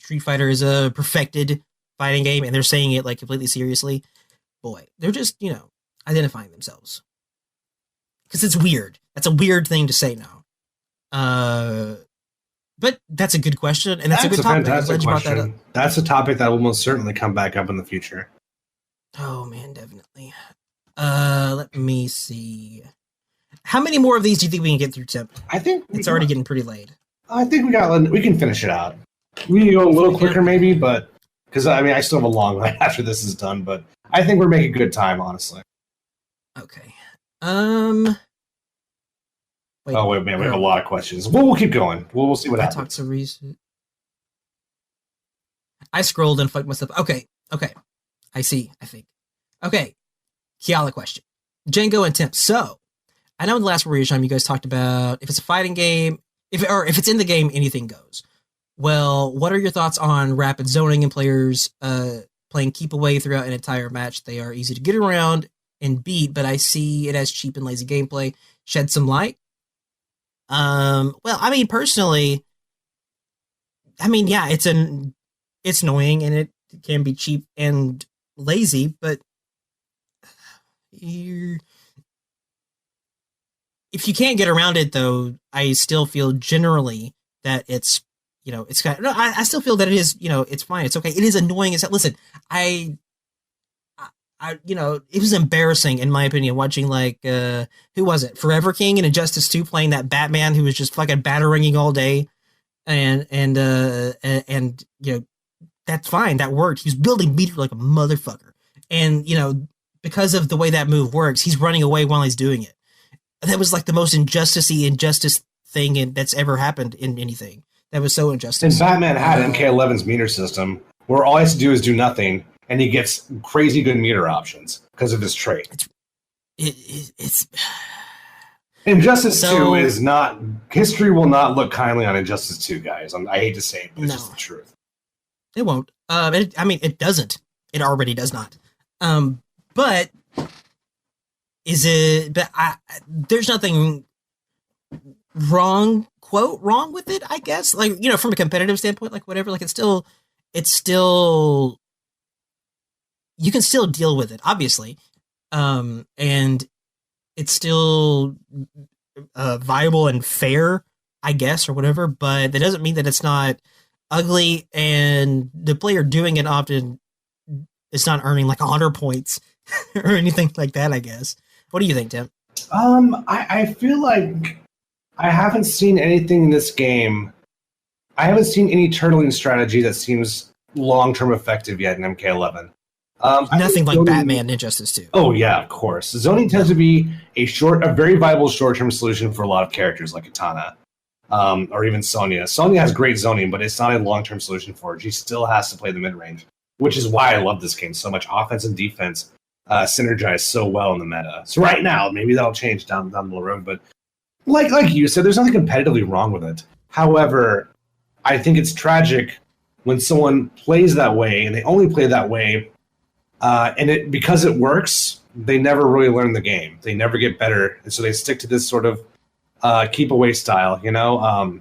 Street Fighter is a perfected fighting game, and they're saying it like completely seriously. Boy, they're just identifying themselves. Because it's weird. That's a weird thing to say now. But that's a good question, and that's a good topic. Fantastic question. That's a topic that will most certainly come back up in the future. Oh man, definitely. Let me see. How many more of these do you think we can get through, Tim? I think it's already getting pretty late. I think we can finish it out. We can go a little quicker, maybe, but because I still have a long line after this is done. But I think we're making good time, honestly. Okay. Wait, man, we have a lot of questions. We'll keep going. We'll see what happens. Talk to Reese. I scrolled and fucked myself. Okay. I see. I think. Okay. Kiala question. Django and Tim. So, I know in the last Warrior time you guys talked about if it's a fighting game, if it's in the game, anything goes. Well, what are your thoughts on rapid zoning and players playing keep away throughout an entire match? They are easy to get around and beat, but I see it as cheap and lazy gameplay. Shed some light. Well, I mean, personally, yeah, it's annoying and it can be cheap and lazy, but if you can't get around it, though, I still feel generally that it's, it's kind of, no, I still feel that it is, it's fine. It's okay. It is annoying as hell. Listen, it was embarrassing in my opinion watching like who was it? Forever King and Injustice 2 playing that Batman who was just fucking batteringing all day, and that's fine, that worked. He was building meter like a motherfucker, and because of the way that move works, he's running away while he's doing it. That was like the most injustice thing that's ever happened in anything. That was so injustice. And Batman had MK11's meter system where all he has to do is do nothing. And he gets crazy good meter options because of his trait. It's Injustice 2 is not... History will not look kindly on Injustice 2, guys. I hate to say it, but it's just the truth. It won't. It doesn't. It already does not. But is it... But there's nothing wrong with it, I guess. Like, from a competitive standpoint, like, whatever. Like, it's still... You can still deal with it, obviously, and it's still viable and fair, I guess, or whatever. But that doesn't mean that it's not ugly, and the player doing it often is not earning like 100 points or anything like that, I guess. What do you think, Tim? I feel like I haven't seen anything in this game. I haven't seen any turtling strategy that seems long-term effective yet in MK11. Nothing like Batman Injustice 2. Oh yeah, of course. Zoning tends to be a very viable short-term solution for a lot of characters like Katana, or even Sonya. Sonya has great zoning, but it's not a long-term solution for her. She still has to play the mid-range, which is why I love this game so much. Offense and defense synergize so well in the meta. So right now, maybe that'll change down the road, but like you said, there's nothing competitively wrong with it. However, I think it's tragic when someone plays that way and they only play that way, and because it works, they never really learn the game. They never get better, and so they stick to this sort of keep away style. You know,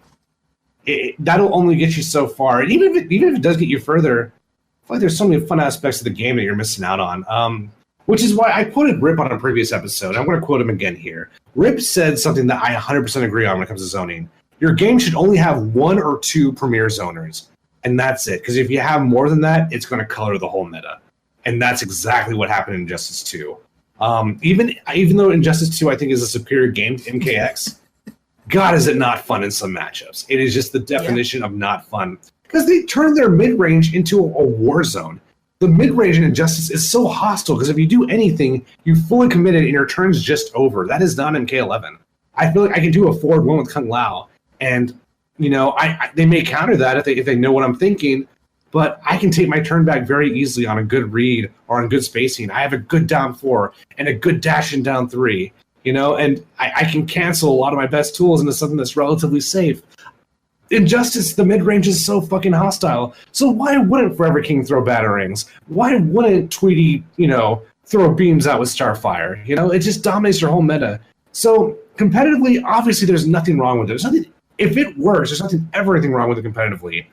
that'll only get you so far. And even if it does get you further, I feel like there's so many fun aspects of the game that you're missing out on. Which is why I quoted Rip on a previous episode. I'm going to quote him again here. Rip said something that I 100% agree on when it comes to zoning. Your game should only have 1 or 2 premier zoners, and that's it. Because if you have more than that, it's going to color the whole meta. And that's exactly what happened in Injustice 2. Even though Injustice 2, I think, is a superior game to MKX, God, is it not fun in some matchups. It is just the definition of not fun. Because they turned their mid-range into a war zone. The mid-range in Injustice is so hostile because if you do anything, you fully committed and your turn's just over. That is not MK11. I feel like I can do a forward one with Kung Lao, and you know, they may counter that if they know what I'm thinking, but I can take my turn back very easily on a good read or on good spacing. I have a good down 4 and a good dash in down 3, you know, and I can cancel a lot of my best tools into something that's relatively safe. Injustice, the mid-range is so fucking hostile. So why wouldn't Forever King throw batarangs? Why wouldn't Tweety, you know, throw beams out with Starfire? You know, it just dominates your whole meta. So competitively, obviously, there's nothing wrong with it. There's nothing. If it works, there's anything wrong with it competitively.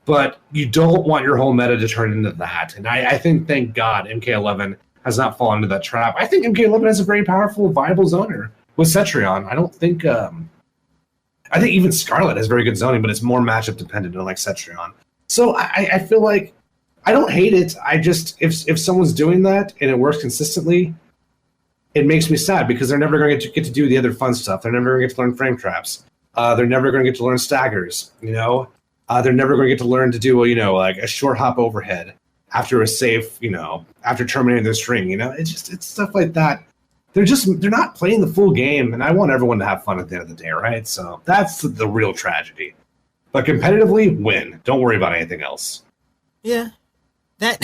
But you don't want your whole meta to turn into that. And I think, thank God, MK11 has not fallen into that trap. I think MK11 has a very powerful, viable zoner with Cetrion. I don't think. I think even Scarlet has very good zoning, but it's more matchup dependent, unlike Cetrion. So I feel like I don't hate it. I just if someone's doing that and it works consistently, it makes me sad because they're never going to get to do the other fun stuff. They're never going to get to learn frame traps. They're never going to get to learn staggers. You know, they're never going to get to learn to do like a short hop overhead after a safe. You know, after terminating their string. You know, it's stuff like that. They're not playing the full game, and I want everyone to have fun at the end of the day, right? So that's the real tragedy. But competitively, win. Don't worry about anything else. Yeah, that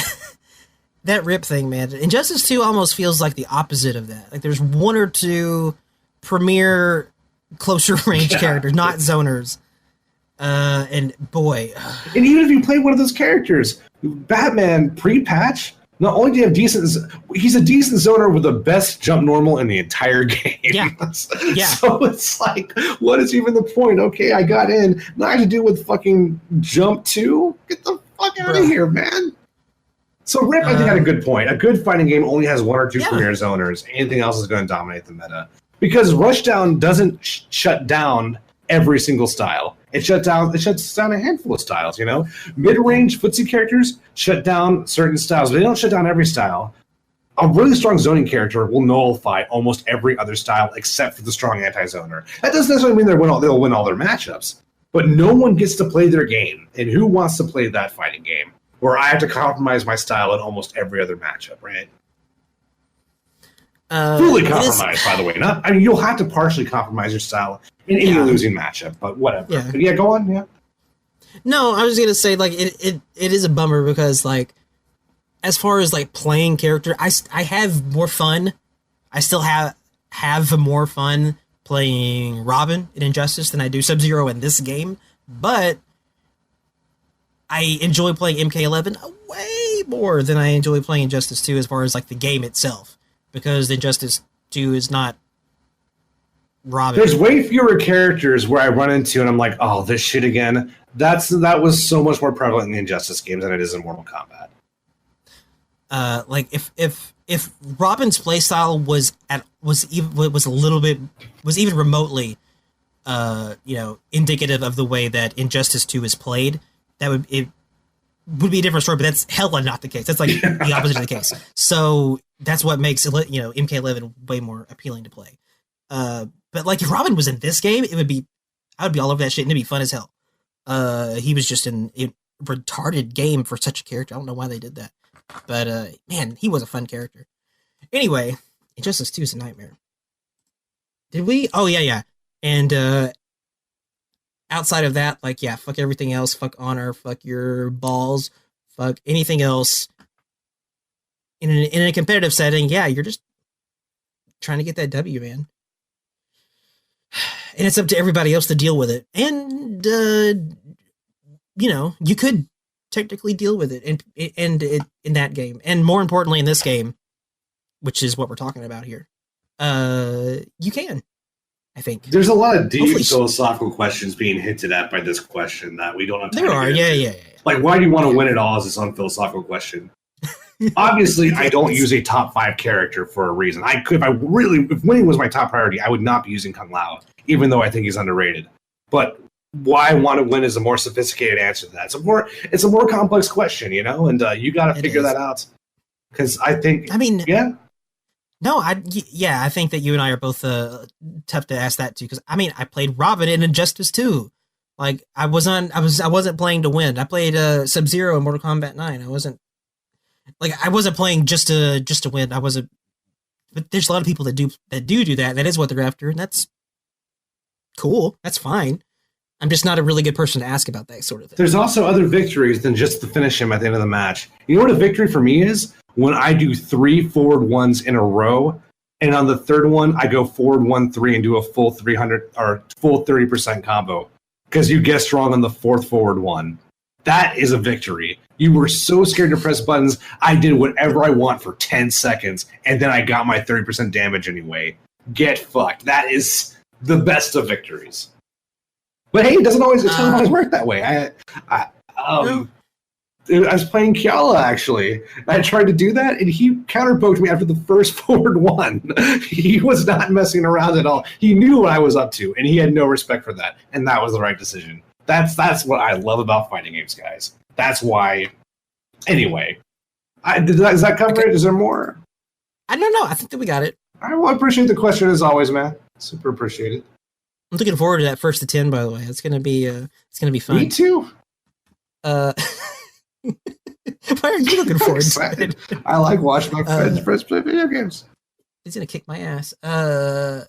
Rip thing, man. Injustice 2 almost feels like the opposite of that. Like there's 1 or 2 premier closer range characters, not zoners. And boy, and even if you play one of those characters, Batman pre-patch. Not only do you have he's a decent zoner with the best jump normal in the entire game. Yeah. Yeah. So it's like, what is even the point? Okay, I got in. Now I have to deal with fucking jump 2? Get the fuck out of here, man. So Rip, I think, had a good point. A good fighting game only has 1 or 2 premier zoners. Anything else is going to dominate the meta. Because Rushdown doesn't shut down every single style. It shuts down a handful of styles, you know? Mid-range footsie characters shut down certain styles, but they don't shut down every style. A really strong zoning character will nullify almost every other style except for the strong anti-zoner. That doesn't necessarily mean they'll win all their matchups, but no one gets to play their game. And who wants to play that fighting game where I have to compromise my style in almost every other matchup, right? Fully compromised, by the way. You'll have to partially compromise your style in any losing matchup, but whatever. Yeah. But go on. Yeah. No, I was gonna say like it is a bummer because like as far as like playing character, I have more fun. I still have more fun playing Robin in Injustice than I do Sub-Zero in this game, but I enjoy playing MK11 way more than I enjoy playing Injustice 2 as far as like the game itself. Because Injustice 2 is not Robin. There's way fewer characters where I run into and I'm like, oh, this shit again. That was so much more prevalent in the Injustice games than it is in Mortal Kombat. Like if Robin's playstyle was even remotely indicative of the way that Injustice 2 is played, it would be a different story, but that's hella not the case. That's like the opposite of the case. So that's what makes MK11 way more appealing to play. But like if Robin was in this game, I would be all over that shit and it'd be fun as hell. He was just in a retarded game for such a character. I don't know why they did that, but man, he was a fun character. Anyway, Injustice 2 is a nightmare. Did we? Oh yeah. And outside of that, like, yeah, fuck everything else. Fuck honor. Fuck your balls. Fuck anything else. In a competitive setting, yeah, you're just trying to get that W, man. And it's up to everybody else to deal with it. And you could technically deal with it in that game, and more importantly, in this game, which is what we're talking about here. You can. I think there's a lot of deep philosophical questions being hinted at by this question that we don't have time to get into. Yeah. Like, why do you want to win it all? Is this unphilosophical question? Obviously, I don't use a top 5 character for a reason. I could, if winning was my top priority, I would not be using Kung Lao, even though I think he's underrated. But why I want to win is a more sophisticated answer to that. It's a more complex question, and you got to figure that out. Because I think, yeah. No, I think that you and I are both tough to ask that too. Because I played Robin in Injustice 2. Like I wasn't playing to win. I played Sub-Zero in Mortal Kombat 9. I wasn't playing just to win. But there's a lot of people that do that. That is what they're after, and that's cool. That's fine. I'm just not a really good person to ask about that sort of thing. There's also other victories than just to finish him at the end of the match. You know what a victory for me is? When I do 3 forward ones in a row, and on the third one, I go forward 1-3 and do a full 300 or full 30% combo because you guessed wrong on the 4th forward one. That is a victory. You were so scared to press buttons, I did whatever I want for 10 seconds, and then I got my 30% damage anyway. Get fucked. That is the best of victories. But hey, it doesn't always work that way. I was playing Kiala, actually. I tried to do that, and he counterpoked me after the first forward one. He was not messing around at all. He knew what I was up to, and he had no respect for that, and that was the right decision. That's what I love about fighting games, guys. That's why. Anyway, does that cover it? Is there more? I don't know. I think that we got it. I appreciate the question as always, man. Super appreciate it. I'm looking forward to that 1st to 10. By the way, it's gonna be fun. Me too. Why are you looking forward to it? I like watching my friends play video games. He's gonna kick my ass. And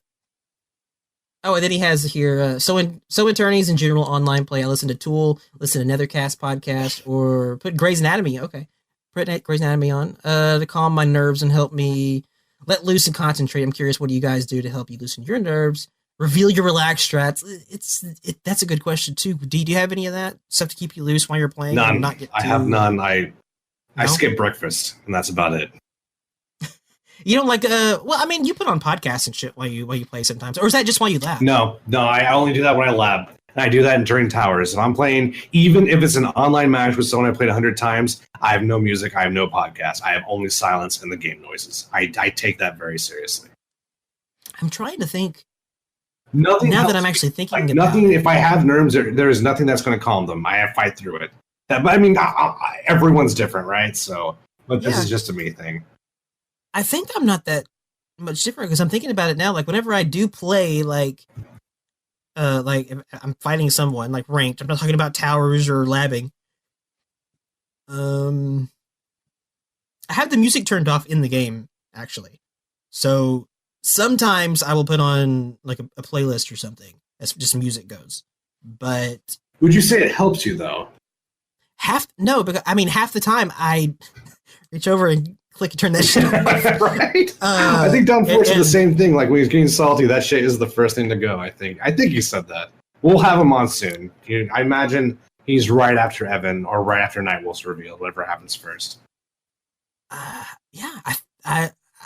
then he has here. So in tourneys in general online play, I listen to Tool, listen to Nethercast podcast, or put Grey's Anatomy. Okay, put Grey's Anatomy on to calm my nerves and help me let loose and concentrate. I'm curious, what do you guys do to help you loosen your nerves? Reveal your relaxed strats. That's a good question too. Do you have any of that stuff to keep you loose while you're playing? None. I have none. I skip breakfast, and that's about it. You don't like you put on podcasts and shit while you play sometimes, or is that just while you lab? No, I only do that when I lab, and I do that during towers. If I'm playing, even if it's an online match with someone I played 100 times, I have no music, I have no podcast, I have only silence and the game noises. I take that very seriously. I'm trying to think. Nothing now that I'm actually thinking about nothing. it. If I have nerves, there is nothing that's going to calm them. I have to fight through it. Everyone's different, right? So, but this is just a me thing. I think I'm not that much different because I'm thinking about it now. Like whenever I do play, like if I'm fighting someone like ranked. I'm not talking about towers or labbing. I have the music turned off in the game actually, so. Sometimes I will put on like a playlist or something as just music goes. But would you say it helps you though? Half the time I reach over and click and turn that shit off. Right. I think Downforce is the same thing. Like when he's getting salty, that shit is the first thing to go. I think you said that. We'll have him on soon. I imagine he's right after Evan or right after Nightwolf's reveal, whatever happens first.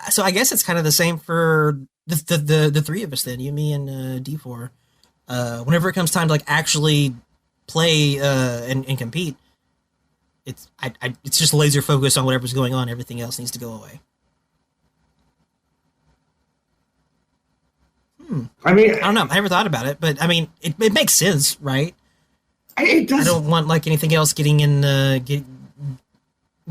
So I guess it's kind of the same for the three of us then, you, me, and D4. Whenever it comes time to like actually play and compete, it's just laser focused on whatever's going on. Everything else needs to go away. I don't know. I never thought about it, but I mean, it makes sense, right? It does. I don't want like anything else getting in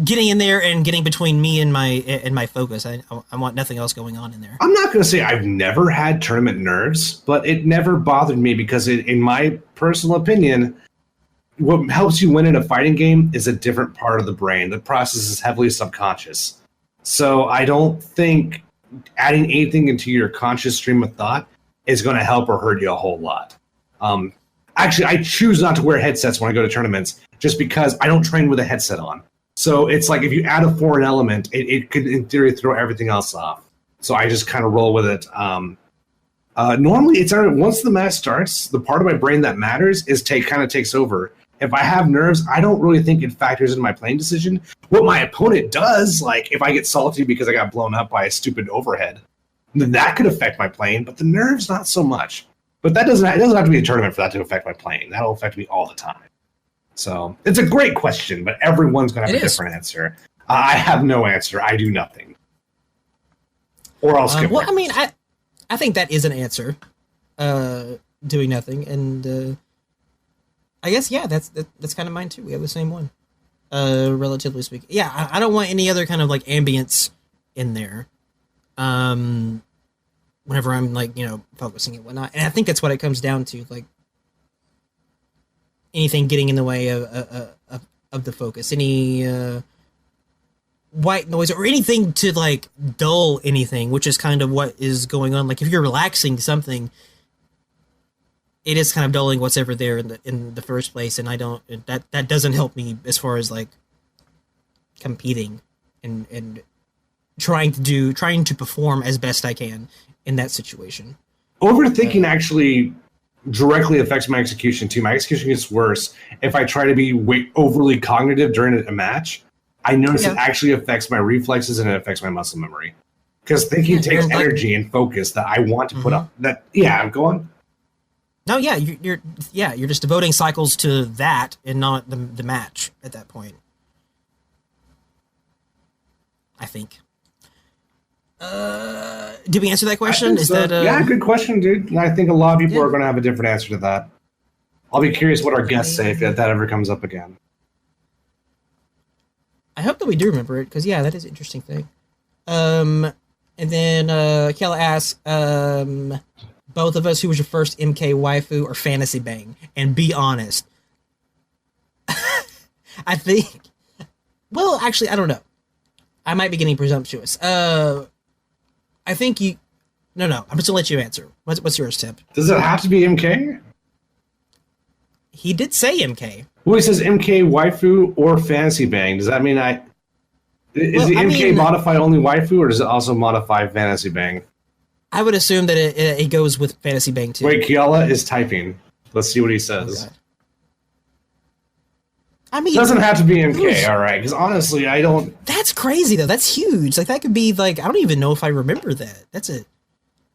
getting in there and getting between me and my focus. I want nothing else going on in there. I'm not going to say I've never had tournament nerves, but it never bothered me because in my personal opinion, what helps you win in a fighting game is a different part of the brain. The process is heavily subconscious. So I don't think adding anything into your conscious stream of thought is going to help or hurt you a whole lot. Actually, I choose not to wear headsets when I go to tournaments just because I don't train with a headset on. So it's like if you add a foreign element, it could, in theory, throw everything else off. So I just kind of roll with it. Normally, it's once the match starts, the part of my brain that matters kind of takes over. If I have nerves, I don't really think it factors into my playing decision. What my opponent does, like if I get salty because I got blown up by a stupid overhead, then that could affect my playing. But the nerves, not so much. But it doesn't have to be a tournament for that to affect my playing. That'll affect me all the time. So it's a great question, but everyone's going to have a different answer. I have no answer. I do nothing. Or I'll skip. Well, I mean, I think that is an answer. Doing nothing, and I guess that's kind of mine too. We have the same one, relatively speaking. Yeah, I don't want any other kind of like ambience in there. Whenever I'm like focusing and whatnot, and I think that's what it comes down to, like anything getting in the way of the focus, any white noise or anything to like dull anything, which is kind of what is going on. Like if you're relaxing something, it is kind of dulling what's ever there in the first place, and that doesn't help me as far as like competing and trying to perform as best I can in that situation. Overthinking actually directly affects my execution too. My execution gets worse if I try to be overly cognitive during a match. I notice it actually affects my reflexes and it affects my muscle memory. Because thinking takes energy and focus that I want to put up. I'm going. No, yeah, you're just devoting cycles to that and not the match at that point. I think. Did we answer that question? Is that yeah, good question, dude. And I think a lot of people are going to have a different answer to that. I'll be curious what our guests say if that ever comes up again. I hope that we do remember it, because that is an interesting thing. And then Kella asks, both of us, who was your first MK waifu or fantasy bang? And be honest. I think. Well, actually, I don't know. I might be getting presumptuous. I think you. No. I'm just gonna let you answer. What's yours, Tip? Does it have to be MK? He did say MK. Well, he says MK waifu or fantasy bang. Does that mean Is the MK modify only waifu, or does it also modify fantasy bang? I would assume that it goes with fantasy bang too. Wait, Kiala is typing. Let's see what he says. Okay. I mean, it doesn't have to be MK, all right? Because honestly, I don't. That's crazy though. That's huge. Like that could be like I don't even know if I remember that. That's a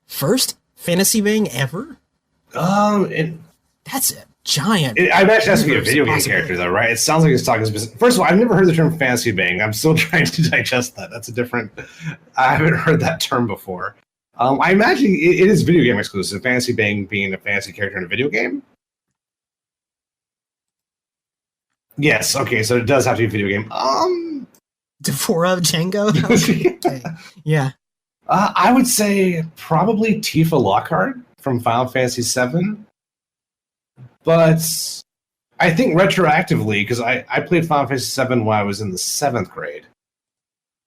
first fantasy bang ever. That's a giant. I imagine it has to be a video game character though, right? It sounds like it's talking specific. First of all, I've never heard the term fantasy bang. I'm still trying to digest that. That's a different. I haven't heard that term before. I imagine it is video game exclusive. Fantasy bang being a fantasy character in a video game. Yes. Okay. So it does have to be a video game. Defora Django. Okay. Yeah. I would say probably Tifa Lockhart from Final Fantasy VII. But I think retroactively, because I played Final Fantasy VII when I was in the 7th grade.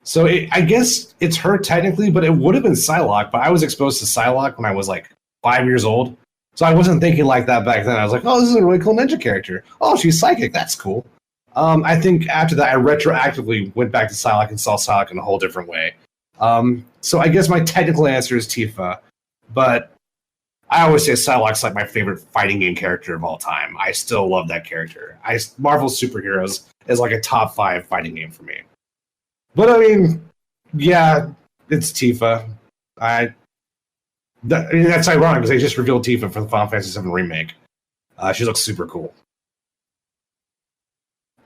So I guess it's her technically, but it would have been Psylocke. But I was exposed to Psylocke when I was like 5 years old. So I wasn't thinking like that back then. I was like, oh, this is a really cool ninja character. Oh, she's psychic. That's cool. I think after that, I retroactively went back to Psylocke and saw Psylocke in a whole different way. So I guess my technical answer is Tifa. But I always say Psylocke's like my favorite fighting game character of all time. I still love that character. Marvel Superheroes is like a top 5 fighting game for me. But I mean, yeah, it's Tifa. That's ironic because they just revealed Tifa for the Final Fantasy VII Remake. She looks super cool.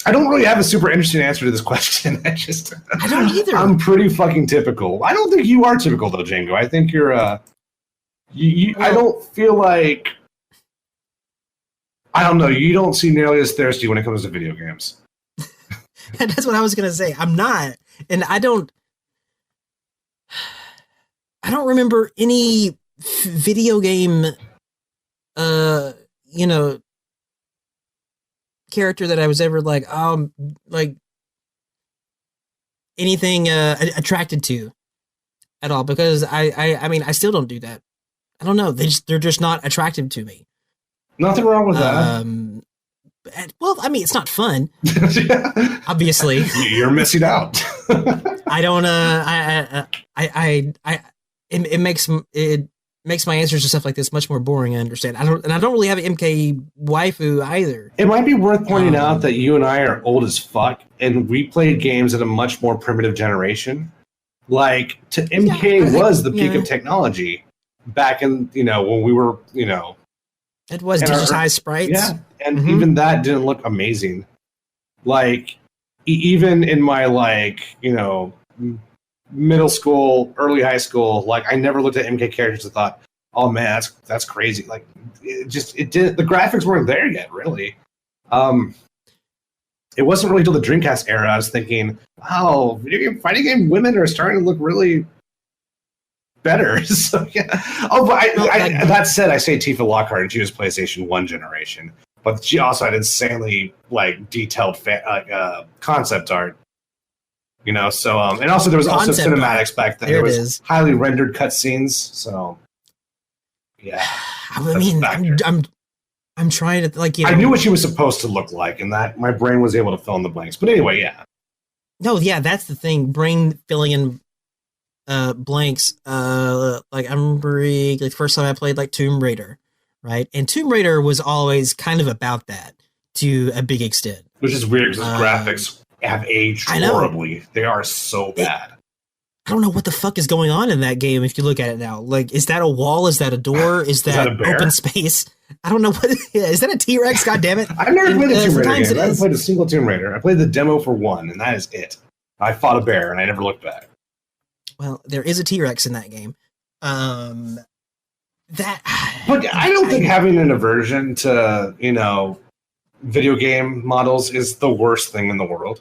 I don't really have a super interesting answer to this question. I don't either. I'm pretty fucking typical. I don't think you are typical though, Django. I think you're I don't feel like I don't know. You don't seem nearly as thirsty when it comes to video games. And that's what I was gonna say. I'm not, and I don't remember any video game, you know, character that I was ever like anything attracted to at all, because I mean, I still don't do that. I don't know. They're just not attractive to me. Nothing wrong with that. Well, I mean, it's not fun. Obviously, you're missing out. I don't. It makes my answers to stuff like this much more boring. I understand. I don't really have an MK waifu either. It might be worth pointing out that you and I are old as fuck, and we played games at a much more primitive generation. Like, MK was the peak of technology back in, when we were, It was digitized sprites. Yeah, and even that didn't look amazing. Like, even in my, middle school, early high school, like, I never looked at MK characters and thought, oh man, that's crazy. Like, the graphics weren't there yet, really. It wasn't really until the Dreamcast era I was thinking, wow, fighting game women are starting to look really better. So yeah. Oh, but that said, I say Tifa Lockhart, and she was PlayStation 1 generation, but she also had insanely detailed concept art. So and also there was also cinematics back then. There was highly rendered cutscenes. So yeah, I mean, I'm trying to I knew what she was supposed to look like, and that my brain was able to fill in the blanks. But anyway, yeah. No, yeah, that's the thing. Brain filling in blanks. I remember the first time I played Tomb Raider, right? And Tomb Raider was always kind of about that to a big extent. Which is weird because the graphics have aged horribly. They are so bad. I don't know what the fuck is going on in that game if you look at it now. Is that a wall? Is that a door? Is that a bear? Open space? I don't know what is that a T-Rex? God damn it. I've never played a Tomb Raider game. I haven't played a single Tomb Raider. I played the demo for one, and that is it. I fought a bear, and I never looked back. Well, there is a T-Rex in that game. But I don't think having an aversion to, video game models is the worst thing in the world.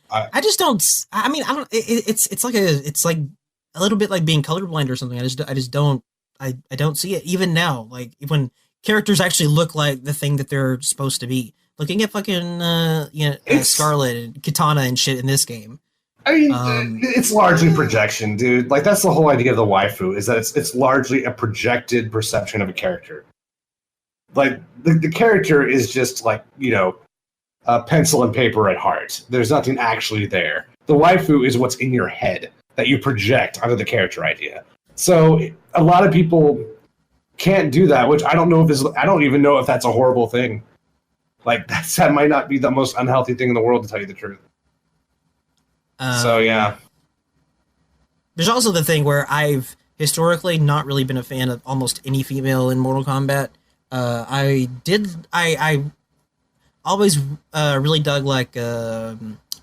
I just don't. I mean, I don't. It's like a little bit like being colorblind or something. I just don't. I don't see it even now. Like when characters actually look like the thing that they're supposed to be. Looking at fucking Scarlet and Katana and shit in this game. I mean, it's largely projection, dude. Like that's the whole idea of the waifu is that it's largely a projected perception of a character. Like the character is just pencil and paper at heart. There's nothing actually there. The waifu is what's in your head that you project onto the character idea. So a lot of people can't do that, which I don't even know if that's a horrible thing. Like that might not be the most unhealthy thing in the world, to tell you the truth. So yeah. There's also the thing where I've historically not really been a fan of almost any female in Mortal Kombat. I always really dug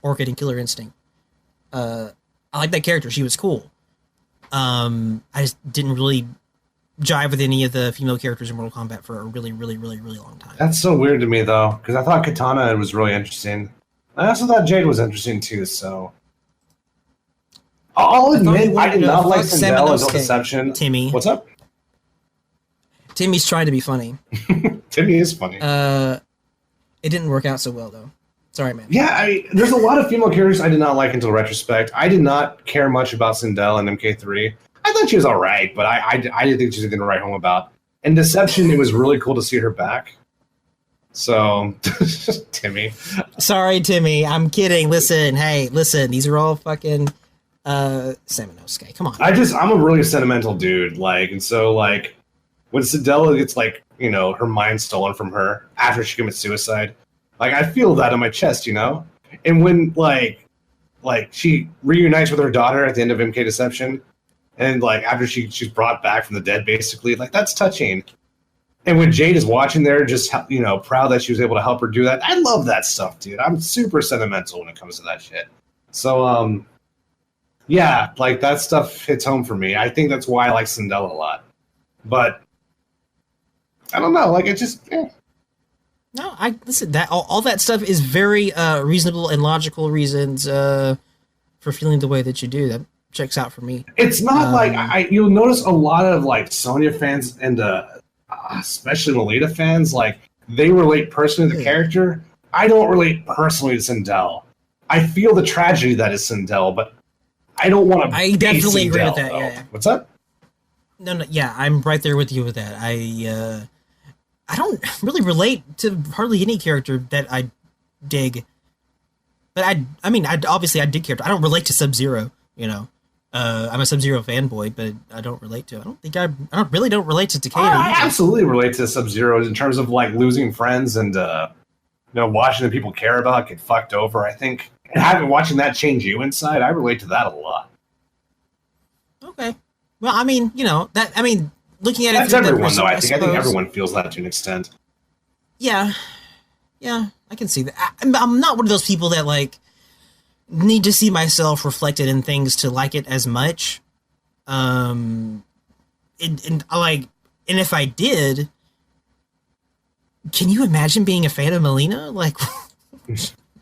Orchid and Killer Instinct. I like that character. She was cool. I just didn't really jive with any of the female characters in Mortal Kombat for a really, really, really, really long time. That's so weird to me, though, because I thought Katana was really interesting. I also thought Jade was interesting, too, so... I'll admit, I did not like Sindel until Deception. Timmy. What's up? Timmy's trying to be funny. Timmy is funny. It didn't work out so well, though. Sorry, man. Yeah, there's a lot of female characters I did not like until retrospect. I did not care much about Sindel and MK3. I thought she was all right, but I didn't think she was going to write home about. In Deception, it was really cool to see her back. So, Timmy. Sorry, Timmy. I'm kidding. Listen, these are all fucking Samanosuke. Come on. I'm a really sentimental dude. And so, when Sindel gets, her mind stolen from her after she commits suicide, I feel that in my chest, And when, she reunites with her daughter at the end of MK Deception, and, after she's brought back from the dead, basically, that's touching. And when Jade is watching there, just, proud that she was able to help her do that, I love that stuff, dude. I'm super sentimental when it comes to that shit. So, yeah, that stuff hits home for me. I think that's why I like Sindel a lot. But I don't know, it just No, I listen. That all that stuff is very reasonable and logical reasons for feeling the way that you do. That checks out for me. It's not like you'll notice a lot of like Sonya fans and especially Melita fans, like they relate personally to the character. I don't relate personally to Sindel. I feel the tragedy that is Sindel, but I don't want to. I definitely agree with that. Yeah. What's up? No, yeah, I'm right there with you with that. I don't really relate to hardly any character that I dig. But I mean, obviously I dig character. I don't relate to Sub-Zero, you know. I'm a Sub-Zero fanboy, but I don't relate to. I really don't relate to Takeda. I absolutely relate to Sub-Zero in terms of like losing friends and watching the people care about get fucked over. I think and watching that change you inside, I relate to that a lot. Okay, well, I mean, looking at that's it, everyone though. I think everyone feels that to an extent. Yeah, I can see that. I'm not one of those people that like need to see myself reflected in things to like it as much. And if I did, can you imagine being a fan of Melina? Like,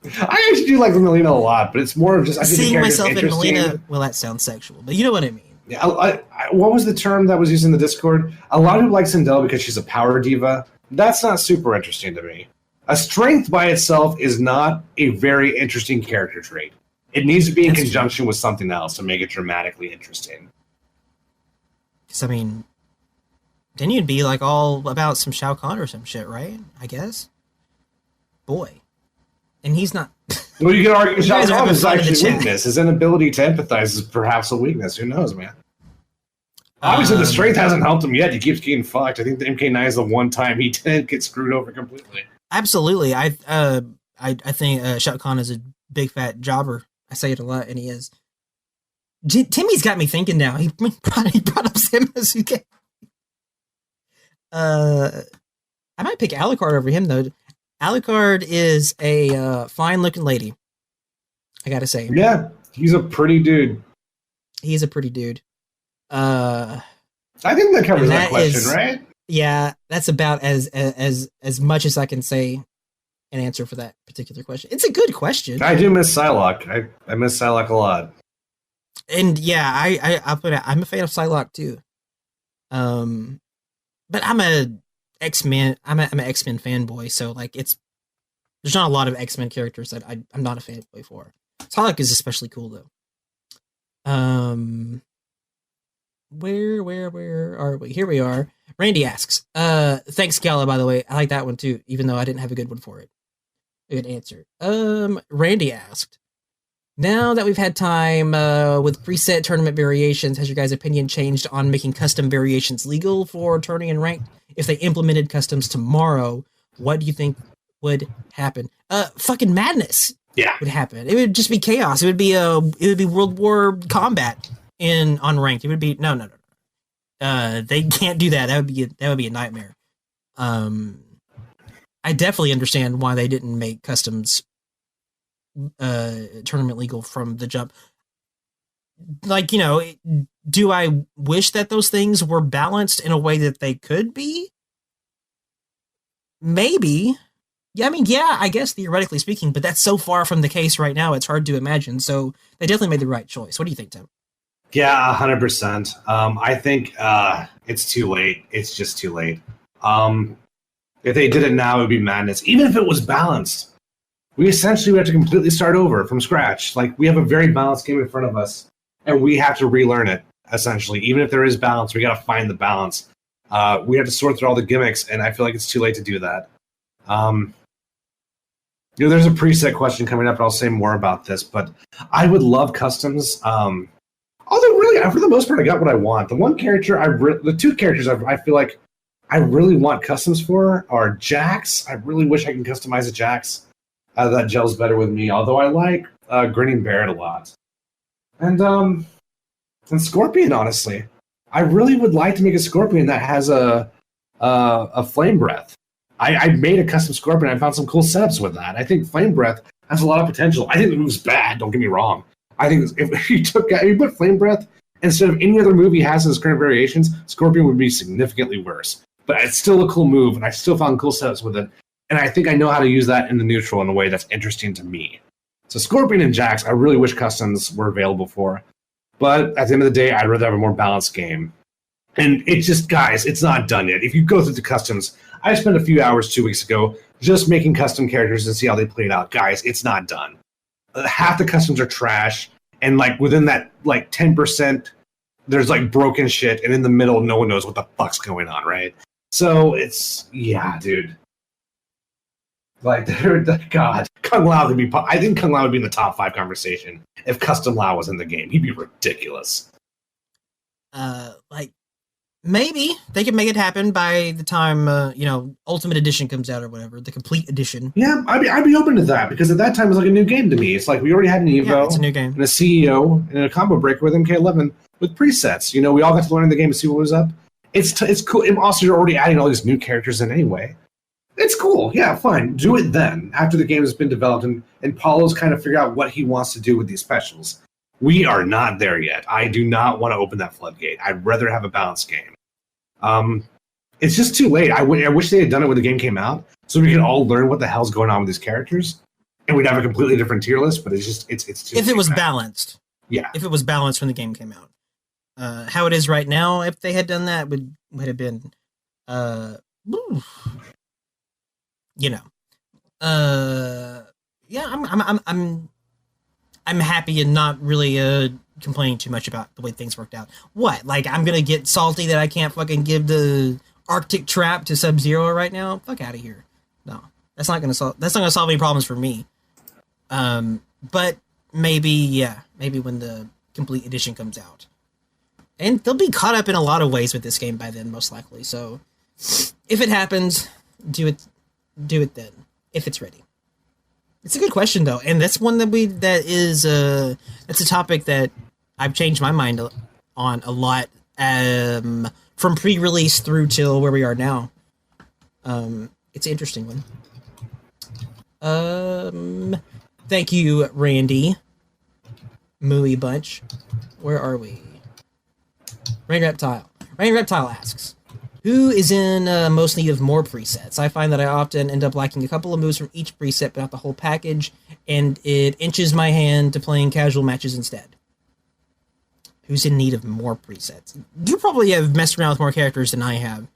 I actually do like Melina a lot, but it's more of just I think seeing myself in Melina. Well, that sounds sexual, but you know what I mean. Yeah, what was the term that was used in the Discord? A lot of people like Sindel because she's a power diva. That's not super interesting to me. A strength by itself is not a very interesting character trait. It needs to be in conjunction with something else to make it dramatically interesting. Because, I mean, then you'd be like all about some Shao Kahn or some shit, right? I guess. Boy. And he's not. Well, you can argue Shao Kahn is actually a weakness. His inability to empathize is perhaps a weakness. Who knows, man? Obviously, the strength hasn't helped him yet. He keeps getting fucked. I think the MK9 is the one time he didn't get screwed over completely. Absolutely. I think Shao Kahn is a big fat jobber. I say it a lot, and he is. Timmy's got me thinking now. He brought up Samusuke. I might pick Alucard over him, though. Alucard is a fine-looking lady. I gotta say. Yeah, he's a pretty dude. He's a pretty dude. I think that covers that question, right? Yeah, that's about as much as I can say an answer for that particular question. It's a good question. I do miss Psylocke. I miss Psylocke a lot. And yeah, I'm a fan of Psylocke too. But I'm an X-Men fanboy, so like there's not a lot of X-Men characters that I'm not a fanboy for. Psylocke is especially cool though. Where are we? Here we are. Randy asks, thanks, Gala, by the way. I like that one too, even though I didn't have a good one for it. A good answer. Randy asked, now that we've had time with preset tournament variations, has your guys' opinion changed on making custom variations legal for tourney and ranked? If they implemented customs tomorrow, what do you think would happen? Fucking madness. Yeah, would happen. It would just be chaos. It would be World War combat on ranked. It would be no. They can't do that. That would be a nightmare. I definitely understand why they didn't make customs tournament legal from the jump. Like, do I wish that those things were balanced in a way that they could be? Maybe. Yeah, I mean, yeah, I guess theoretically speaking, but that's so far from the case right now, it's hard to imagine. So they definitely made the right choice. What do you think, Tim? Yeah, 100%. I think it's too late. It's just too late. If they did it now, it would be madness. Even if it was balanced, we essentially have to completely start over from scratch. Like, we have a very balanced game in front of us, and we have to relearn it, essentially. Even if there is balance, we got to find the balance. We have to sort through all the gimmicks, and I feel like it's too late to do that. There's a preset question coming up, and I'll say more about this, but I would love customs. Although, really, for the most part, I got what I want. The one character, the two characters I feel like I really want customs for are Jax. I really wish I can customize a Jax. That gels better with me, although I like Grinning Barret a lot. And Scorpion, honestly. I really would like to make a Scorpion that has a flame breath. I made a custom Scorpion. I found some cool setups with that. I think flame breath has a lot of potential. I think the move's bad, don't get me wrong. I think if you put flame breath instead of any other move he has in his current variations, Scorpion would be significantly worse. But it's still a cool move, and I still found cool setups with it. And I think I know how to use that in the neutral in a way that's interesting to me. So Scorpion and Jax, I really wish customs were available for. But at the end of the day, I'd rather have a more balanced game. And it's just, guys, it's not done yet. If you go through the customs, I spent a few hours 2 weeks ago just making custom characters and see how they played out. Guys, it's not done. Half the customs are trash. And like within that like 10%, there's like broken shit. And in the middle, no one knows what the fuck's going on, right? So it's, yeah, dude. Like, God, Kung Lao would be. I think Kung Lao would be in the top 5 conversation if Custom Lao was in the game. He'd be ridiculous. Like maybe they could make it happen by the time Ultimate Edition comes out or whatever, the complete edition. Yeah, I'd be open to that because at that time it was like a new game to me. It's like we already had an Evo, yeah, it's a new game, and a CEO, and a combo breaker with MK11 with presets. We all got to learn in the game to see what was up. It's cool. And also, you're already adding all these new characters in anyway. It's cool. Yeah, fine. Do it then, after the game has been developed and Paulo's kind of figure out what he wants to do with these specials. We are not there yet. I do not want to open that floodgate. I'd rather have a balanced game. It's just too late. I wish they had done it when the game came out, so we could all learn what the hell's going on with these characters, and we'd have a completely different tier list. But it's too. If it was balanced, yeah. If it was balanced when the game came out, how it is right now, if they had done that, would have been, yeah. I'm happy and not really complaining too much about the way things worked out. What? Like, I'm gonna get salty that I can't fucking give the Arctic Trap to Sub-Zero right now? Fuck out of here. No, that's not gonna solve any problems for me. But maybe when the complete edition comes out, and they'll be caught up in a lot of ways with this game by then, most likely. So, if it happens, do it then if it's ready. It's a good question though, and that's one that's a topic that I've changed my mind on a lot, from pre-release through till where we are now. It's an interesting one. Thank you, Randy. Mooey Bunch. Where are we? Rain Reptile. Rain Reptile asks, who is in most need of more presets? I find that I often end up liking a couple of moves from each preset, but not the whole package, and it inches my hand to playing casual matches instead. Who's in need of more presets? You probably have messed around with more characters than I have.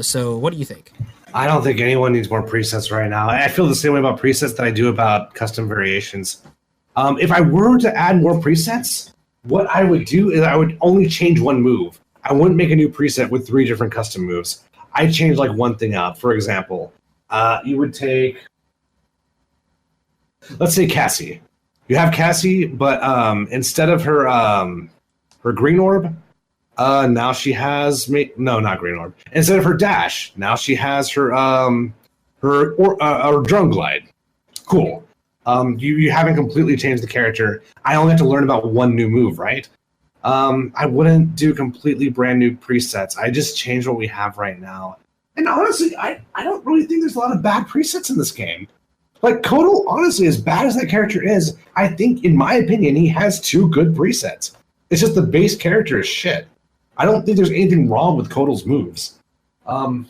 So what do you think? I don't think anyone needs more presets right now. I feel the same way about presets that I do about custom variations. If I were to add more presets, what I would do is I would only change one move. I wouldn't make a new preset with 3 different custom moves. I'd change like one thing out. For example, you would take, let's say Cassie. You have Cassie, but instead of her green orb, now she has not green orb. Instead of her dash, now she has her drone glide. Cool. You haven't completely changed the character. I only have to learn about one new move, right? I wouldn't do completely brand new presets. I just change what we have right now. And honestly, I don't really think there's a lot of bad presets in this game. Like, Kotal, honestly, as bad as that character is, I think, in my opinion, he has 2 good presets. It's just the base character is shit. I don't think there's anything wrong with Kotal's moves. I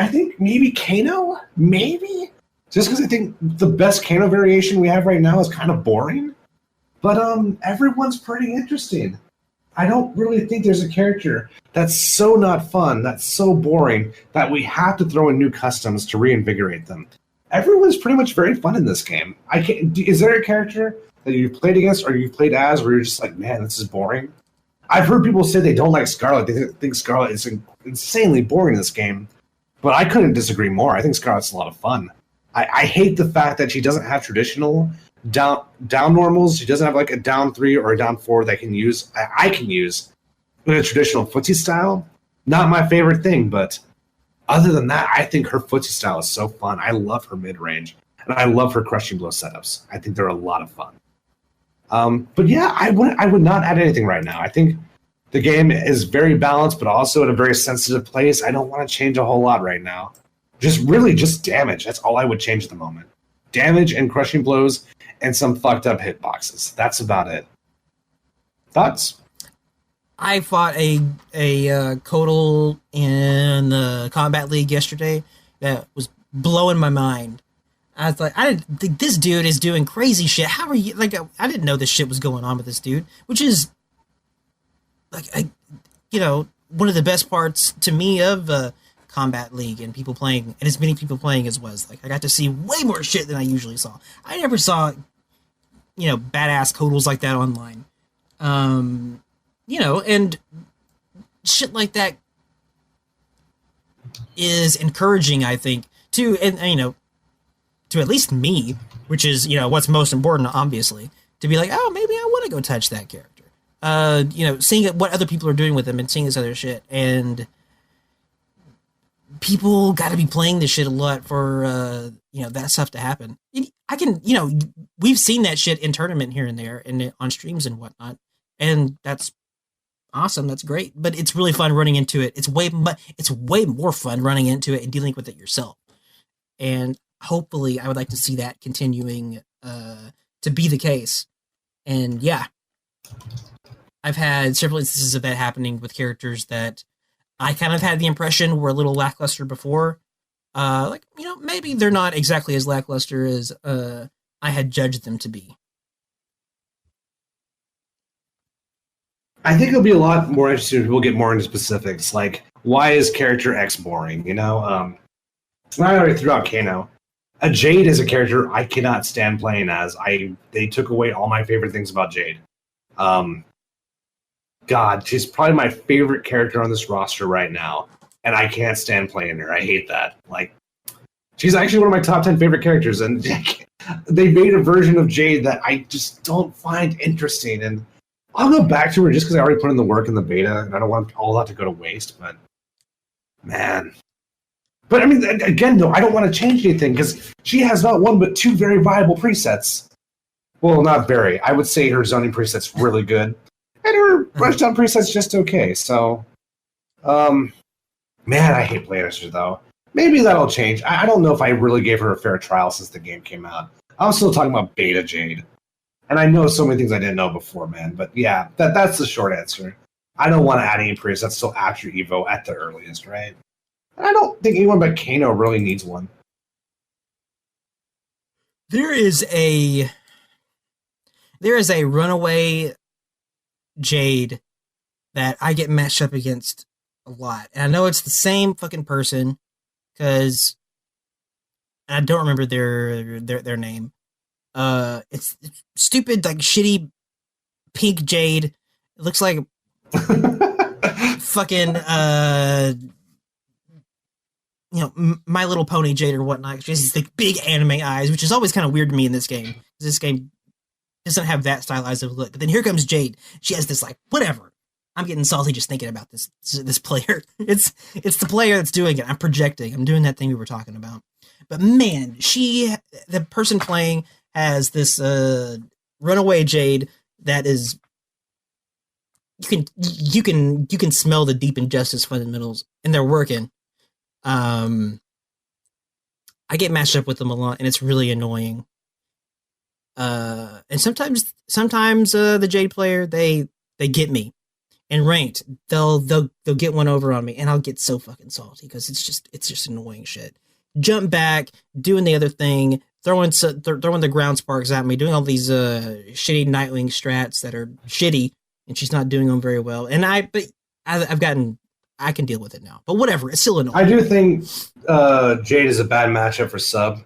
think maybe Kano? Maybe? Just because I think the best Kano variation we have right now is kind of boring. But everyone's pretty interesting. I don't really think there's a character that's so not fun, that's so boring, that we have to throw in new customs to reinvigorate them. Everyone's pretty much very fun in this game. Is there a character that you've played against or you've played as where you're just like, man, this is boring? I've heard people say they don't like Scarlet. They think Scarlet is insanely boring in this game. But I couldn't disagree more. I think Scarlet's a lot of fun. I hate the fact that she doesn't have traditional down normals. She doesn't have like a down 3 or a down 4 that I can use in a traditional footsie style. Not my favorite thing, but other than that, I think her footsie style is so fun. I love her mid-range, and I love her crushing blow setups. I think they're a lot of fun. But yeah, I would not add anything right now. I think the game is very balanced, but also in a very sensitive place. I don't want to change a whole lot right now. Just damage. That's all I would change at the moment. Damage and crushing blows and some fucked up hitboxes. That's about it. Thoughts? I fought a Kotal in the Combat League yesterday, that was blowing my mind. I was like, I didn't think this dude is doing crazy shit. How are you? Like, I didn't know this shit was going on with this dude, which is like, one of the best parts to me of Combat League and people playing, and as many people playing as was. Like, I got to see way more shit than I usually saw. I never saw, badass codals like that online. And shit like that is encouraging, I think, to at least me, which is, what's most important, obviously, to be like, oh, maybe I want to go touch that character. Seeing what other people are doing with them and seeing this other shit. And people got to be playing this shit a lot for, that stuff to happen. I can, we've seen that shit in tournament here and there and on streams and whatnot. And that's awesome. That's great. But it's really fun running into it. It's way more fun running into it and dealing with it yourself. And hopefully I would like to see that continuing to be the case. And yeah, I've had several instances of that happening with characters that I kind of had the impression were a little lackluster before. Maybe they're not exactly as lackluster as I had judged them to be. I think it'll be a lot more interesting if people get more into specifics, like why is character X boring? I already threw out Kano. A Jade is a character I cannot stand playing as. They took away all my favorite things about Jade. God, she's probably my favorite character on this roster right now, and I can't stand playing her. I hate that. Like, she's actually one of my top 10 favorite characters, and they made a version of Jade that I just don't find interesting, and I'll go back to her just because I already put in the work in the beta, and I don't want all that to go to waste, but man. But I mean, again, though, I don't want to change anything because she has not one but two very viable presets. Well, not very. I would say her zoning preset's really good, and her rushdown preset's just okay. So, man, I hate playing her, though. Maybe that'll change. I don't know if I really gave her a fair trial since the game came out. I'm still talking about beta Jade. And I know so many things I didn't know before, man. But yeah, that's the short answer. I don't want to add any presets till after Evo at the earliest, right? And I don't think anyone but Kano really needs one. There is a runaway Jade that I get matched up against a lot. And I know it's the same fucking person because I don't remember their name. It's stupid, like shitty pink Jade. It looks like fucking My Little Pony Jade or whatnot. She has these like big anime eyes, which is always kind of weird to me in this game. This game doesn't have that stylized of look. But then here comes Jade. She has this like whatever. I'm getting salty just thinking about this player. It's the player that's doing it. I'm projecting. I'm doing that thing we were talking about. But man, the person playing has this runaway Jade that is you can smell the deep injustice fundamentals, and they're working. I get matched up with them a lot, and it's really annoying. And sometimes the Jade player they get me. And ranked, they'll get one over on me, and I'll get so fucking salty because it's just annoying shit. Jump back, doing the other thing, throwing the ground sparks at me, doing all these shitty Nightwing strats that are shitty, and she's not doing them very well. And I can deal with it now. But whatever, it's still annoying. I do think Jade is a bad matchup for sub,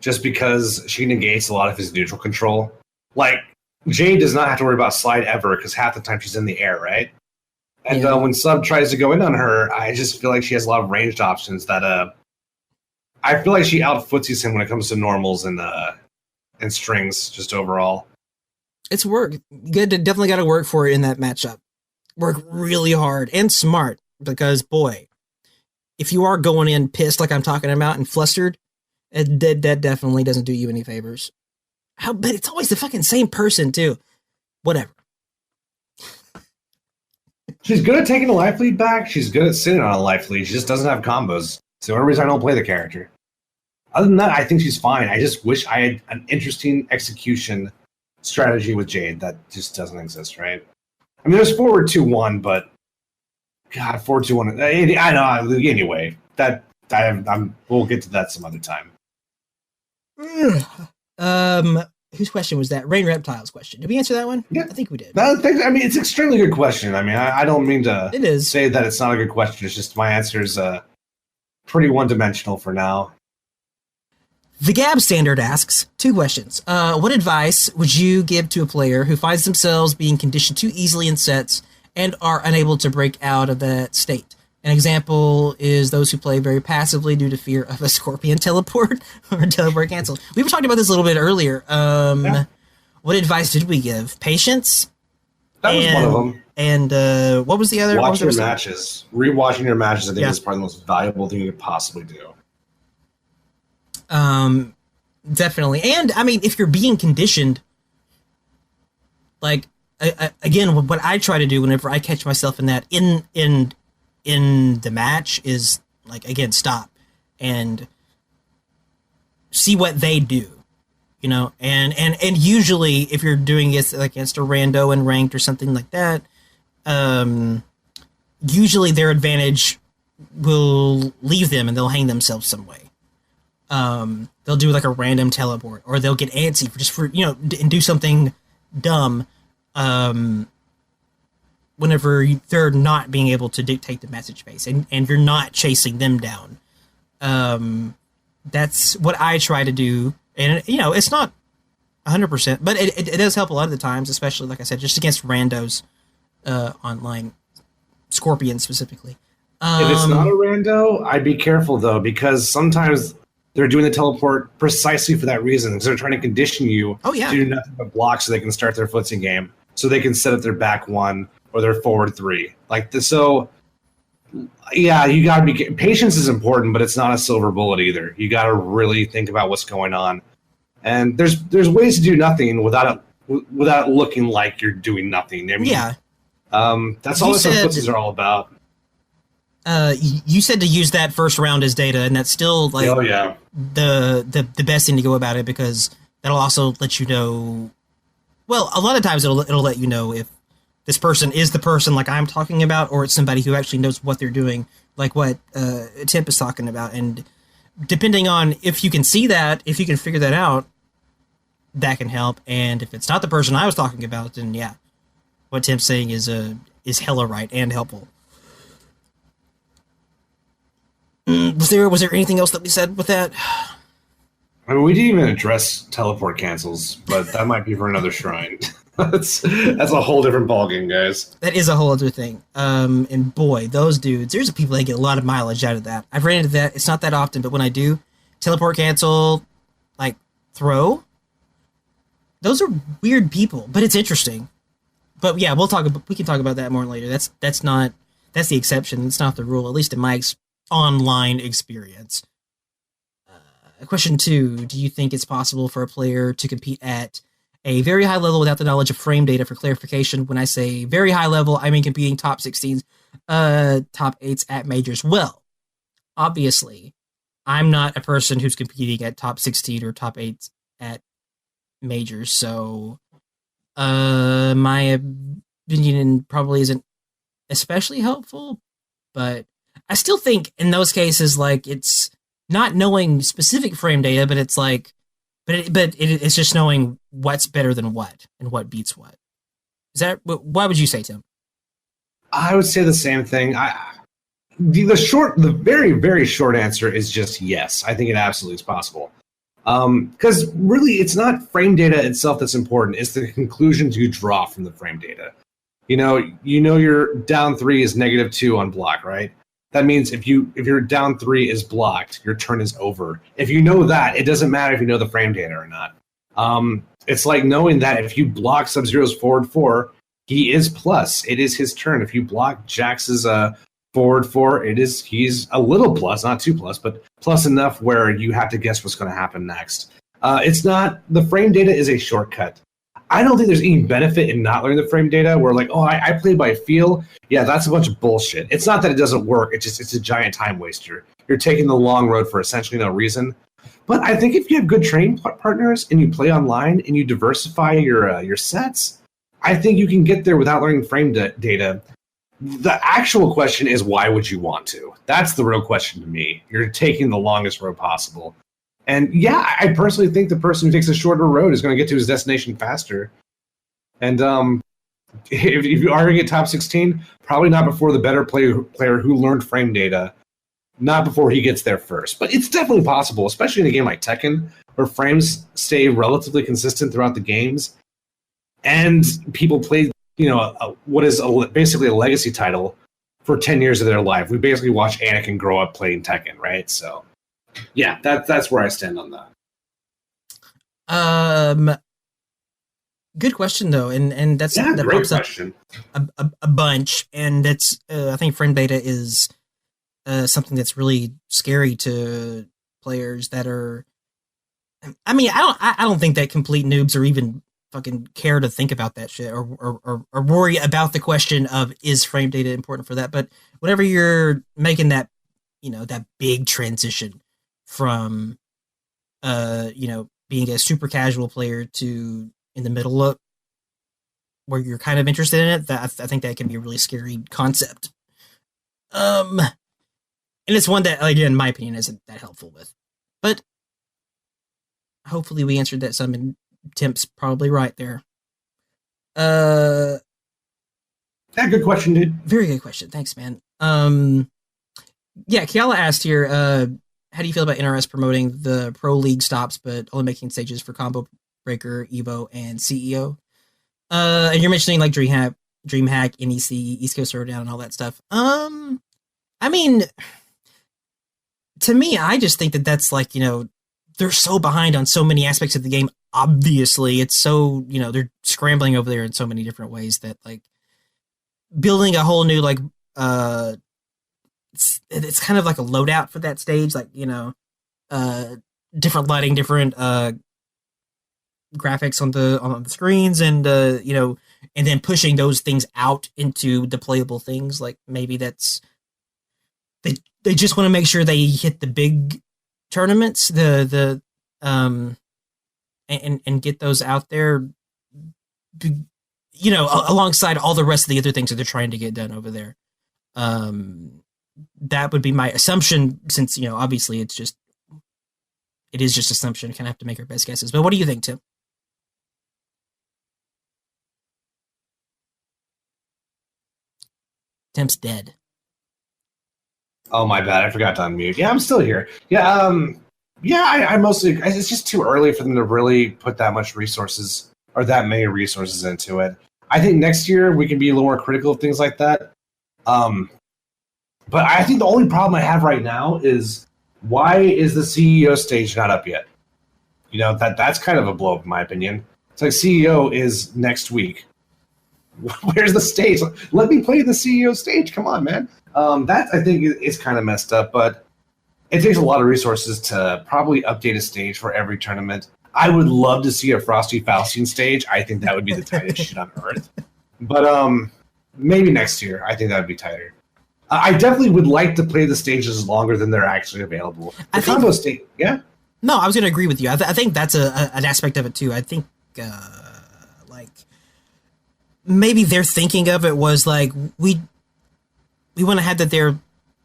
just because she negates a lot of his neutral control. Like, Jade does not have to worry about slide ever because half the time she's in the air, right? And when sub tries to go in on her, I just feel like she has a lot of ranged options that I feel like she out-footsies him when it comes to normals and strings, just overall. It's work. Definitely got to work for it in that matchup. Work really hard and smart because, boy, if you are going in pissed like I'm talking about and flustered, that definitely doesn't do you any favors. But it's always the fucking same person, too. Whatever. She's good at taking a life lead back. She's good at sitting on a life lead. She just doesn't have combos. So the only reason I don't play the character. Other than that, I think she's fine. I just wish I had an interesting execution strategy with Jade that just doesn't exist, right? I mean, there's forward 2-1, but God, forward 2-1. I know. Anyway, that We'll get to that some other time. Whose question was that? Rain Reptile's question. Did we answer that one? Yeah. I think we did. I mean, it's an extremely good question. I mean, I don't mean to say that it's not a good question. It's just my answer is pretty one-dimensional for now. The Gab Standard asks 2 questions. What advice would you give to a player who finds themselves being conditioned too easily in sets and are unable to break out of that state? An example is those who play very passively due to fear of a scorpion teleport or teleport cancel. We were talking about this a little bit earlier. What advice did we give? Patience? That was one of them. And what was the other? Watch your matches. Rewatching your matches, I think, is probably the most valuable thing you could possibly do. Definitely. And, I mean, if you're being conditioned, like, again, what I try to do whenever I catch myself in that, in the match is, like, again, stop and see what they do, you know, and usually if you're doing it like against a rando and ranked or something like that, usually their advantage will leave them and they'll hang themselves some way. They'll do like a random teleport, or they'll get antsy for you know, and do something dumb, whenever they're not being able to dictate the message base, and you're not chasing them down. That's what I try to do. And, you know, it's not 100%, but it does help a lot of the times, especially, like I said, just against randos online, Scorpion specifically. If it's not a rando, I'd be careful, though, because sometimes they're doing the teleport precisely for that reason, because they're trying to condition you to do nothing but block so they can start their footsie game, so they can set up their back 1 or their forward 3. Like this, so yeah, you gotta be patience is important, but it's not a silver bullet either. You gotta really think about what's going on, and there's ways to do nothing without it looking like you're doing nothing. I mean, that's all some footsies are all about. You said to use that first round as data, and that's still like the best thing to go about it, because that'll also let you know. Well, a lot of times it'll let you know if this person is the person like I'm talking about, or it's somebody who actually knows what they're doing, like what Temp is talking about. And depending on if you can see that, if you can figure that out, that can help. And if it's not the person I was talking about, then yeah, what Temp's saying is hella right and helpful. Was there anything else that we said with that? I mean, we didn't even address teleport cancels, but that might be for another shrine. That's a whole different ballgame, guys. That is a whole other thing. And boy, those dudes, there's people that get a lot of mileage out of that. I've ran into that. It's not that often, but when I do, teleport cancel, like throw, those are weird people, but it's interesting. But yeah, we can talk about that more later. That's the exception. It's not the rule, at least in my online experience. Question 2, do you think it's possible for a player to compete at a very high level without the knowledge of frame data? For clarification, when I say very high level, I mean competing top 16s, top 8s at majors. Well, obviously, I'm not a person who's competing at top 16 or top 8 at majors, so my opinion probably isn't especially helpful, but I still think in those cases, like, it's not knowing specific frame data, but it's like, it's just knowing what's better than what and what beats what. Is that why would you say, Tim? I would say the same thing. The very, very short answer is just yes. I think it absolutely is possible. Because really, it's not frame data itself that's important. It's the conclusions you draw from the frame data. You know your down 3 is -2 on block, right? That means if your down 3 is blocked, your turn is over. If you know that, it doesn't matter if you know the frame data or not. It's like knowing that if you block Sub-Zero's forward 4, he is plus. It is his turn. If you block Jax's forward 4, he's a little plus, not too plus, but plus enough where you have to guess what's going to happen next. It's not, the frame data is a shortcut. I don't think there's any benefit in not learning the frame data. Where like, I play by feel. Yeah, that's a bunch of bullshit. It's not that it doesn't work. It's a giant time waster. You're taking the long road for essentially no reason. But I think if you have good training partners and you play online and you diversify your sets, I think you can get there without learning frame data. The actual question is, why would you want to? That's the real question to me. You're taking the longest road possible. And yeah, I personally think the person who takes a shorter road is going to get to his destination faster. And if you are going to get top 16, probably not before the better player who learned frame data, not before he gets there first. But it's definitely possible, especially in a game like Tekken, where frames stay relatively consistent throughout the games. And people play, what is basically a legacy title for 10 years of their life. We basically watch Anakin grow up playing Tekken, right? So, yeah, that's where I stand on that. Good question though, and that's that great question. A bunch, and that's I think frame data is something that's really scary to players that are. I mean, I don't think that complete noobs are even fucking care to think about that shit or worry about the question of is frame data important for that. But whenever you're making that, that big transition from, being a super casual player to in the middle of where you're kind of interested in it, that I think that can be a really scary concept. And it's one that, again, in my opinion, isn't that helpful with. But hopefully we answered that some, and Temp's probably right there. Yeah, good question, dude. Very good question. Thanks, man. Yeah, Kiala asked here, how do you feel about NRS promoting the Pro League stops, but only making stages for Combo Breaker, Evo, and CEO? And you're mentioning like DreamHack, NEC, East Coast Throwdown, and all that stuff. I mean, to me, I just think that that's like, they're so behind on so many aspects of the game. Obviously, it's so, they're scrambling over there in so many different ways that like building a whole new like it's kind of like a loadout for that stage, like different lighting, different graphics on the screens, and and then pushing those things out into the playable things. Like maybe that's they just want to make sure they hit the big tournaments, and get those out there, alongside all the rest of the other things that they're trying to get done over there. That would be my assumption, since obviously it is just assumption. Kind of have to make our best guesses. But what do you think, Tim? Tim's dead. Oh, my bad. I forgot to unmute. Yeah, I'm still here. Yeah, I mostly... It's just too early for them to really put that much resources, or that many resources into it. I think next year we can be a little more critical of things like that. But I think the only problem I have right now is, why is the CEO stage not up yet? That's kind of a blow up, in my opinion. It's like CEO is next week. Where's the stage? Let me play the CEO stage. Come on, man. That, I think, is kind of messed up, but it takes a lot of resources to probably update a stage for every tournament. I would love to see a Frosty Faustine stage. I think that would be the tightest shit on earth. But maybe next year. I think that would be tighter. I definitely would like to play the stages longer than they're actually available. The combo stage, yeah? No, I was going to agree with you. I think that's an aspect of it, too. I think, maybe their thinking of it was like, we want to have that there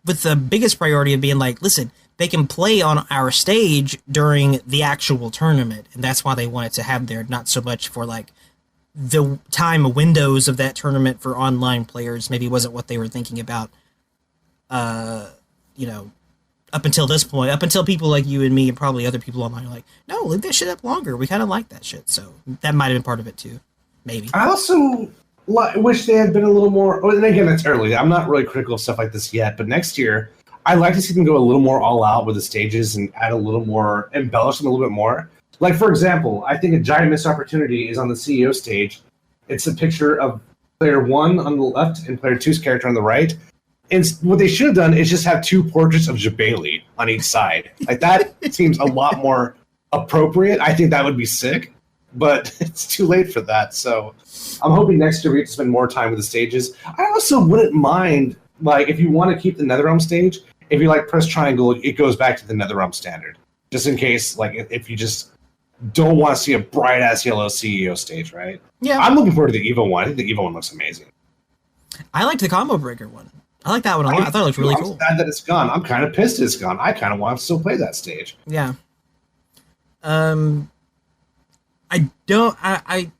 with the biggest priority of being like, listen, they can play on our stage during the actual tournament, and that's why they wanted to have there, not so much for like the time windows of that tournament for online players. Maybe wasn't what they were thinking about, up until this point, up until people like you and me and probably other people online are like, no, leave that shit up longer. We kind of like that shit. So that might have been part of it too. Maybe. I also wish they had been a little more, and again, it's early. I'm not really critical of stuff like this yet, but next year, I'd like to see them go a little more all out with the stages and add a little more, embellish them a little bit more. Like, for example, I think a giant missed opportunity is on the CEO stage. It's a picture of player 1 on the left and player 2's character on the right. And what they should have done is just have 2 portraits of Jabali on each side. Like, that seems a lot more appropriate. I think that would be sick, but it's too late for that. So I'm hoping next year we get to spend more time with the stages. I also wouldn't mind, like, if you want to keep the NetherRealm stage, if you press triangle, it goes back to the NetherRealm standard. Just in case, if you just don't want to see a bright ass yellow CEO stage, right? Yeah. I'm looking forward to the Evo one. I think the Evo one looks amazing. I liked the combo breaker one. I like that one a lot. I thought it looked really cool. I'm sad that it's gone. I'm kind of pissed it's gone. I kind of want to still play that stage. Yeah. I don't. I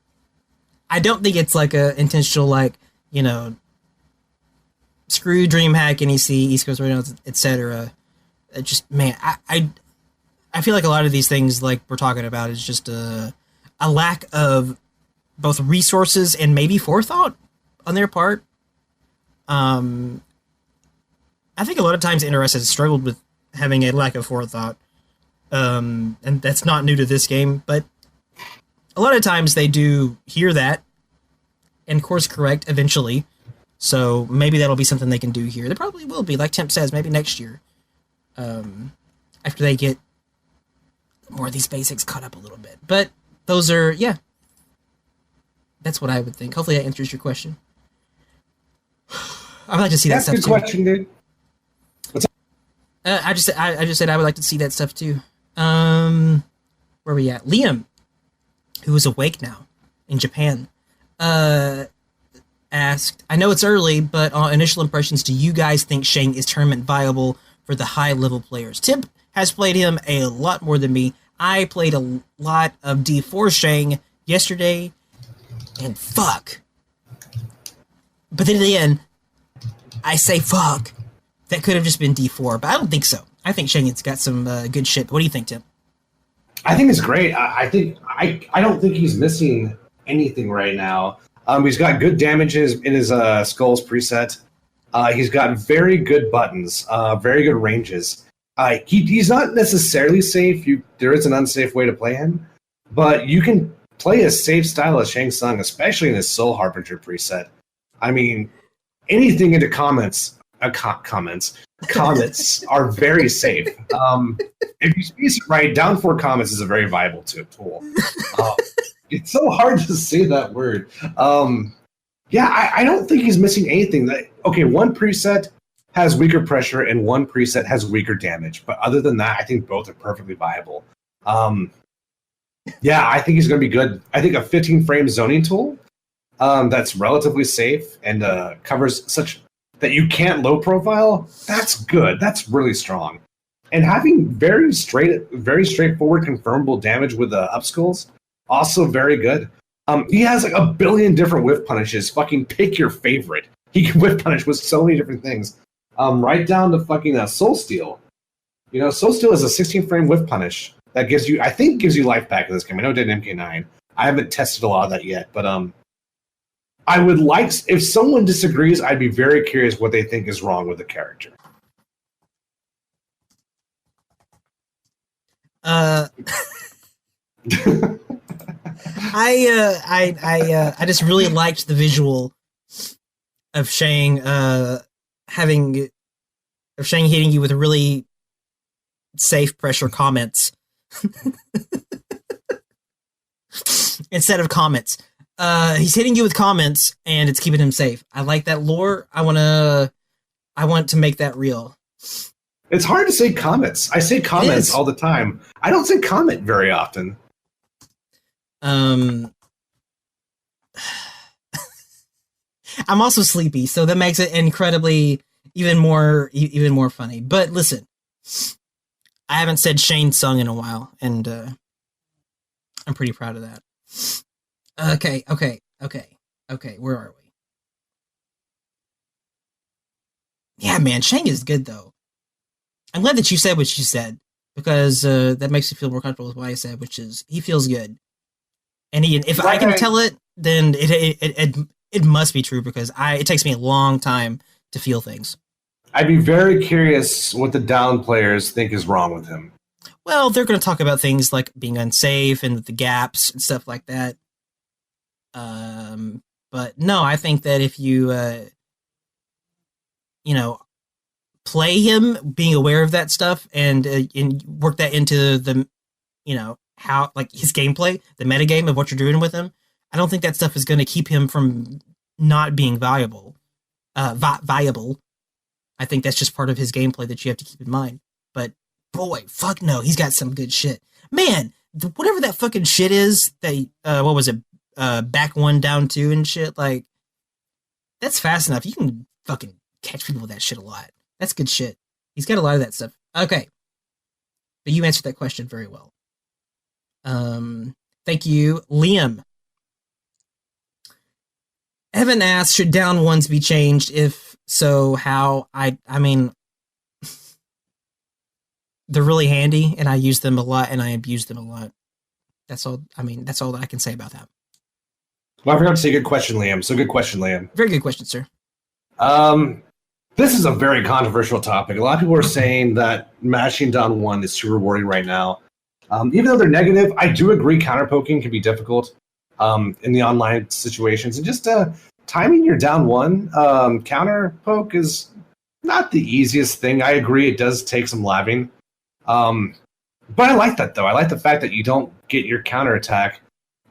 don't think it's like a intentional, like, you know, screw DreamHack, NEC, East Coast Radio, etc. Just, man, I feel like a lot of these things, like we're talking about, is just a lack of both resources and maybe forethought on their part. I think a lot of times NRS has struggled with having a lack of forethought, and that's not new to this game, but a lot of times they do hear that and course correct eventually. So maybe that'll be something they can do here. There probably will be, like Temp says, maybe next year, after they get more of these basics caught up a little bit. But those are, yeah, that's what I would think. Hopefully that answers your question. I would like to see that stuff too. That's a good question, dude. What's up? I just said I would like to see that stuff too. Where are we at? Liam, who is awake now in Japan, asked, I know it's early, but on initial impressions, do you guys think Shang is tournament viable for the high-level players? Tip has played him a lot more than me. I played a lot of D4 Shang yesterday, and fuck. But then again, I say fuck. That could have just been D4, but I don't think so. I think Shang has got some good shit. What do you think, Tim? I think it's great. I don't think he's missing anything right now. He's got good damages in his Skulls preset. He's got very good buttons, very good ranges. He's not necessarily safe. There is an unsafe way to play him, but you can play a safe style of Shang Tsung, especially in his Soul Harbinger preset. I mean, anything into comments are very safe. If you space it right, down 4 comments is a very viable tool. It's so hard to say that word. I don't think he's missing anything. Okay, one preset has weaker pressure and one preset has weaker damage. But other than that, I think both are perfectly viable. I think he's going to be good. I think a 15-frame zoning tool that's relatively safe and covers such that you can't low profile, that's good. That's really strong. And having very straightforward confirmable damage with upskulls, also very good. He has like a billion different whiff punishes. Fucking pick your favorite. He can whiff punish with so many different things. Right down to fucking Soul Steal. You know, Soul Steal is a 16-frame whiff punish that gives you life back in this game. I know it did in MK9. I haven't tested a lot of that yet, but I would like, if someone disagrees, I'd be very curious what they think is wrong with the character. I just really liked the visual of Shang hitting you with really safe pressure comments instead of comments. He's hitting you with comments and it's keeping him safe. I like that lore. I want to make that real. It's hard to say comments. I say comments all the time. I don't say comment very often. I'm also sleepy, so that makes it incredibly even more funny. But listen, I haven't said Shane Tsung in a while, and I'm pretty proud of that. Okay. Where are we? Yeah, man, Shang is good though. I'm glad that you said what you said because that makes me feel more comfortable with what I said, which is he feels good. And if I can tell it, then it must be true because it takes me a long time to feel things. I'd be very curious what the down players think is wrong with him. Well, they're going to talk about things like being unsafe and the gaps and stuff like that. But no, I think that if you, play him, being aware of that stuff and work that into the, how like his gameplay, the metagame of what you're doing with him, I don't think that stuff is going to keep him from not being viable. I think that's just part of his gameplay that you have to keep in mind. But boy, fuck no, he's got some good shit. Man, whatever that fucking shit is, that what was it? Back 1, down 2 and shit, like That's fast enough. You can fucking catch people with that shit a lot. That's good shit. He's got a lot of that stuff. Okay. But you answered that question very well. Thank you. Liam. Evan asks, should down ones be changed? If so, how? I mean, they're really handy, and I use them a lot, and I abuse them a lot. That's all. I mean, that's all that I can say about that. Well, I forgot to say good question, Liam. So good question, Liam. Very good question, sir. This is a very controversial topic. A lot of people are saying that mashing down one is too rewarding right now. Even though they're negative, I do agree counter-poking can be difficult in the online situations. And just timing your down one counter-poke is not the easiest thing. I agree it does take some labbing. But I like that, though. I like the fact that you don't get your counterattack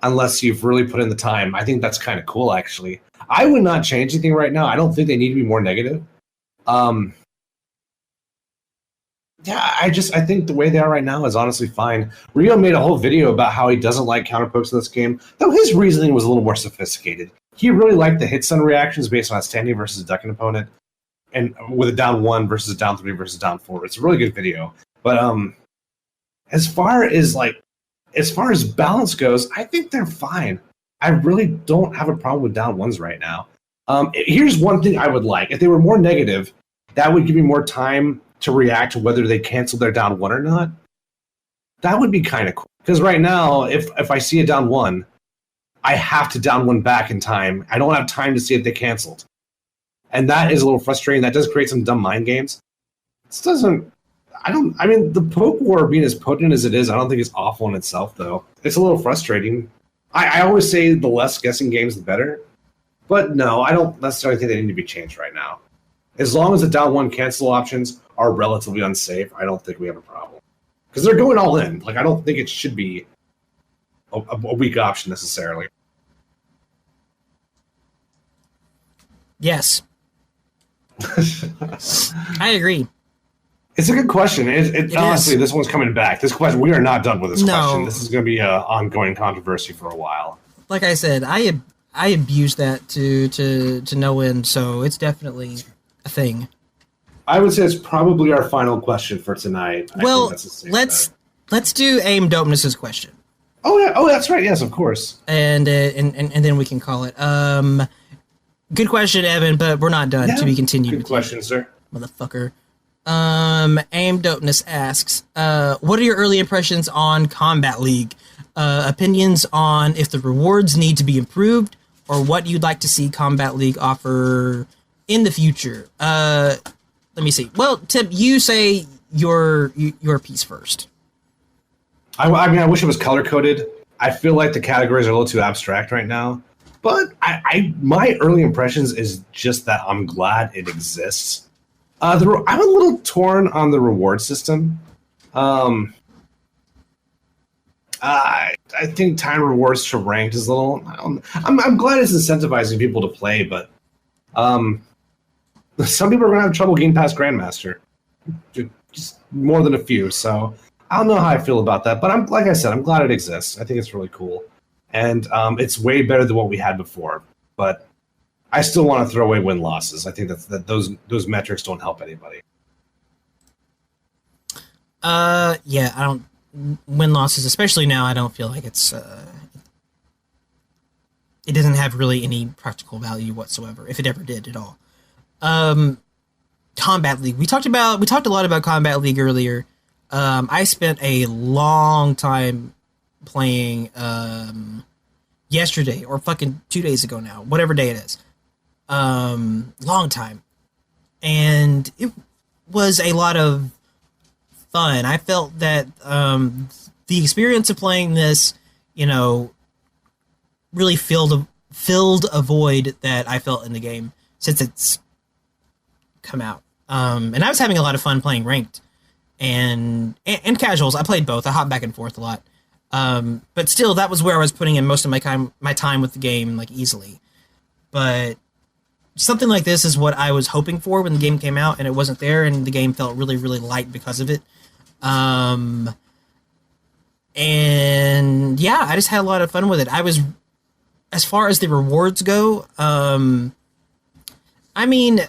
unless you've really put in the time. I think that's kind of cool, actually. I would not change anything right now. I don't think they need to be more negative. Yeah, I think the way they are right now is honestly fine. Rio made a whole video about how he doesn't like counterpokes in this game, though his reasoning was a little more sophisticated. He really liked the hit stun reactions based on a standing versus a ducking opponent, and with a down 1 versus a down 3 versus down 4. It's a really good video. But as far as balance goes, I think they're fine. I really don't have a problem with down ones right now. Here's one thing I would like. If they were more negative, that would give me more time to react to whether they cancel their down 1 or not. That would be kind of cool. Because right now, if I see a down 1, I have to down 1 back in time. I don't have time to see if they canceled. And that is a little frustrating. That does create some dumb mind games. This doesn't... I mean, the poke war being as potent as it is, I don't think it's awful in itself, though. It's a little frustrating. I always say the less guessing games, the better. But no, I don't necessarily think they need to be changed right now. As long as the down 1 cancel options are relatively unsafe, I don't think we have a problem. Because they're going all in. Like, I don't think it should be a weak option necessarily. Yes. I agree. It's a good question. It honestly, this one's coming back. This question, we are not done with this question. This is going to be an ongoing controversy for a while. Like I said, I abuse that to no end, so it's definitely a thing. I would say it's probably our final question for tonight. Well, let's do Aim Dopeness's question. Oh yeah, that's right. Yes, of course. And then we can call it. Good question, Evan, but we're not done. To be continued. Good question, sir. Motherfucker. Aim Dopeness asks, what are your early impressions on Kombat League? Opinions on if the rewards need to be improved, or what you'd like to see Kombat League offer in the future. Let me see. Well, Tim, you say your piece first. I mean, I wish it was color coded. I feel like the categories are a little too abstract right now. But my early impressions is just that I'm glad it exists. I'm a little torn on the reward system. I think time rewards to ranked is a little. I'm glad it's incentivizing people to play, but some people are going to have trouble getting past Grandmaster. Just more than a few. So I don't know how I feel about that. But like I said, I'm glad it exists. I think it's really cool, and it's way better than what we had before. But I still want to throw away win-losses. I think that those metrics don't help anybody. Yeah, I don't win-losses, especially now. I don't feel like it's it doesn't have really any practical value whatsoever, if it ever did at all. Kombat League. We talked a lot about Kombat League earlier. I spent a long time playing yesterday or fucking 2 days ago now, whatever day it is. Long time. And it was a lot of fun. I felt that the experience of playing this, really filled a void that I felt in the game since it's come out. And I was having a lot of fun playing ranked and casuals. I played both. I hopped back and forth a lot. But still, that was where I was putting in most of my time with the game, like, easily. But something like this is what I was hoping for when the game came out, and it wasn't there, and the game felt really, really light because of it. And yeah, I just had a lot of fun with it. As far as the rewards go, I mean,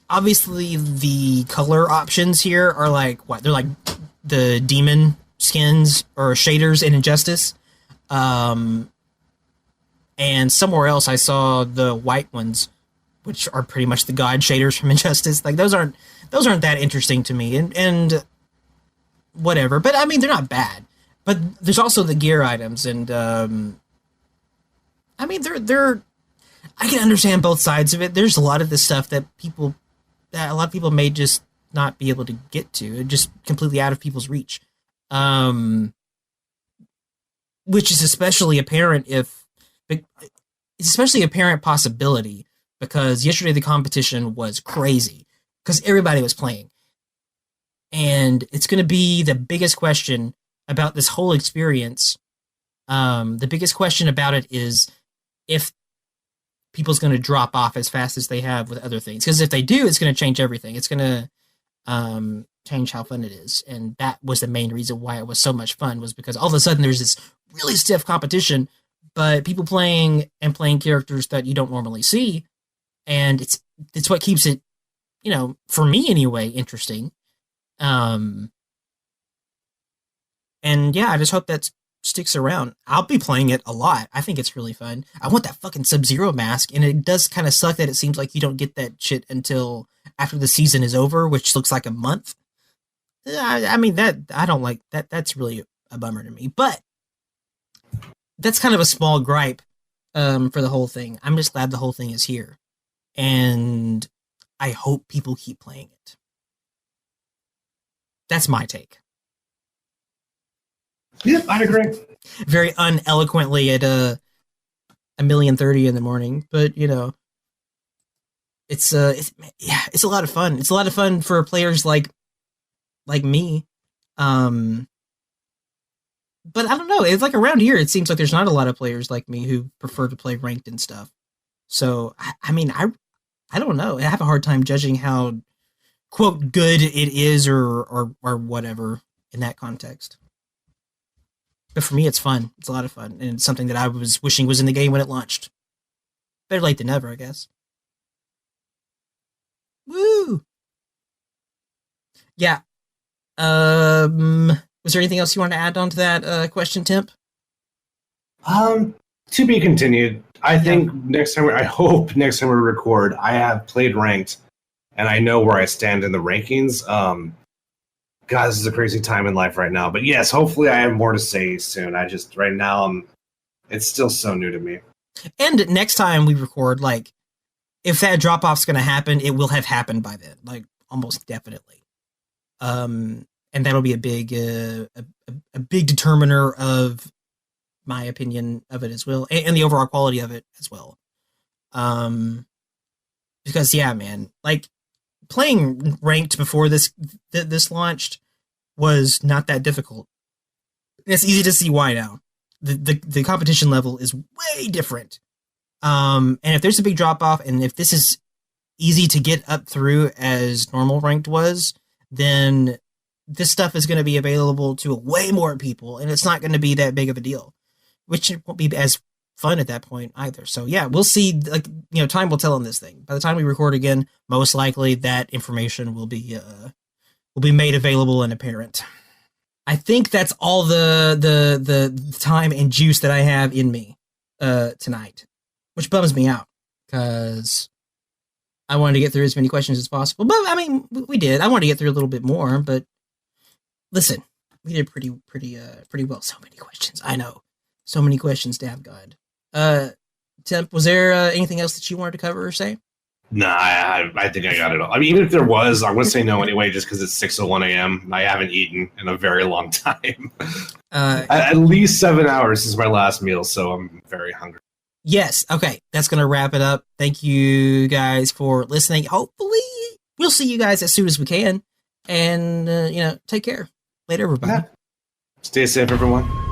obviously the color options here are like what? They're like the demon skins or shaders in Injustice. Um, and somewhere else I saw the white ones, which are pretty much the god shaders from Injustice. Like those aren't that interesting to me, and whatever. But I mean, they're not bad. But there's also the gear items, and I mean, they're. I can understand both sides of it. There's a lot of this stuff that a lot of people may just not be able to get to, just completely out of people's reach. Um, which is especially apparent if it's especially apparent possibility because yesterday the competition was crazy because everybody was playing, and it's going to be the biggest question about this whole experience. The biggest question about it is if people's going to drop off as fast as they have with other things. Because if they do, it's going to change everything. It's going to change how fun it is. And that was the main reason why it was so much fun, was because all of a sudden there's this really stiff competition, but people playing characters that you don't normally see. And it's what keeps it, for me anyway, interesting. And yeah, I just hope that sticks around. I'll be playing it a lot. I think it's really fun. I want that fucking Sub-Zero mask, and it does kind of suck that it seems like you don't get that shit until after the season is over, which looks like a month. I mean, that I don't like that. That's really a bummer to me. But that's kind of a small gripe for the whole thing. I'm just glad the whole thing is here, and I hope people keep playing it. That's my take. Yep, I'd agree. Very uneloquently at 1:30 in the morning, but it's a lot of fun. It's a lot of fun for players like me. But I don't know. It's like around here, it seems like there's not a lot of players like me who prefer to play ranked and stuff. So I mean, I don't know. I have a hard time judging how quote good it is or whatever in that context. But for me, it's fun. It's a lot of fun. And it's something that I was wishing was in the game when it launched. Better late than never, I guess. Woo! Yeah. Was there anything else you wanted to add on to that question, Temp? To be continued. I think I hope next time we record, I have played ranked and I know where I stand in the rankings. God, this is a crazy time in life right now. But yes, hopefully I have more to say soon. Right now, it's still so new to me. And next time we record, like, if that drop-off's going to happen, it will have happened by then. Like, almost definitely. And that'll be a big determiner of my opinion of it as well. And the overall quality of it as well. Because, yeah, man, like, playing ranked before this launched was not that difficult. It's easy to see why now. The competition level is way different. And if there's a big drop off, and if this is easy to get up through as normal ranked was, then this stuff is going to be available to way more people, and it's not going to be that big of a deal, which won't be as fun at that point either. So yeah, we'll see. Like, time will tell on this thing. By the time we record again, most likely that information will be made available and apparent. I think that's all the time and juice that I have in me tonight, which bums me out because I wanted to get through as many questions as possible. But I mean, we did. I wanted to get through a little bit more, but listen, we did pretty well. So many questions. I know. So many questions, damn God. Temp, was there anything else that you wanted to cover or say? Nah, I think I got it all. I mean, even if there was, I'm going to say no anyway, just because it's 6:01 a.m. I haven't eaten in a very long time. At least 7 hours since my last meal, so I'm very hungry. Yes. Okay. That's going to wrap it up. Thank you guys for listening. Hopefully we'll see you guys as soon as we can. And, take care. Later, everybody. Yeah. Stay safe, everyone.